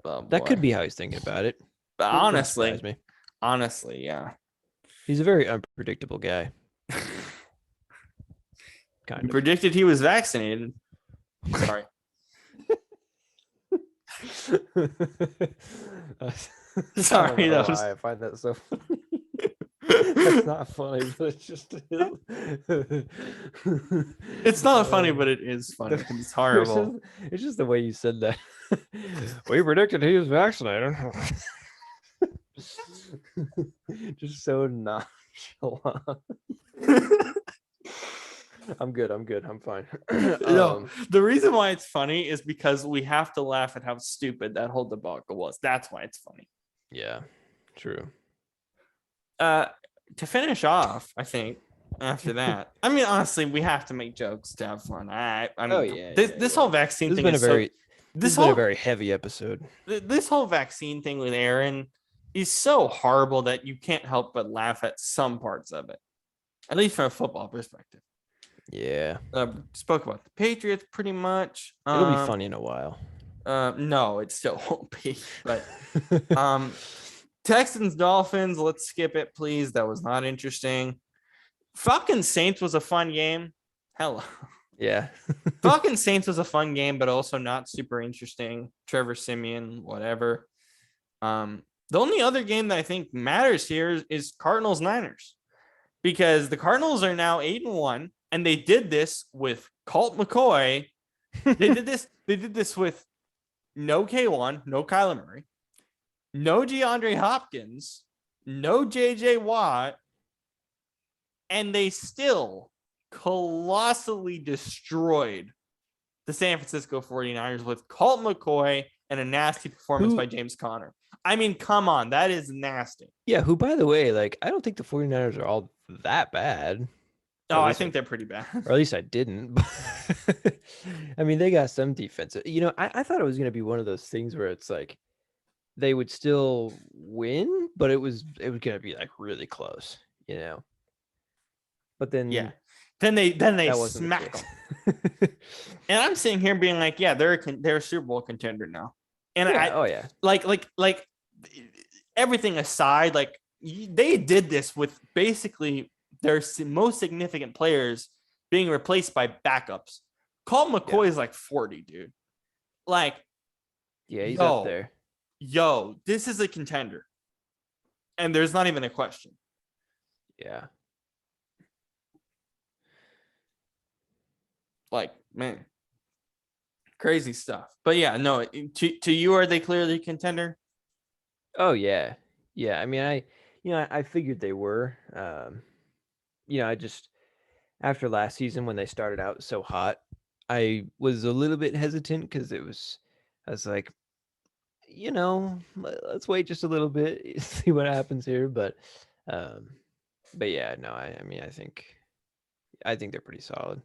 That could be how he's thinking about it. But honestly, yeah. He's a very unpredictable guy. Kind of. Predicted he was vaccinated. Sorry. Sorry, I find that so funny. That's not funny, but it's just it's not funny, but it is funny. It's horrible. It's just the way you said that. We predicted he was vaccinated. Just so nonchalant. I'm good. I'm fine. No, the reason why it's funny is because we have to laugh at how stupid that whole debacle was. That's why it's funny. Yeah, true. To finish off, I think after that, I mean, honestly, we have to make jokes to have fun. I mean, this whole vaccine thing has been a very heavy episode. This whole vaccine thing with Aaron is so horrible that you can't help but laugh at some parts of it, at least from a football perspective. Yeah. Spoke about the Patriots pretty much. It'll be funny in a while. No, it still won't be. But Texans, Dolphins, let's skip it, please. That was not interesting. Falcons, Saints was a fun game. Hello. Yeah. Falcons, Saints was a fun game, but also not super interesting. Trevor Siemian, whatever. The only other game that I think matters here is Cardinals, Niners, because the Cardinals are now 8-1, and they did this with Colt McCoy. They did this with no K1, no Kyler Murray, no DeAndre Hopkins, no JJ Watt, and they still colossally destroyed the San Francisco 49ers with Colt McCoy and a nasty performance by James Conner. I mean, come on, that is nasty. Yeah, who, by the way, like, I don't think the 49ers are all that bad. Or Oh, at I least think they're pretty bad. or at least I didn't. I mean, they got some defensive. I thought it was going to be one of those things where it's like they would still win, but it was going to be like really close, But Yeah. then Then they that wasn't the smack case. them. And I'm sitting here being like, yeah, they're a Super Bowl contender now. And Yeah, oh yeah. like everything aside, like they did this with basically their most significant players being replaced by backups. Colt McCoy is like 40, dude. Like, yeah, he's up there. Yo, this is a contender. And there's not even a question. Yeah. Like, man, crazy stuff. But yeah, no, to you, are they clearly a contender? Oh yeah. Yeah. I mean, I figured they were. I just after last season when they started out so hot, I was a little bit hesitant because I was like, let's wait just a little bit, see what happens here. But yeah, no, I mean, I think they're pretty solid.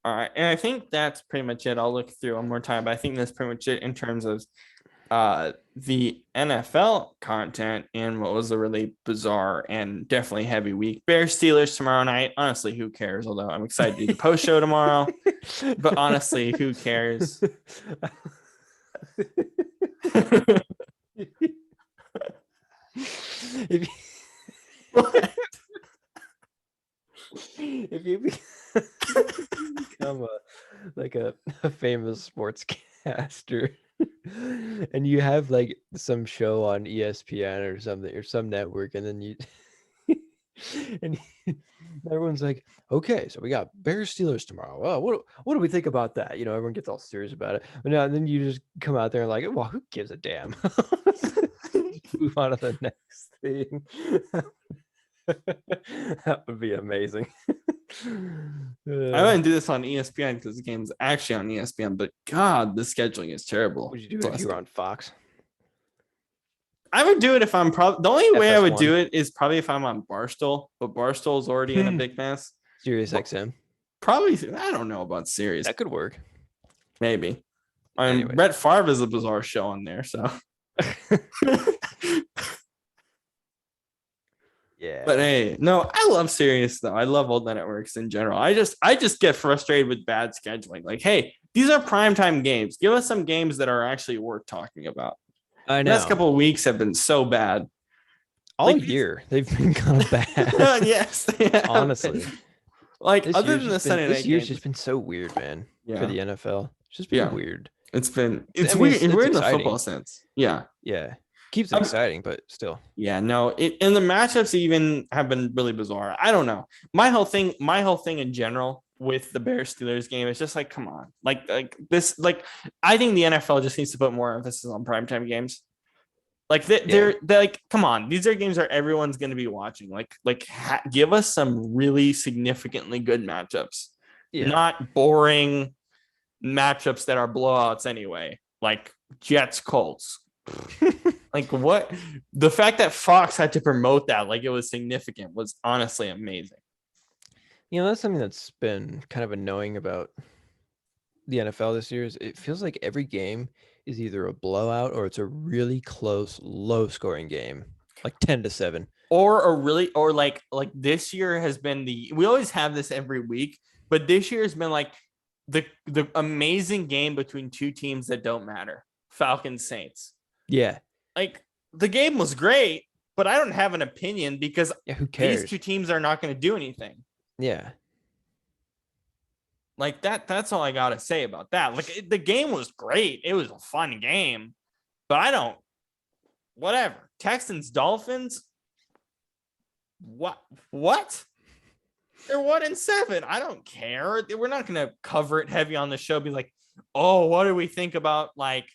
All right. And I think that's pretty much it. I'll look through one more time, but I think that's pretty much it in terms of the NFL content and what was a really bizarre and definitely heavy week. Bears Steelers tomorrow night. Honestly, who cares? Although I'm excited to do the post show tomorrow. But honestly, who cares? If you become a famous sportscaster and you have like some show on ESPN or something or some network, and then you and everyone's like, okay, so we got Bears Steelers tomorrow. Oh, what do we think about that? Everyone gets all serious about it. But now then you just come out there and like, well, who gives a damn? Move on to the next thing. That would be amazing. I wouldn't do this on ESPN because the game's actually on ESPN, but God, the scheduling is terrible. Would you do it if you were on Fox? I would do it if I'm probably the only way I would FS1. do it is probably if I'm on Barstool, but Barstool's already in a big mess. Sirius XM. Probably, I don't know about Sirius. That could work. Maybe. I mean, Brett Favre is a bizarre show on there, so. Yeah. But hey, no, I love Sirius though. I love all the networks in general. I just get frustrated with bad scheduling. Like, hey, these are primetime games. Give us some games that are actually worth talking about. I know. The last couple of weeks have been so bad. All year they've been kind of bad. Yes, honestly. Like other than the Sunday night, this year's just been so weird, man. For the NFL, it's just been weird. It's weird. It's weird in the football sense. Yeah. Keeps it exciting, but still. Yeah, no. And the matchups even have been really bizarre. I don't know. My whole thing in general with the Bears Steelers game is just like, come on, like this. Like, I think the NFL just needs to put more emphasis on primetime games. Like they're like, come on, these are games that everyone's going to be watching. Give us some really significantly good matchups, not boring matchups that are blowouts anyway. Like Jets Colts. Like what? The fact that Fox had to promote that like it was significant was honestly amazing. That's something that's been kind of annoying about the NFL this year. Is it feels like every game is either a blowout or it's a really close, low-scoring game, like 10-7, or like this year has been we always have this every week, but this year has been like the amazing game between two teams that don't matter, Falcons Saints. Yeah. Like the game was great, but I don't have an opinion because who cares? These two teams are not going to do anything. Yeah. Like that's all I got to say about that. Like the game was great. It was a fun game, but whatever. Texans, Dolphins. What? They're 1-7. I don't care. We're not going to cover it heavy on the show. Be like, oh, what do we think about like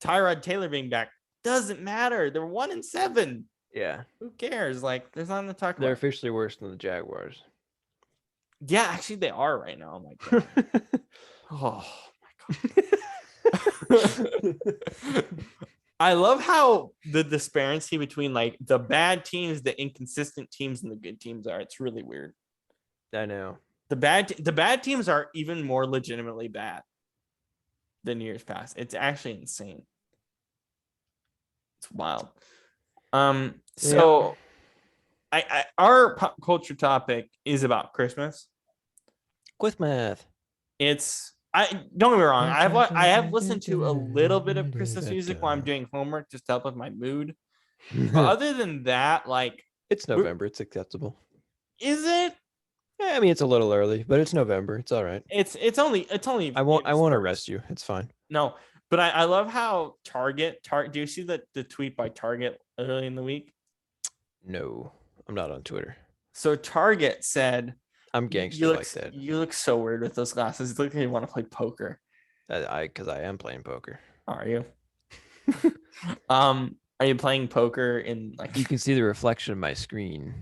Tyrod Taylor being back? Doesn't matter. They're 1-7. Yeah. Who cares? Like, there's nothing to talk about. They're officially worse than the Jaguars. Yeah, actually, they are right now. Oh my god. Oh my god. I love how the disparity between like the bad teams, the inconsistent teams, and the good teams are. It's really weird. I know. The bad teams are even more legitimately bad than years past. It's actually insane. It's wild. So our pop culture topic is about Christmas. With math. I don't get me wrong. I have listened to a little bit of Christmas music while I'm doing homework just to help with my mood. But other than that, like It's November. It's acceptable. Is it? Yeah, I mean, it's a little early, but it's November. It's all right. It's only. I won't arrest you. It's fine. No, but I love how Target. Do you see the tweet by Target early in the week? No, I'm not on Twitter. So Target said, "I'm gangster like that." You look so weird with those glasses. You look like you want to play poker. Because I am playing poker. Are you? Are you playing poker in like? You can see the reflection of my screen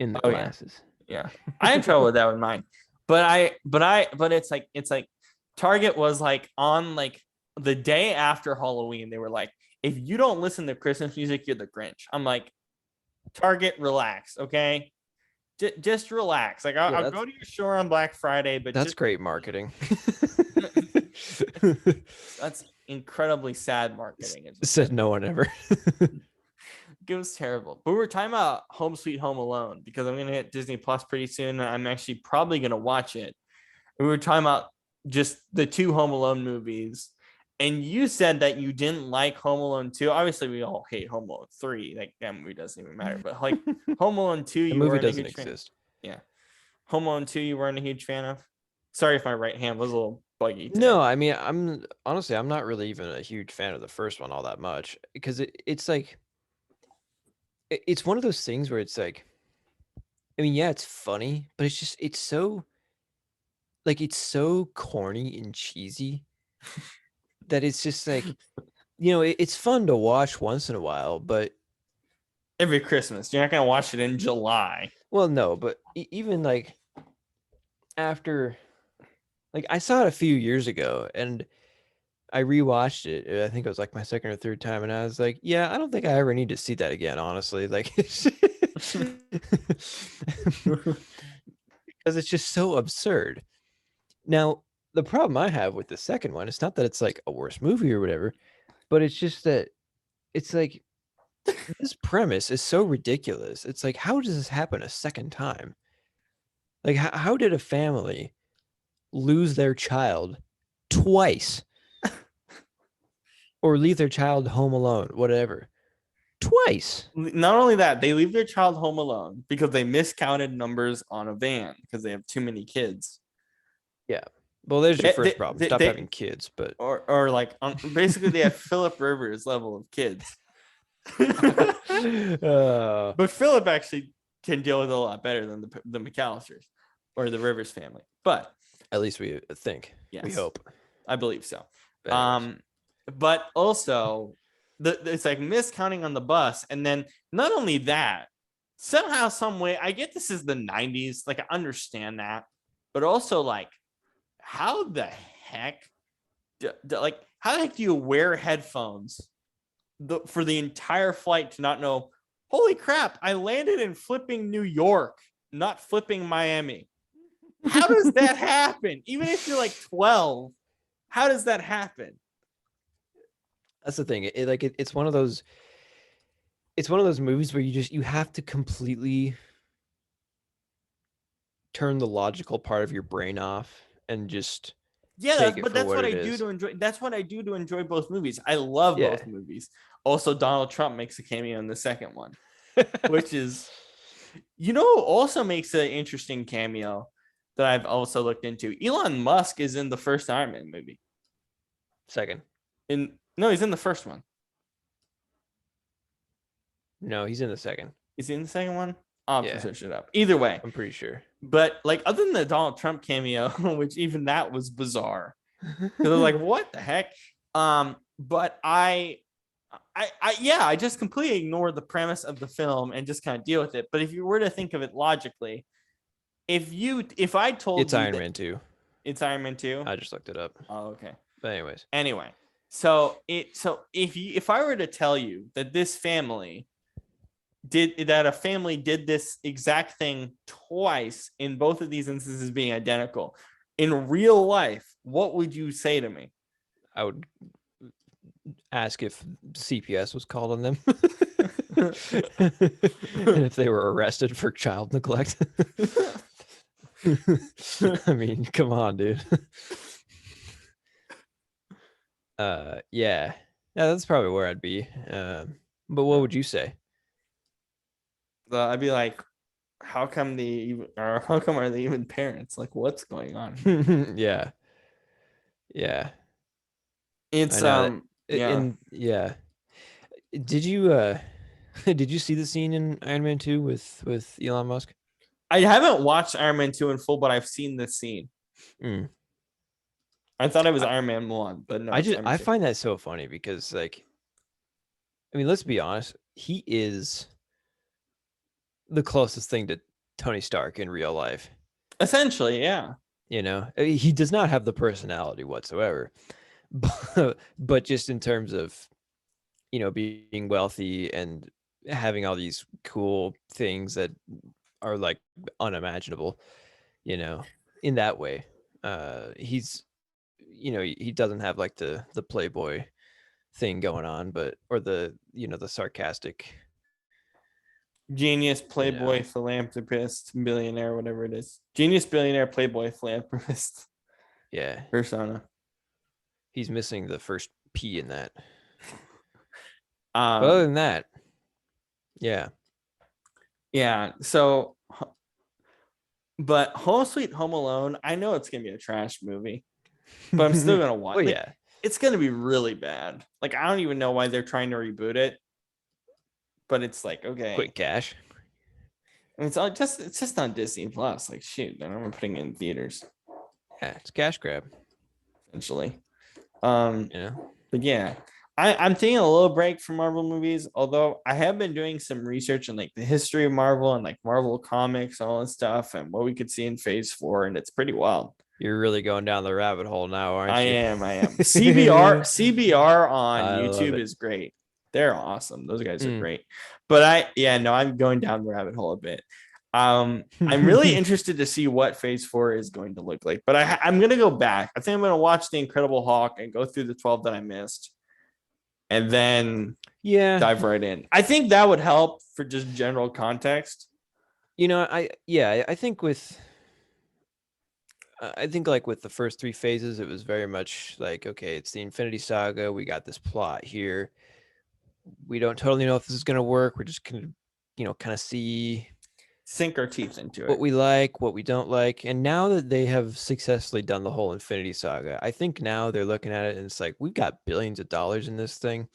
in the glasses. Yeah, I had trouble with that with mine, but it's like Target was like on like the day after Halloween. They were like, if you don't listen to Christmas music, you're the Grinch. I'm like, Target, relax, okay? Just relax. Like I'll go to your store on Black Friday, but that's great marketing. That's incredibly sad marketing. Said no one ever. It was terrible. But we were talking about Home Sweet Home Alone because I'm going to hit Disney Plus pretty soon. And I'm actually probably going to watch it. And we were talking about just the 2 Home Alone movies. And you said that you didn't like Home Alone 2. Obviously, we all hate Home Alone 3. Like, that movie doesn't even matter. But like Home Alone 2, the movie doesn't exist. Yeah. Home Alone 2, you weren't a huge fan of? Sorry if my right hand was a little buggy today. No, I mean, I'm not really even a huge fan of the first one all that much. Because it's like... It's one of those things where it's like, I mean, yeah, it's funny, but it's so corny and cheesy that it's just like, it's fun to watch once in a while, but every Christmas, you're not going to watch it in July. Well, no, but even like after, like I saw it a few years ago and I rewatched it. I think it was like my second or third time, and I was like, "Yeah, I don't think I ever need to see that again." Honestly, like, because it's just so absurd. Now, the problem I have with the second one, it's not that it's like a worse movie or whatever, but it's just that it's like this premise is so ridiculous. It's like, how does this happen a second time? Like, how did a family lose their child twice? Or leave their child home alone, whatever. Twice. Not only that, they leave their child home alone because they miscounted numbers on a van because they have too many kids. Yeah. Well, there's your first problem. Stop having kids, but or like basically they have Philip Rivers level of kids. But Philip actually can deal with it a lot better than the McAllisters or the Rivers family. But at least we think. Yes, we hope. I believe so. But also, it's like miscounting on the bus. And then not only that, somehow, some way, I get this is the 90s. Like, I understand that. But also, like, how the heck do you wear headphones for the entire flight to not know, holy crap, I landed in flipping New York, not flipping Miami. How does that happen? Even if you're like 12, how does that happen? That's the thing. It's one of those. It's one of those movies where you have to completely turn the logical part of your brain off and just that's what I do to enjoy. That's what I do to enjoy both movies. I love both movies. Also, Donald Trump makes a cameo in the second one, which is, also makes an interesting cameo that I've also looked into. Elon Musk is in the first Iron Man movie. Second. No, he's in the first one. No, he's in the second. Is he in the second one? I'll have to search it up. Either way, I'm pretty sure. But like, other than the Donald Trump cameo, which even that was bizarre, because I was like, what the heck? But I just completely ignore the premise of the film and just kind of deal with it. But if you were to think of it logically, if I told it's you Iron Man 2. It's Iron Man 2. I just looked it up. Oh, okay. But anyways. Anyway, So if I were to tell you that a family did this exact thing twice in both of these instances being identical in real life, what would you say to me? I would ask if CPS was called on them and if they were arrested for child neglect. I mean, come on, dude. Yeah, that's probably where I'd be. But what would you say? I'd be like, how come are they even parents? Like, what's going on? Yeah, yeah, I It's know that. yeah. And yeah, did you did you see the scene in Iron Man 2 with Elon Musk? I haven't watched Iron Man 2 in full, but I've seen this scene. Mm. I thought it was Iron Man 1, but no, it's Iron Man I 2. find that so funny because, like, I mean, let's be honest, he is the closest thing to Tony Stark in real life. Essentially, yeah. You know, I mean, he does not have the personality whatsoever, but just in terms of, you know, being wealthy and having all these cool things that are like unimaginable, you know, in that way, he's, you know, he doesn't have like the playboy thing going on, but or the, you know, the sarcastic, Genius, you know, playboy, philanthropist, billionaire, whatever it is. Genius, billionaire, playboy, philanthropist yeah, persona. he's missing the first P in that. But other Um, than that, yeah. yeah. So, but Home Sweet Home Alone, I know it's gonna be a trash movie, but I'm still gonna watch. Well, Like, yeah. it's gonna be really bad. Like, I don't even know why they're trying to reboot it, but it's like, okay. Quick cash. And it's just on Disney Plus. Like, shoot, then I'm putting it in theaters Yeah, it's cash grab. essentially. You know. But yeah, I'm taking a little break from Marvel movies, although I have been doing some research on like the history of Marvel and like Marvel comics and all this stuff and what we could see in Phase 4, and it's pretty wild. You're really going down the rabbit hole now, I aren't you? am. CBR on I love YouTube it. is great. They're awesome. Those guys are Mm. great. But I'm going down the rabbit hole a bit. I'm really interested to see what Phase 4 is going to look like. But I'm gonna go back. I think I'm gonna watch The Incredible Hulk and go through the 12 that I missed, and then Yeah. dive right in. I think that would help for just general context. You know, I think with I think like with the first three phases, it was very much like, okay, it's the Infinity Saga. We got this plot here. We don't totally know if this is gonna work. We're just gonna, you know, kind of see Sink our teeth into what it. we like, what we don't like. And now that they have successfully done the whole Infinity Saga, I think now they're looking at it and it's like, we've got billions of dollars in this thing.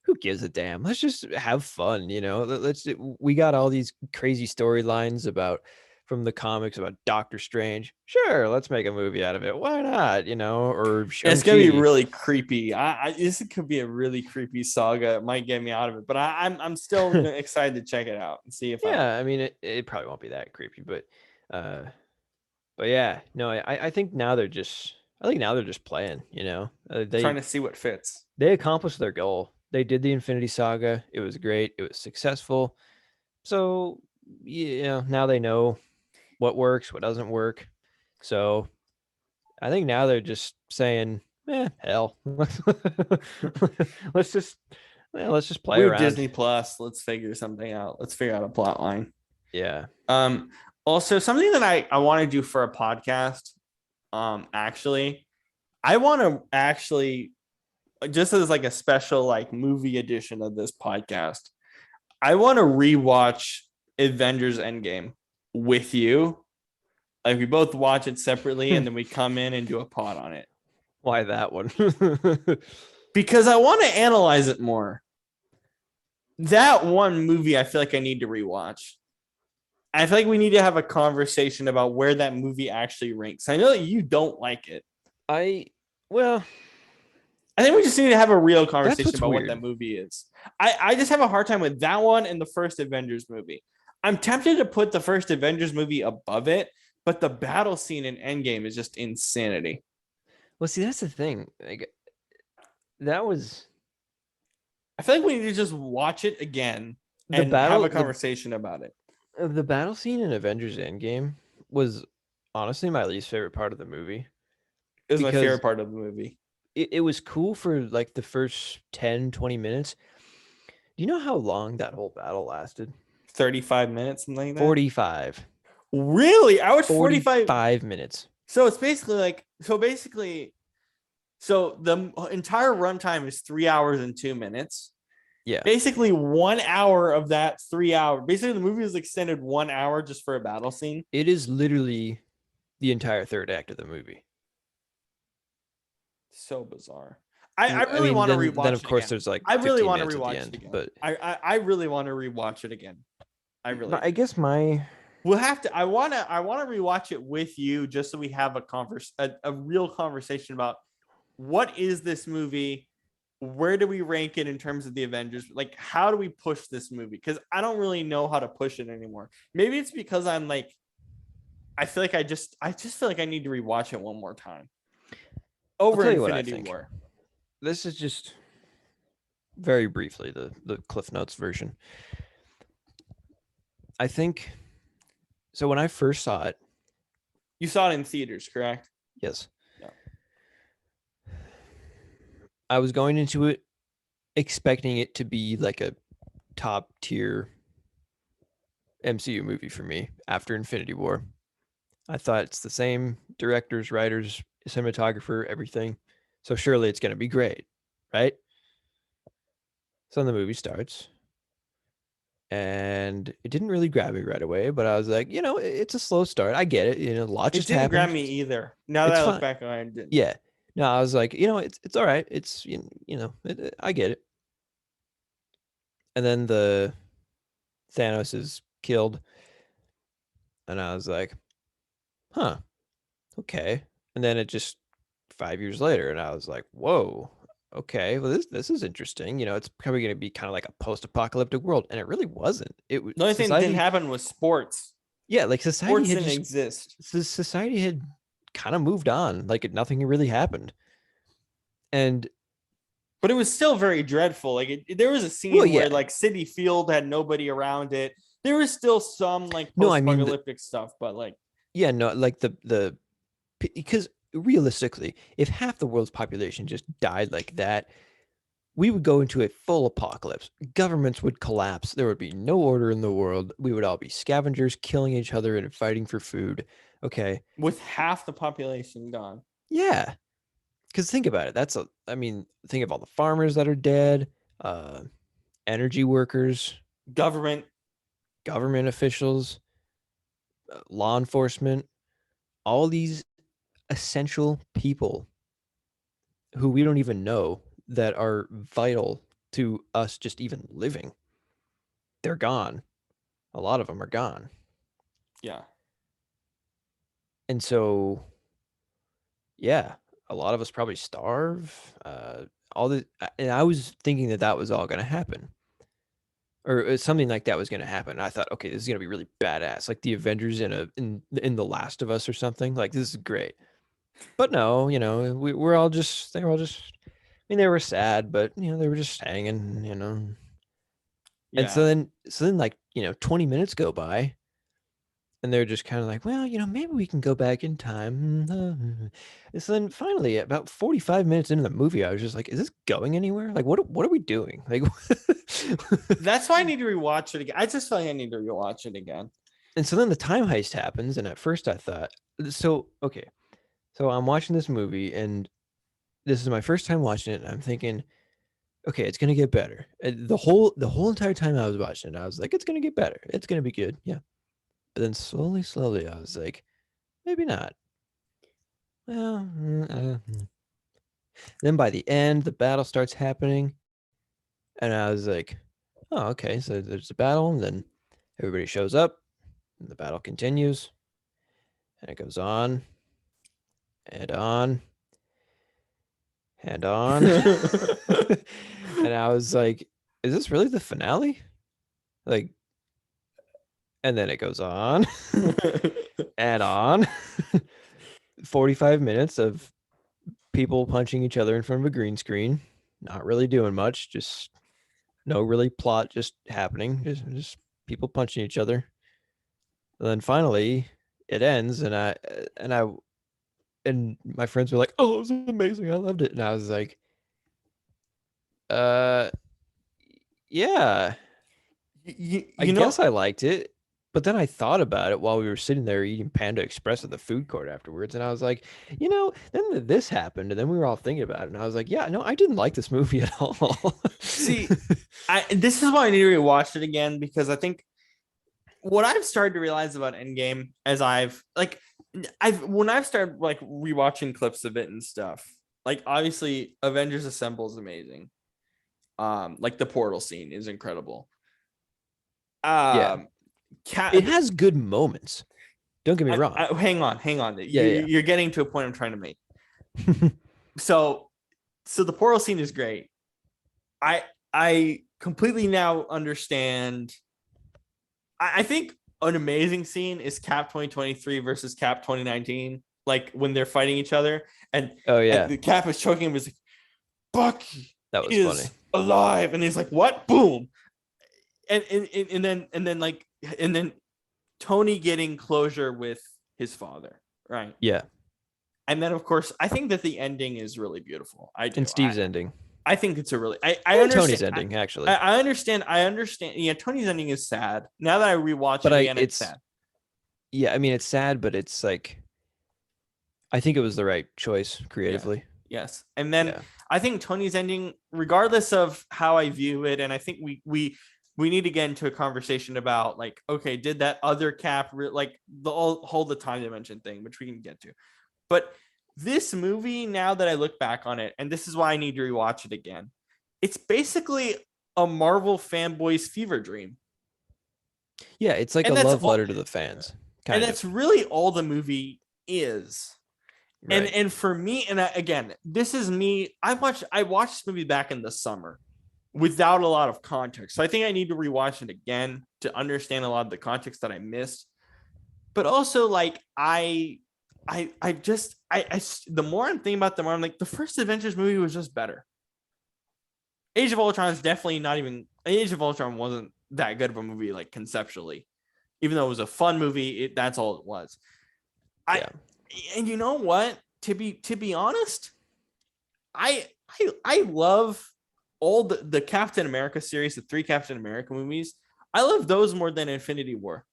Who gives a damn? Let's just have fun, you know. We got all these crazy storylines about from the comics about Doctor Strange. Sure, let's make a movie out of it. Why not? You know, or It's gonna be Shang-Chi. really creepy. This could be a really creepy saga. It might get me out of it, but I'm still excited to check it out and see if Yeah, I mean it probably won't be that creepy, uh but yeah, no, I think now they're just playing, you know. trying to see what fits. They accomplished their goal. They did the Infinity Saga. It was great. It was successful. So, you know, now they know what works, what doesn't work. So, I think now they're just saying, hell. let's just let's just play We have around. Disney Plus. Let's figure something out. Let's figure out a plot line. Yeah. Also something that I want to do for a podcast. Actually, I want to actually just as like a special like movie edition of this podcast. I want to rewatch Avengers Endgame with you. Like we both watch it separately and then we come in and do a pod on it. Why that one? Because I want to analyze it more. That one movie, I feel like I need to rewatch. I feel like we need to have a conversation about where that movie actually ranks. I know that you don't like it. Well, I think we just need to have a real conversation about weird. what that movie is. I just have a hard time with that one and the first Avengers movie. I'm tempted to put the first Avengers movie above it, but the battle scene in Endgame is just insanity. Well, see, that's the thing. Like, That was I feel like we need to just watch it again the and have battle. a conversation about it. The battle scene in Avengers Endgame was honestly my least favorite part of the movie It was my because favorite part of the movie. it was cool for like the first 10, 20 minutes. Do you know how long that whole battle lasted? 35 minutes, something like that. 45. Really? I was 45. 45 minutes. So it's basically so the entire runtime is 3 hours and 2 minutes. Yeah. Basically 1 hour of that 3 hour. Basically the movie was extended 1 hour just for a battle scene. It is literally the entire third act of the movie. So bizarre. I really want to rewatch it. Then of course again. there's like I really 15 want to minutes at the rewatch end, it again. but I really want to rewatch it again. I really. I guess my we'll have to. I want to rewatch it with you just so we have a real conversation about what is this movie. Where do we rank it in terms of the Avengers? Like, how do we push this movie? Because I don't really know how to push it anymore. Maybe it's because I'm like, I feel like I just feel like I need to rewatch it one more time. Over Infinity War. This is just very briefly the Cliff Notes version. I think so. When I first saw it, you saw it in theaters, correct? Yes. Yeah. I was going into it expecting it to be like a top tier MCU movie for me after Infinity War. I thought it's the same directors, writers, cinematographer, everything. So surely it's going to be great, right? So then the movie starts. And it didn't really grab me right away, but I was like, it's a slow start. I get it. A lot just happened. It didn't grab me either. Now that I look back on it, it didn't. Yeah. No, I was like, it's all right. It's, I get it. And then the Thanos is killed. And I was like, huh, okay. And then it just 5 years later, and I was like, whoa, okay, well, this is interesting. It's probably going to be kind of like a post-apocalyptic world, and it really wasn't. It was the only thing that didn't happen was sports. Yeah, like society didn't exist. Society had kind of moved on, like nothing really happened, but it was still very dreadful. Like there was a scene where like Citi Field had nobody around it. There was still some like post-apocalyptic stuff, but like like the because realistically, if half the world's population just died like that, we would go into a full apocalypse. Governments would collapse. There would be no order in the world. We would all be scavengers, killing each other and fighting for food. Okay. With half the population gone. Yeah. Because think about it. Think of all the farmers that are dead, energy workers, government officials, law enforcement, all these essential people who we don't even know that are vital to us just even living. They're gone. A lot of them are gone. Yeah. And so, yeah, a lot of us probably starve. And I was thinking that was all going to happen, or something like that was going to happen. I thought, okay, this is going to be really badass, like the Avengers in The Last of Us or something. Like this is great. But no, we're all just. They were all just. I mean, they were sad, but they were just hanging. Yeah. And so then, like 20 minutes go by. And they're just kind of like, well, maybe we can go back in time. And so then finally, about 45 minutes into the movie, I was just like, is this going anywhere? Like, what are we doing? Like, that's why I need to rewatch it again. I just feel like I need to rewatch it again. And so then the time heist happens. And at first I thought, okay. So I'm watching this movie and this is my first time watching it. And I'm thinking, okay, it's going to get better. And the whole entire time I was watching it, I was like, it's going to get better. It's going to be good. Yeah. But then slowly, I was like, maybe not. Well, then by the end, the battle starts happening. And I was like, oh, okay. So there's a battle. And then everybody shows up. And the battle continues. And it goes on. And on. And on. And I was like, is this really the finale? Like, and then it goes on and on. 45 minutes of people punching each other in front of a green screen. not really doing much, just no really plot just happening, just people punching each other. And then finally it ends, and my friends were like, "Oh, it was amazing. I loved it." And I was like, "Uh, yeah, I You know, guess I liked it." But then I thought about it while we were sitting there eating Panda Express at the food court afterwards, and I was like, then this happened, and then we were all thinking about it, and I was like, "Yeah, no, I didn't like this movie at all." see, this is why I need to rewatch it again, because I think what I've started to realize about Endgame as when I've started like rewatching clips of it and stuff, like obviously Avengers Assemble is amazing. Like the portal scene is incredible. Yeah, Um, it has good moments. Don't get me wrong. hang on. Yeah, yeah. You're getting to a point I'm trying to make. So, the portal scene is great. I completely now understand. I think an amazing scene is Cap 2023 versus Cap 2019, like when they're fighting each other, and Oh yeah, and the Cap is choking him. He's like, Bucky that was is funny. alive, and he's like, what? Boom, and then Tony getting closure with his father, right? Yeah, And then of course, I think that the ending is really beautiful. I do. and Steve's ending. I think it's a really. I And understand. Tony's ending, actually. I understand. I understand. Yeah, Tony's ending is sad. Now that I rewatch But it again, it's sad. yeah, I mean, it's sad, but it's like, I think it was the right choice creatively. Yes. And then Yeah. I think Tony's ending, regardless of how I view it, and I think we need to get into a conversation about like, okay, did that other Cap like the whole the time dimension thing, which we can get to. But this movie, now that I look back on it, and this is why I need to rewatch it again, it's basically a Marvel fanboy's fever dream. Yeah, it's like And a that's love letter to the fans, and kind that's of. really all the movie is. Right. And for me, again, this is me. I watched this movie back in the summer without a lot of context. So I think I need to rewatch it again to understand a lot of the context that I missed. But also, like the more I'm thinking about the more I'm like, the first Avengers movie was just better. Age of Ultron is definitely not even. Age of Ultron wasn't that good of a movie, like conceptually, even though it was a fun movie. That's all it was. And you know what? To be honest, I love all the Captain America series, the 3 Captain America movies. I love those more than Infinity War.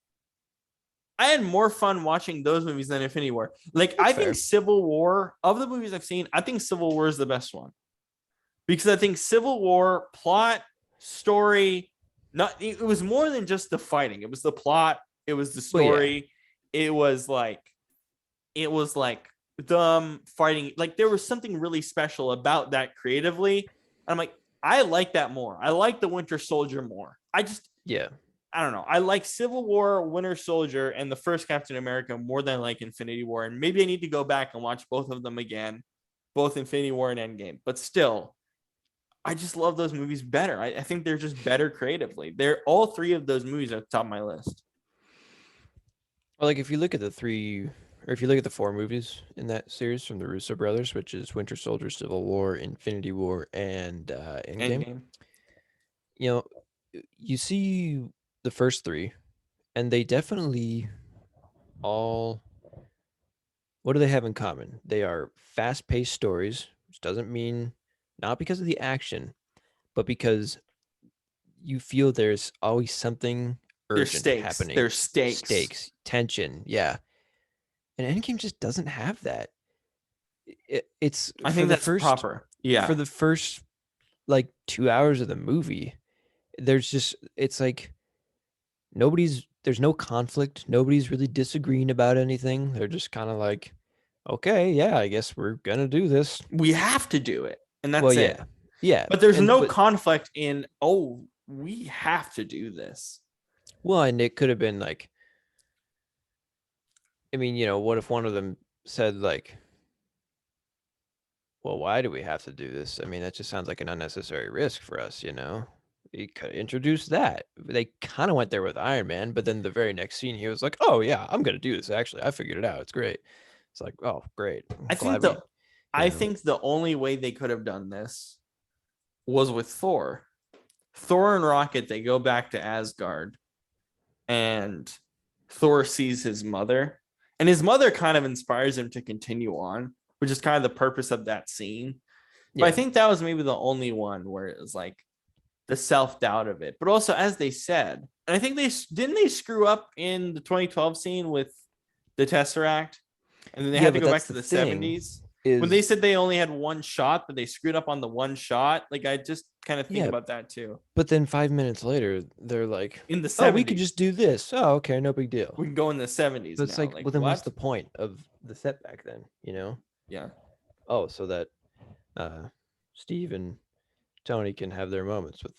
I had more fun watching those movies than Infinity War. Like, That's I fair. think Civil War, of the movies I've seen, I think Civil War is the best one. Because I think Civil War, plot, story, it was more than just the fighting. It was the plot, it was the story, it was like them fighting. Like, there was something really special about that creatively. And I'm like, I like that more. I like the Winter Soldier more. I don't know. I like Civil War, Winter Soldier, and the first Captain America more than I like Infinity War. And maybe I need to go back and watch both of them again, both Infinity War and Endgame. But still, I just love those movies better. I think they're just better creatively. They're all 3 of those movies are at the top of my list. Well, like if you look at the 4 movies in that series from the Russo brothers, which is Winter Soldier, Civil War, Infinity War, and Endgame, you know, you see the first 3, and they definitely all, what do they have in common? They are fast-paced stories, which doesn't mean not because of the action, but because you feel there's always something There's urgent stakes. happening. There's stakes. Tension, yeah. And Endgame just doesn't have that. It's I for think the that's first proper. Yeah. for the first like 2 hours of the movie. It's like there's no conflict. Nobody's really disagreeing about anything. They're just kind of like, okay, yeah, I guess we're gonna do this. We have to do it, and that's Well, it. Yeah. But there's no conflict in, oh, we have to do this. Well, and it could have been like, I mean, what if one of them said like, well, why do we have to do this? I mean, that just sounds like an unnecessary risk for us, You could introduce that. They kind of went there with Iron Man, but then the very next scene, he was like, "Oh yeah, I'm gonna do this. Actually, I figured it out. It's great." It's like, oh, great. I think the only way they could have done this was with Thor. Thor and Rocket, they go back to Asgard, and Thor sees his mother, and his mother kind of inspires him to continue on, which is kind of the purpose of that scene. But I think that was maybe the only one where it was like the self-doubt of it. But also, as they said, and I think they screw up in the 2012 scene with the Tesseract, and then they had to go back to the 70s. When they said they only had one shot, but they screwed up on the one shot, like I just kind of think about that too. But then 5 minutes later, they're like, in the 70s, oh, we could just do this. Oh, okay, no big deal. We can go in the 70s. But it's now. like, well, then what's the point of the setback then? You know? Yeah. Oh, so that Steve and Tony can have their moments with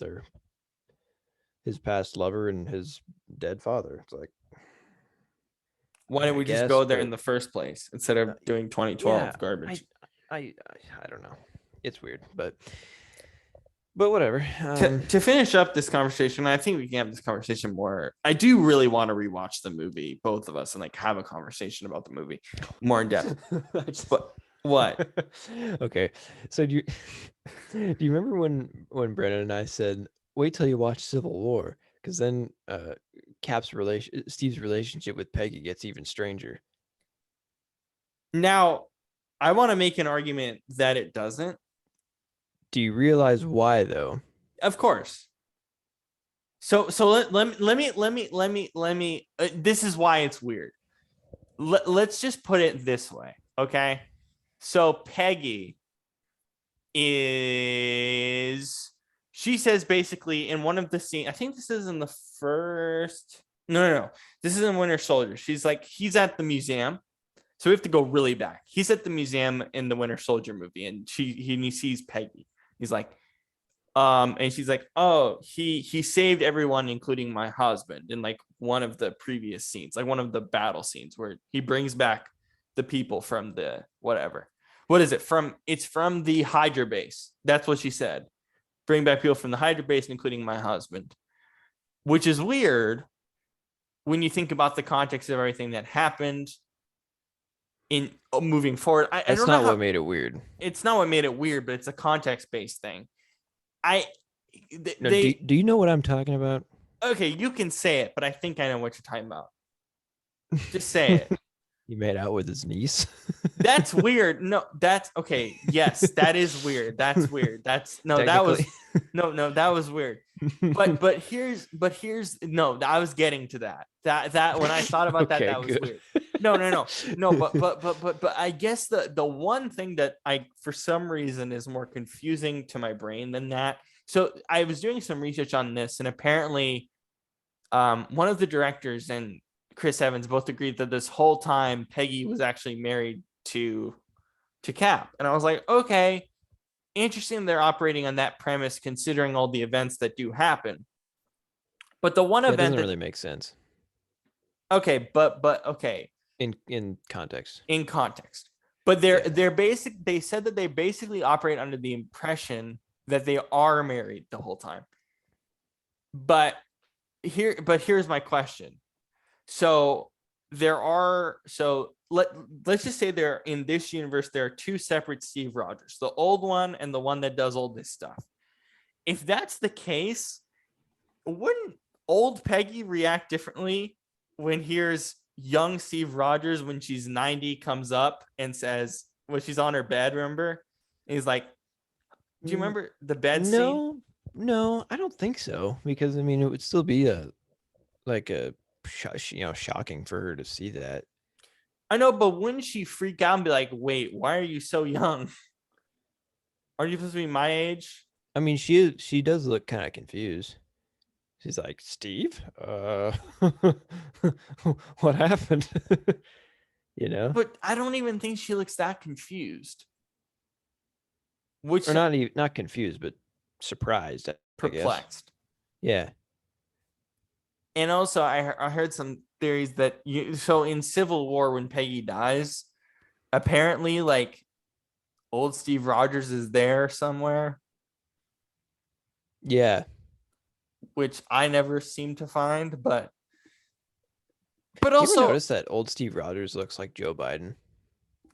his past lover and his dead father. It's like, why didn't we just go there in the first place instead of doing 2012 garbage? I don't know. It's weird, but whatever. To finish up this conversation, I think we can have this conversation more. I do really want to rewatch the movie, both of us, and like have a conversation about the movie more in depth. But what? Okay, so do you remember when Brandon and I said, wait till you watch Civil War, because then Steve's relationship with Peggy gets even stranger. Now, I want to make an argument that it doesn't. Do you realize why though? Of course. So let me. This is why it's weird. Let's just put it this way, okay? So Peggy she says basically in one of the scenes, I think this is in the first. No. This is in Winter Soldier. She's like, he's at the museum. So we have to go really back. He's at the museum in the Winter Soldier movie, and he sees Peggy. He's like, and she's like, oh, he saved everyone, including my husband, in like one of the previous scenes, like one of the battle scenes where he brings back the people from the whatever. What is it from? It's from the Hydra base. That's what she said. Bring back people from the Hydra base, including my husband, which is weird when you think about the context of everything that happened in moving forward. That's not what made it weird. It's not what made it weird, but it's a context-based thing. Do you know what I'm talking about? Okay, you can say it, but I think I know what you're talking about. Just say it. He made out with his niece. That's weird. No, that's okay. Yes, that is weird. That's weird. That was weird. But here's no, I was getting to that. That when I thought about that, that was weird. No, but I guess the one thing that for some reason is more confusing to my brain than that. So I was doing some research on this, and apparently one of the directors and Chris Evans both agreed that this whole time Peggy was actually married to Cap. And I was like, okay, interesting. They're operating on that premise, considering all the events that do happen. But the one event doesn't really make sense. Okay, but okay. In context. In context. But they said that they basically operate under the impression that they are married the whole time. But here's my question. So let's just say in this universe, there are two separate Steve Rodgers, the old one and the one that does all this stuff. If that's the case, wouldn't old Peggy react differently when here's young Steve Rodgers when she's 90 comes up and says, when she's on her bed, remember? And he's like, do you remember the bed scene? No, I don't think so. Because I mean, it would still be shocking for her to see that. I know, but wouldn't she freak out and be like, wait, why are you so young? Are you supposed to be my age? I mean, she does look kind of confused. She's like, Steve, what happened? You know? But I don't even think she looks that confused. Or not confused, but surprised. Perplexed. Yeah. And also, I heard some theories that so in Civil War, when Peggy dies, apparently, like, old Steve Rodgers is there somewhere. Yeah. Which I never seem to find, but also, you ever notice that old Steve Rodgers looks like Joe Biden?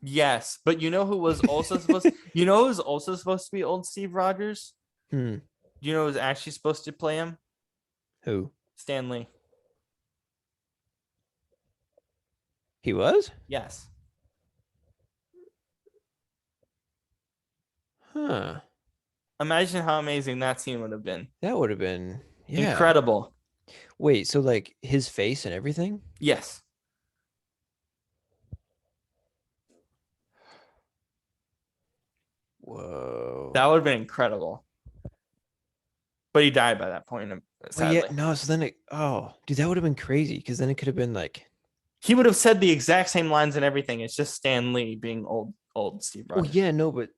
Yes, but you know who was also supposed? You know who's also supposed to be old Steve Rodgers? Hmm. Do you know who's actually supposed to play him? Who? Stan Lee. He was? Yes. Huh. Imagine how amazing that scene would have been. That would have been, yeah. Incredible. Wait, so like his face and everything? Yes. Whoa. That would have been incredible. But he died by that point, Well, yeah, sadly. no, so then dude, that would have been crazy because then it could have been like, He would have said the exact same lines and everything. It's just Stan Lee being old Steve well, Rogers. yeah, no, but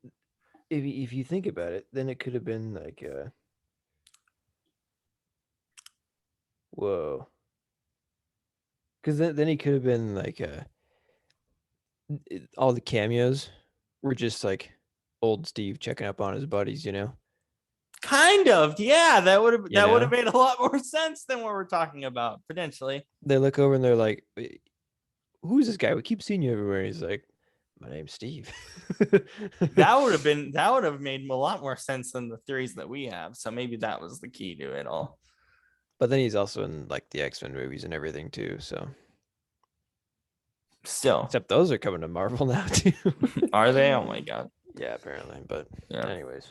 if you think about it, then it could have been like, whoa. Because then he could have been like, all the cameos were just like old Steve checking up on his buddies, you know? Kind of, yeah. That would have You know? made a lot more sense than what we're talking about potentially. They look over and they're like, "Wait, who's this guy? We keep seeing you everywhere." He's like, "My name's Steve." That would have made a lot more sense than the theories that we have. So maybe that was the key to it all. But then he's also in like the X-Men movies and everything too. So Still, except those are coming to Marvel now too. are they? Oh my god. Yeah, apparently. But Yeah. anyways,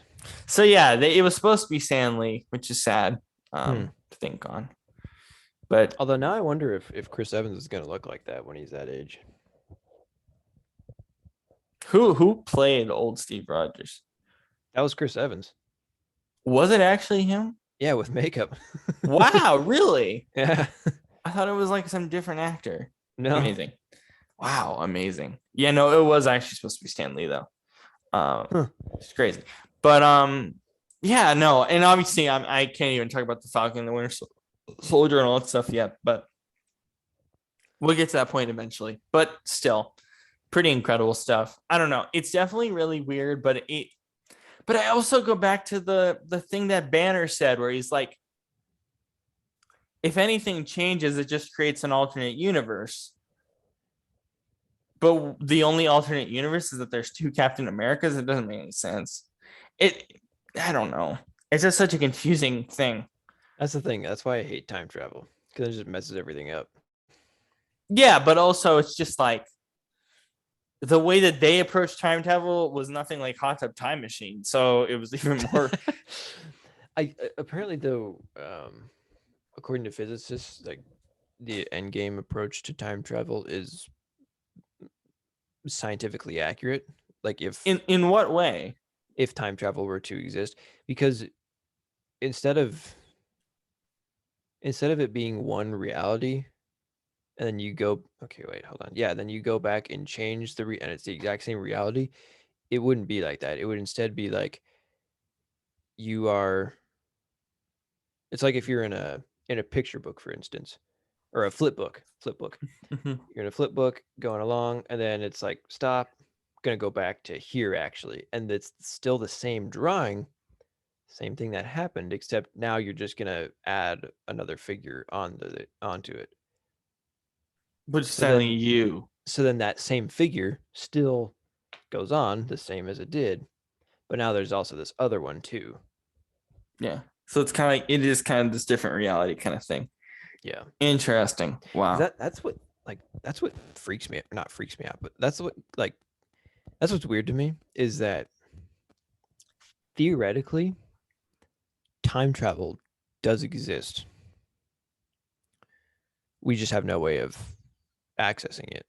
So yeah, it was supposed to be Stan Lee, which is sad to think on. But although now I wonder if Chris Evans is gonna look like that when he's that age. who played old Steve Rogers? That was Chris Evans. Was it actually him? Yeah, with makeup. Wow, really? Yeah. I thought it was like some different actor. No. Amazing. Wow, amazing. Yeah, no, it was actually supposed to be Stan Lee though. It's crazy. But yeah, no, and obviously I can't even talk about the Falcon and the Winter Soldier and all that stuff yet, but we'll get to that point eventually. But still, pretty incredible stuff. I don't know. It's definitely really weird, but I also go back to the thing that Banner said where he's like, if anything changes, it just creates an alternate universe. But the only alternate universe is that there's two Captain Americas. It doesn't make any sense. I don't know. It's just such a confusing thing. That's the thing. That's why I hate time travel. Because it just messes everything up. Yeah, but also it's just like the way that they approached time travel was nothing like Hot Tub Time Machine. So it was even more. I apparently though, according to physicists, like the end game approach to time travel is scientifically accurate. Like In what way? if time travel were to exist, because instead of it being one reality, and then you go, okay, wait, hold on, yeah, then you go back and change and it's the exact same reality. It wouldn't be like that. It would instead be like you are. It's like if you're in a picture book, for instance, or a flip book. Mhm. You're in a flip book going along, and then it's like stop. Gonna go back to here actually, and it's still the same drawing, same thing that happened, except now you're just gonna add another figure onto it. Which is So telling then, you. that same figure still goes on the same as it did, but now there's also this other one too. Yeah. So it's kind of like it is kind of this different reality kind of thing. Yeah, Interesting. Wow. that's what freaks me, not freaks me out, but that's what's weird to me is that theoretically time travel does exist. We just have no way of accessing it.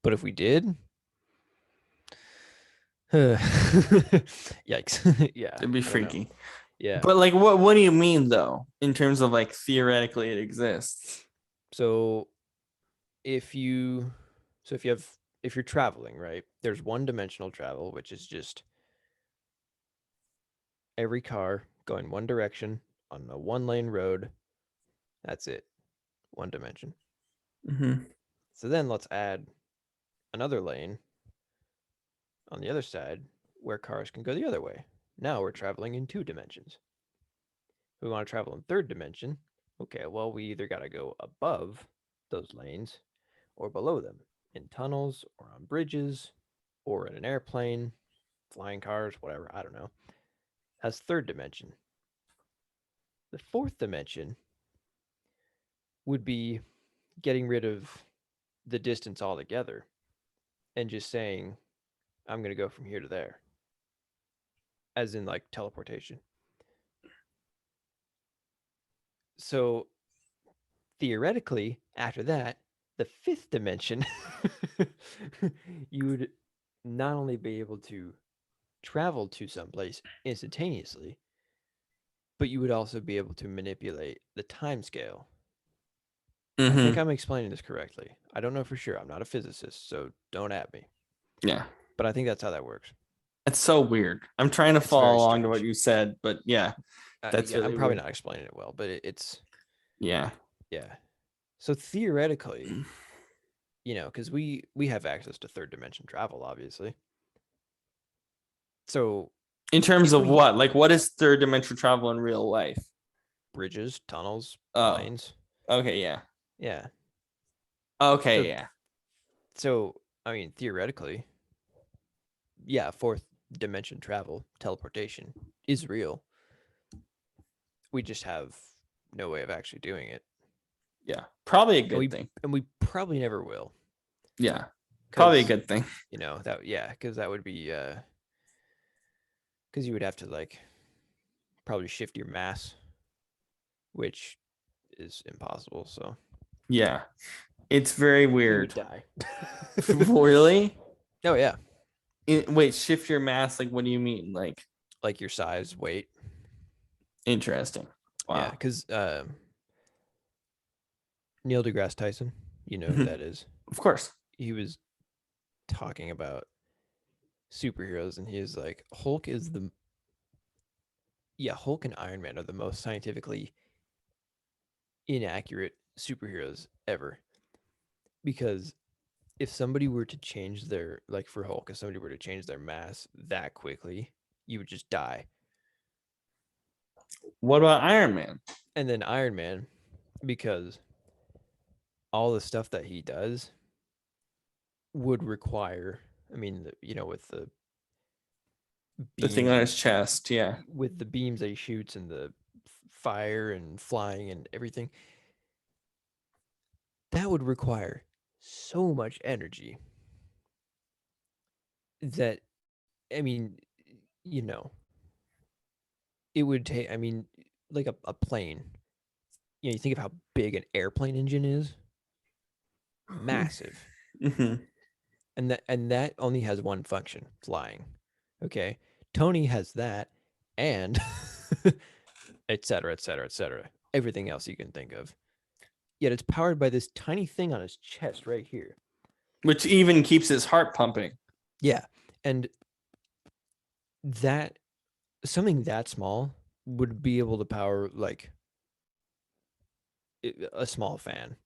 But if we did, yikes. Yeah. It'd be I don't know. freaky. Yeah. But like what do you mean though, in terms of like theoretically it exists? So if you if you're traveling, right? There's one dimensional travel, which is just every car going one direction on a one lane road. That's it. One dimension. Mm-hmm. So then let's add another lane on the other side where cars can go the other way. Now we're traveling in two dimensions. We want to travel in third dimension. Okay, well, we either got to go above those lanes or below them in tunnels or on bridges or in an airplane, flying cars, whatever. I don't know. has third dimension. The fourth dimension would be getting rid of the distance altogether and just saying, I'm going to go from here to there, as in like teleportation. So theoretically, after that, the fifth dimension, you would not only be able to travel to someplace instantaneously, but you would also be able to manipulate the time scale. I think Mm-hmm. I'm explaining this correctly. I don't know for sure. I'm not a physicist, so don't at me. Yeah. But I think that's how that works. It's so weird. I'm trying to It's very follow along to what strange. you said, but yeah, that's Yeah, I'm really probably weird. not explaining it well, but it's Yeah. yeah. So theoretically, because we have access to third dimension travel, obviously. So In terms if of we what? Like, what is third dimensional travel in real life? bridges, tunnels, Oh, planes, okay, yeah. yeah. So Okay, yeah. so I mean theoretically, yeah, fourth dimension travel, teleportation is real. We just have no way of actually doing it. Yeah. Probably a And good we thing. and we probably never will. Yeah. Probably a Cuz good thing. cuz that would be cuz you would have to like probably shift your mass, which is impossible, so Yeah. It's very you would weird. die. Really? Oh yeah, Wait, shift your mass. Like, what do you mean? Like, like your size, weight. interesting. Yeah, Wow. cuz Neil deGrasse Tyson, you know who Mhm. that is. Of course. He was talking about superheroes and he is like Hulk and Iron Man are the most scientifically inaccurate superheroes ever. Because if somebody were to change their, like for Hulk, if somebody were to change their mass that quickly, you would just die. What about Iron Man? And then Iron Man, because all the stuff that he does would require, I mean, with the The thing beams on and his chest. Yeah. with the beams that he shoots and the fire and flying and everything, that would require so much energy that, I mean, you know, it would take, I mean, like a plane. You think of how big an airplane engine is, massive. Mm-hmm. And that only has one function, flying. Okay. Tony has that and et cetera, et cetera, et cetera. Everything else you can think of. Yet it's powered by this tiny thing on his chest right here. Which even keeps his heart pumping. Yeah. And that something that small would be able to power like a small fan.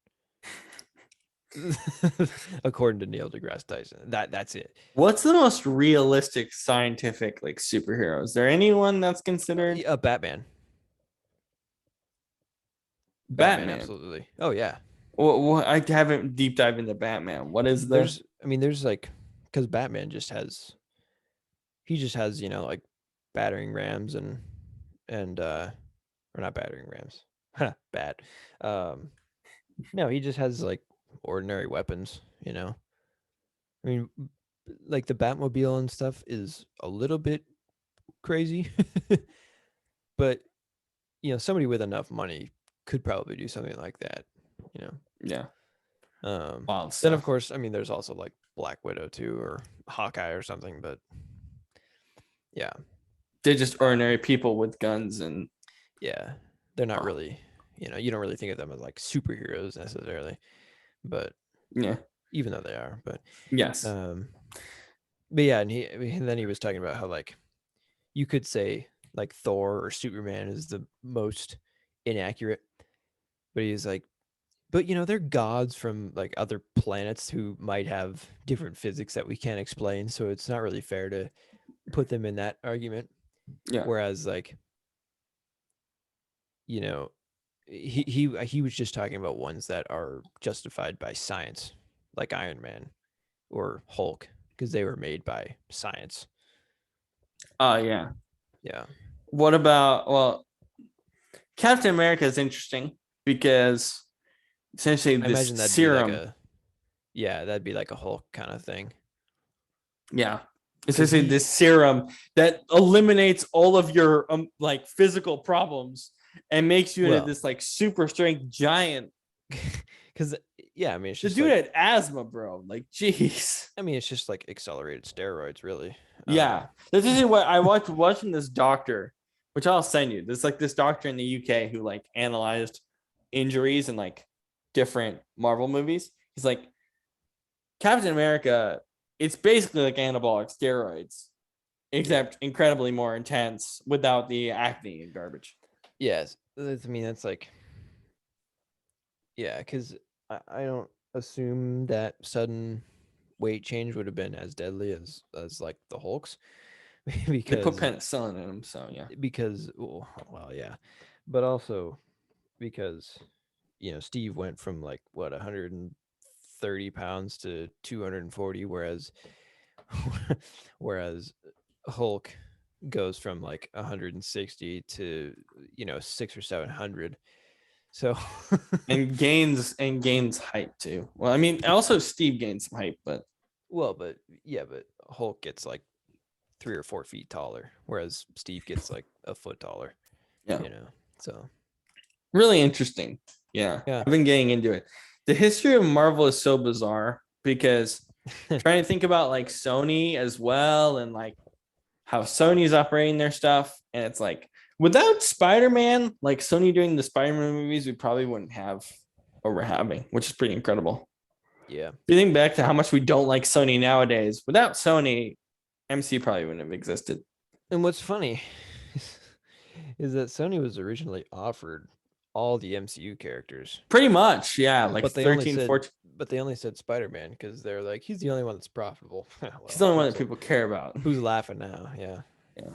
According to Neil deGrasse Tyson. That's it. What's the most realistic scientific like superhero? Is there anyone that's considered Batman. Batman, Batman? absolutely. Oh yeah. Well, I haven't deep dive into Batman. What is the There's like, because Batman just has like battering rams and or not battering rams. Bad. Um, no, he just has like ordinary weapons. I mean, like the Batmobile and stuff is a little bit crazy, but somebody with enough money could probably do something like that. You know. yeah wild Then of stuff? course, I mean, there's also like Black Widow too, or Hawkeye or something. But yeah, They're just uh, ordinary people with guns and yeah, they're not really. You don't really think of them as like superheroes necessarily, but yeah. even though they are, Yes. um, but yeah, and then he was talking about how like you could say like Thor or Superman is the most inaccurate, but he's like, but they're gods from like other planets who might have different physics that we can't explain, so it's not really fair to put them in that argument. Yeah. Whereas like, you know, he was just talking about ones that are justified by science, like Iron Man or Hulk, because they were made by science. Oh yeah. Yeah. What about, well, Captain America is interesting because essentially I this imagine serum, that'd be like a Hulk kind of thing. yeah, Because essentially he, this serum that eliminates all of your like physical problems and makes you into well, this like super strength giant. because yeah, I mean, it's The just dude like, had asthma, bro. Like, jeez. I mean, it's just like accelerated steroids, really. Yeah, this is what I watching this doctor, which I'll send you. There's like this doctor in the UK who like analyzed injuries in like different Marvel movies. He's like, Captain America, it's basically like anabolic steroids, except incredibly more intense without the acne and garbage. Yes, I mean, that's like, yeah, because I don't assume that sudden weight change would have been as deadly as like the Hulk's They put because penicillin in them, so yeah. well, yeah, but also because Steve went from like what 130 pounds to 240, whereas Hulk goes from like 160 to 600 or 700. So And gains height too. Well, I mean, also Steve gains some height, but well, but yeah, but Hulk gets like 3 or 4 feet taller, whereas Steve gets like a foot taller. yeah, So really interesting. Yeah, yeah. I've been getting into it. The history of Marvel is so bizarre because trying to think about like Sony as well and like how Sony's operating their stuff. And it's like without Spider-Man, like Sony doing the Spider-Man movies, we probably wouldn't have what we're having, which is pretty incredible. Yeah. If you think back to how much we don't like Sony nowadays, without Sony, MC probably wouldn't have existed. And what's funny is that Sony was originally offered all the MCU characters, Pretty much, yeah. Like but they only 13, said 14. Spider-Man because they're like, he's the only one that's profitable. He's Well, the only one that people care about. who's laughing now? Yeah. Yeah.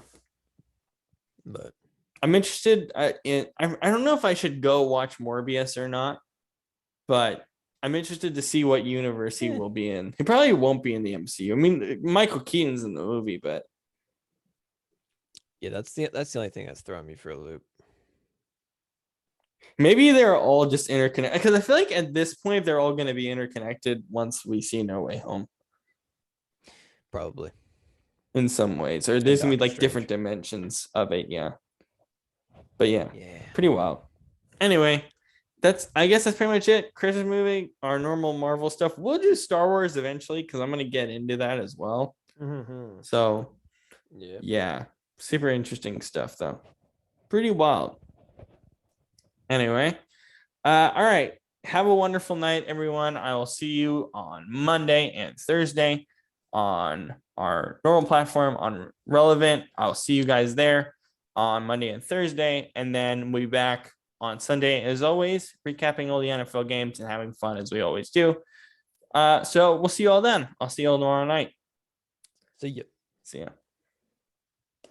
But I'm interested in, I don't know if I should go watch Morbius or not, but I'm interested to see what universe he will be in. He probably won't be in the MCU. I mean, Michael Keaton's in the movie, but yeah, that's the only thing that's throwing me for a loop. maybe they're all just interconnected. Because I feel like at this point they're all going to be interconnected once we see No Way Home. Probably. In some ways, or there's gonna be Doctor like different Strange. dimensions of it. Yeah, but yeah, Yeah. pretty wild. Anyway, I guess that's pretty much it. Christmas movie, our normal Marvel stuff. We'll do Star Wars eventually because I'm gonna get into that as well. Mm-hmm. So Yeah. yeah, super interesting stuff though. Pretty wild. Anyway, all right. Have a wonderful night, everyone. I will see you on Monday and Thursday on our normal platform on Relevant. I'll see you guys there on Monday and Thursday. And then we'll be back on Sunday, as always, recapping all the NFL games and having fun as we always do. So we'll see you all then. I'll see you all tomorrow night. See ya. See ya.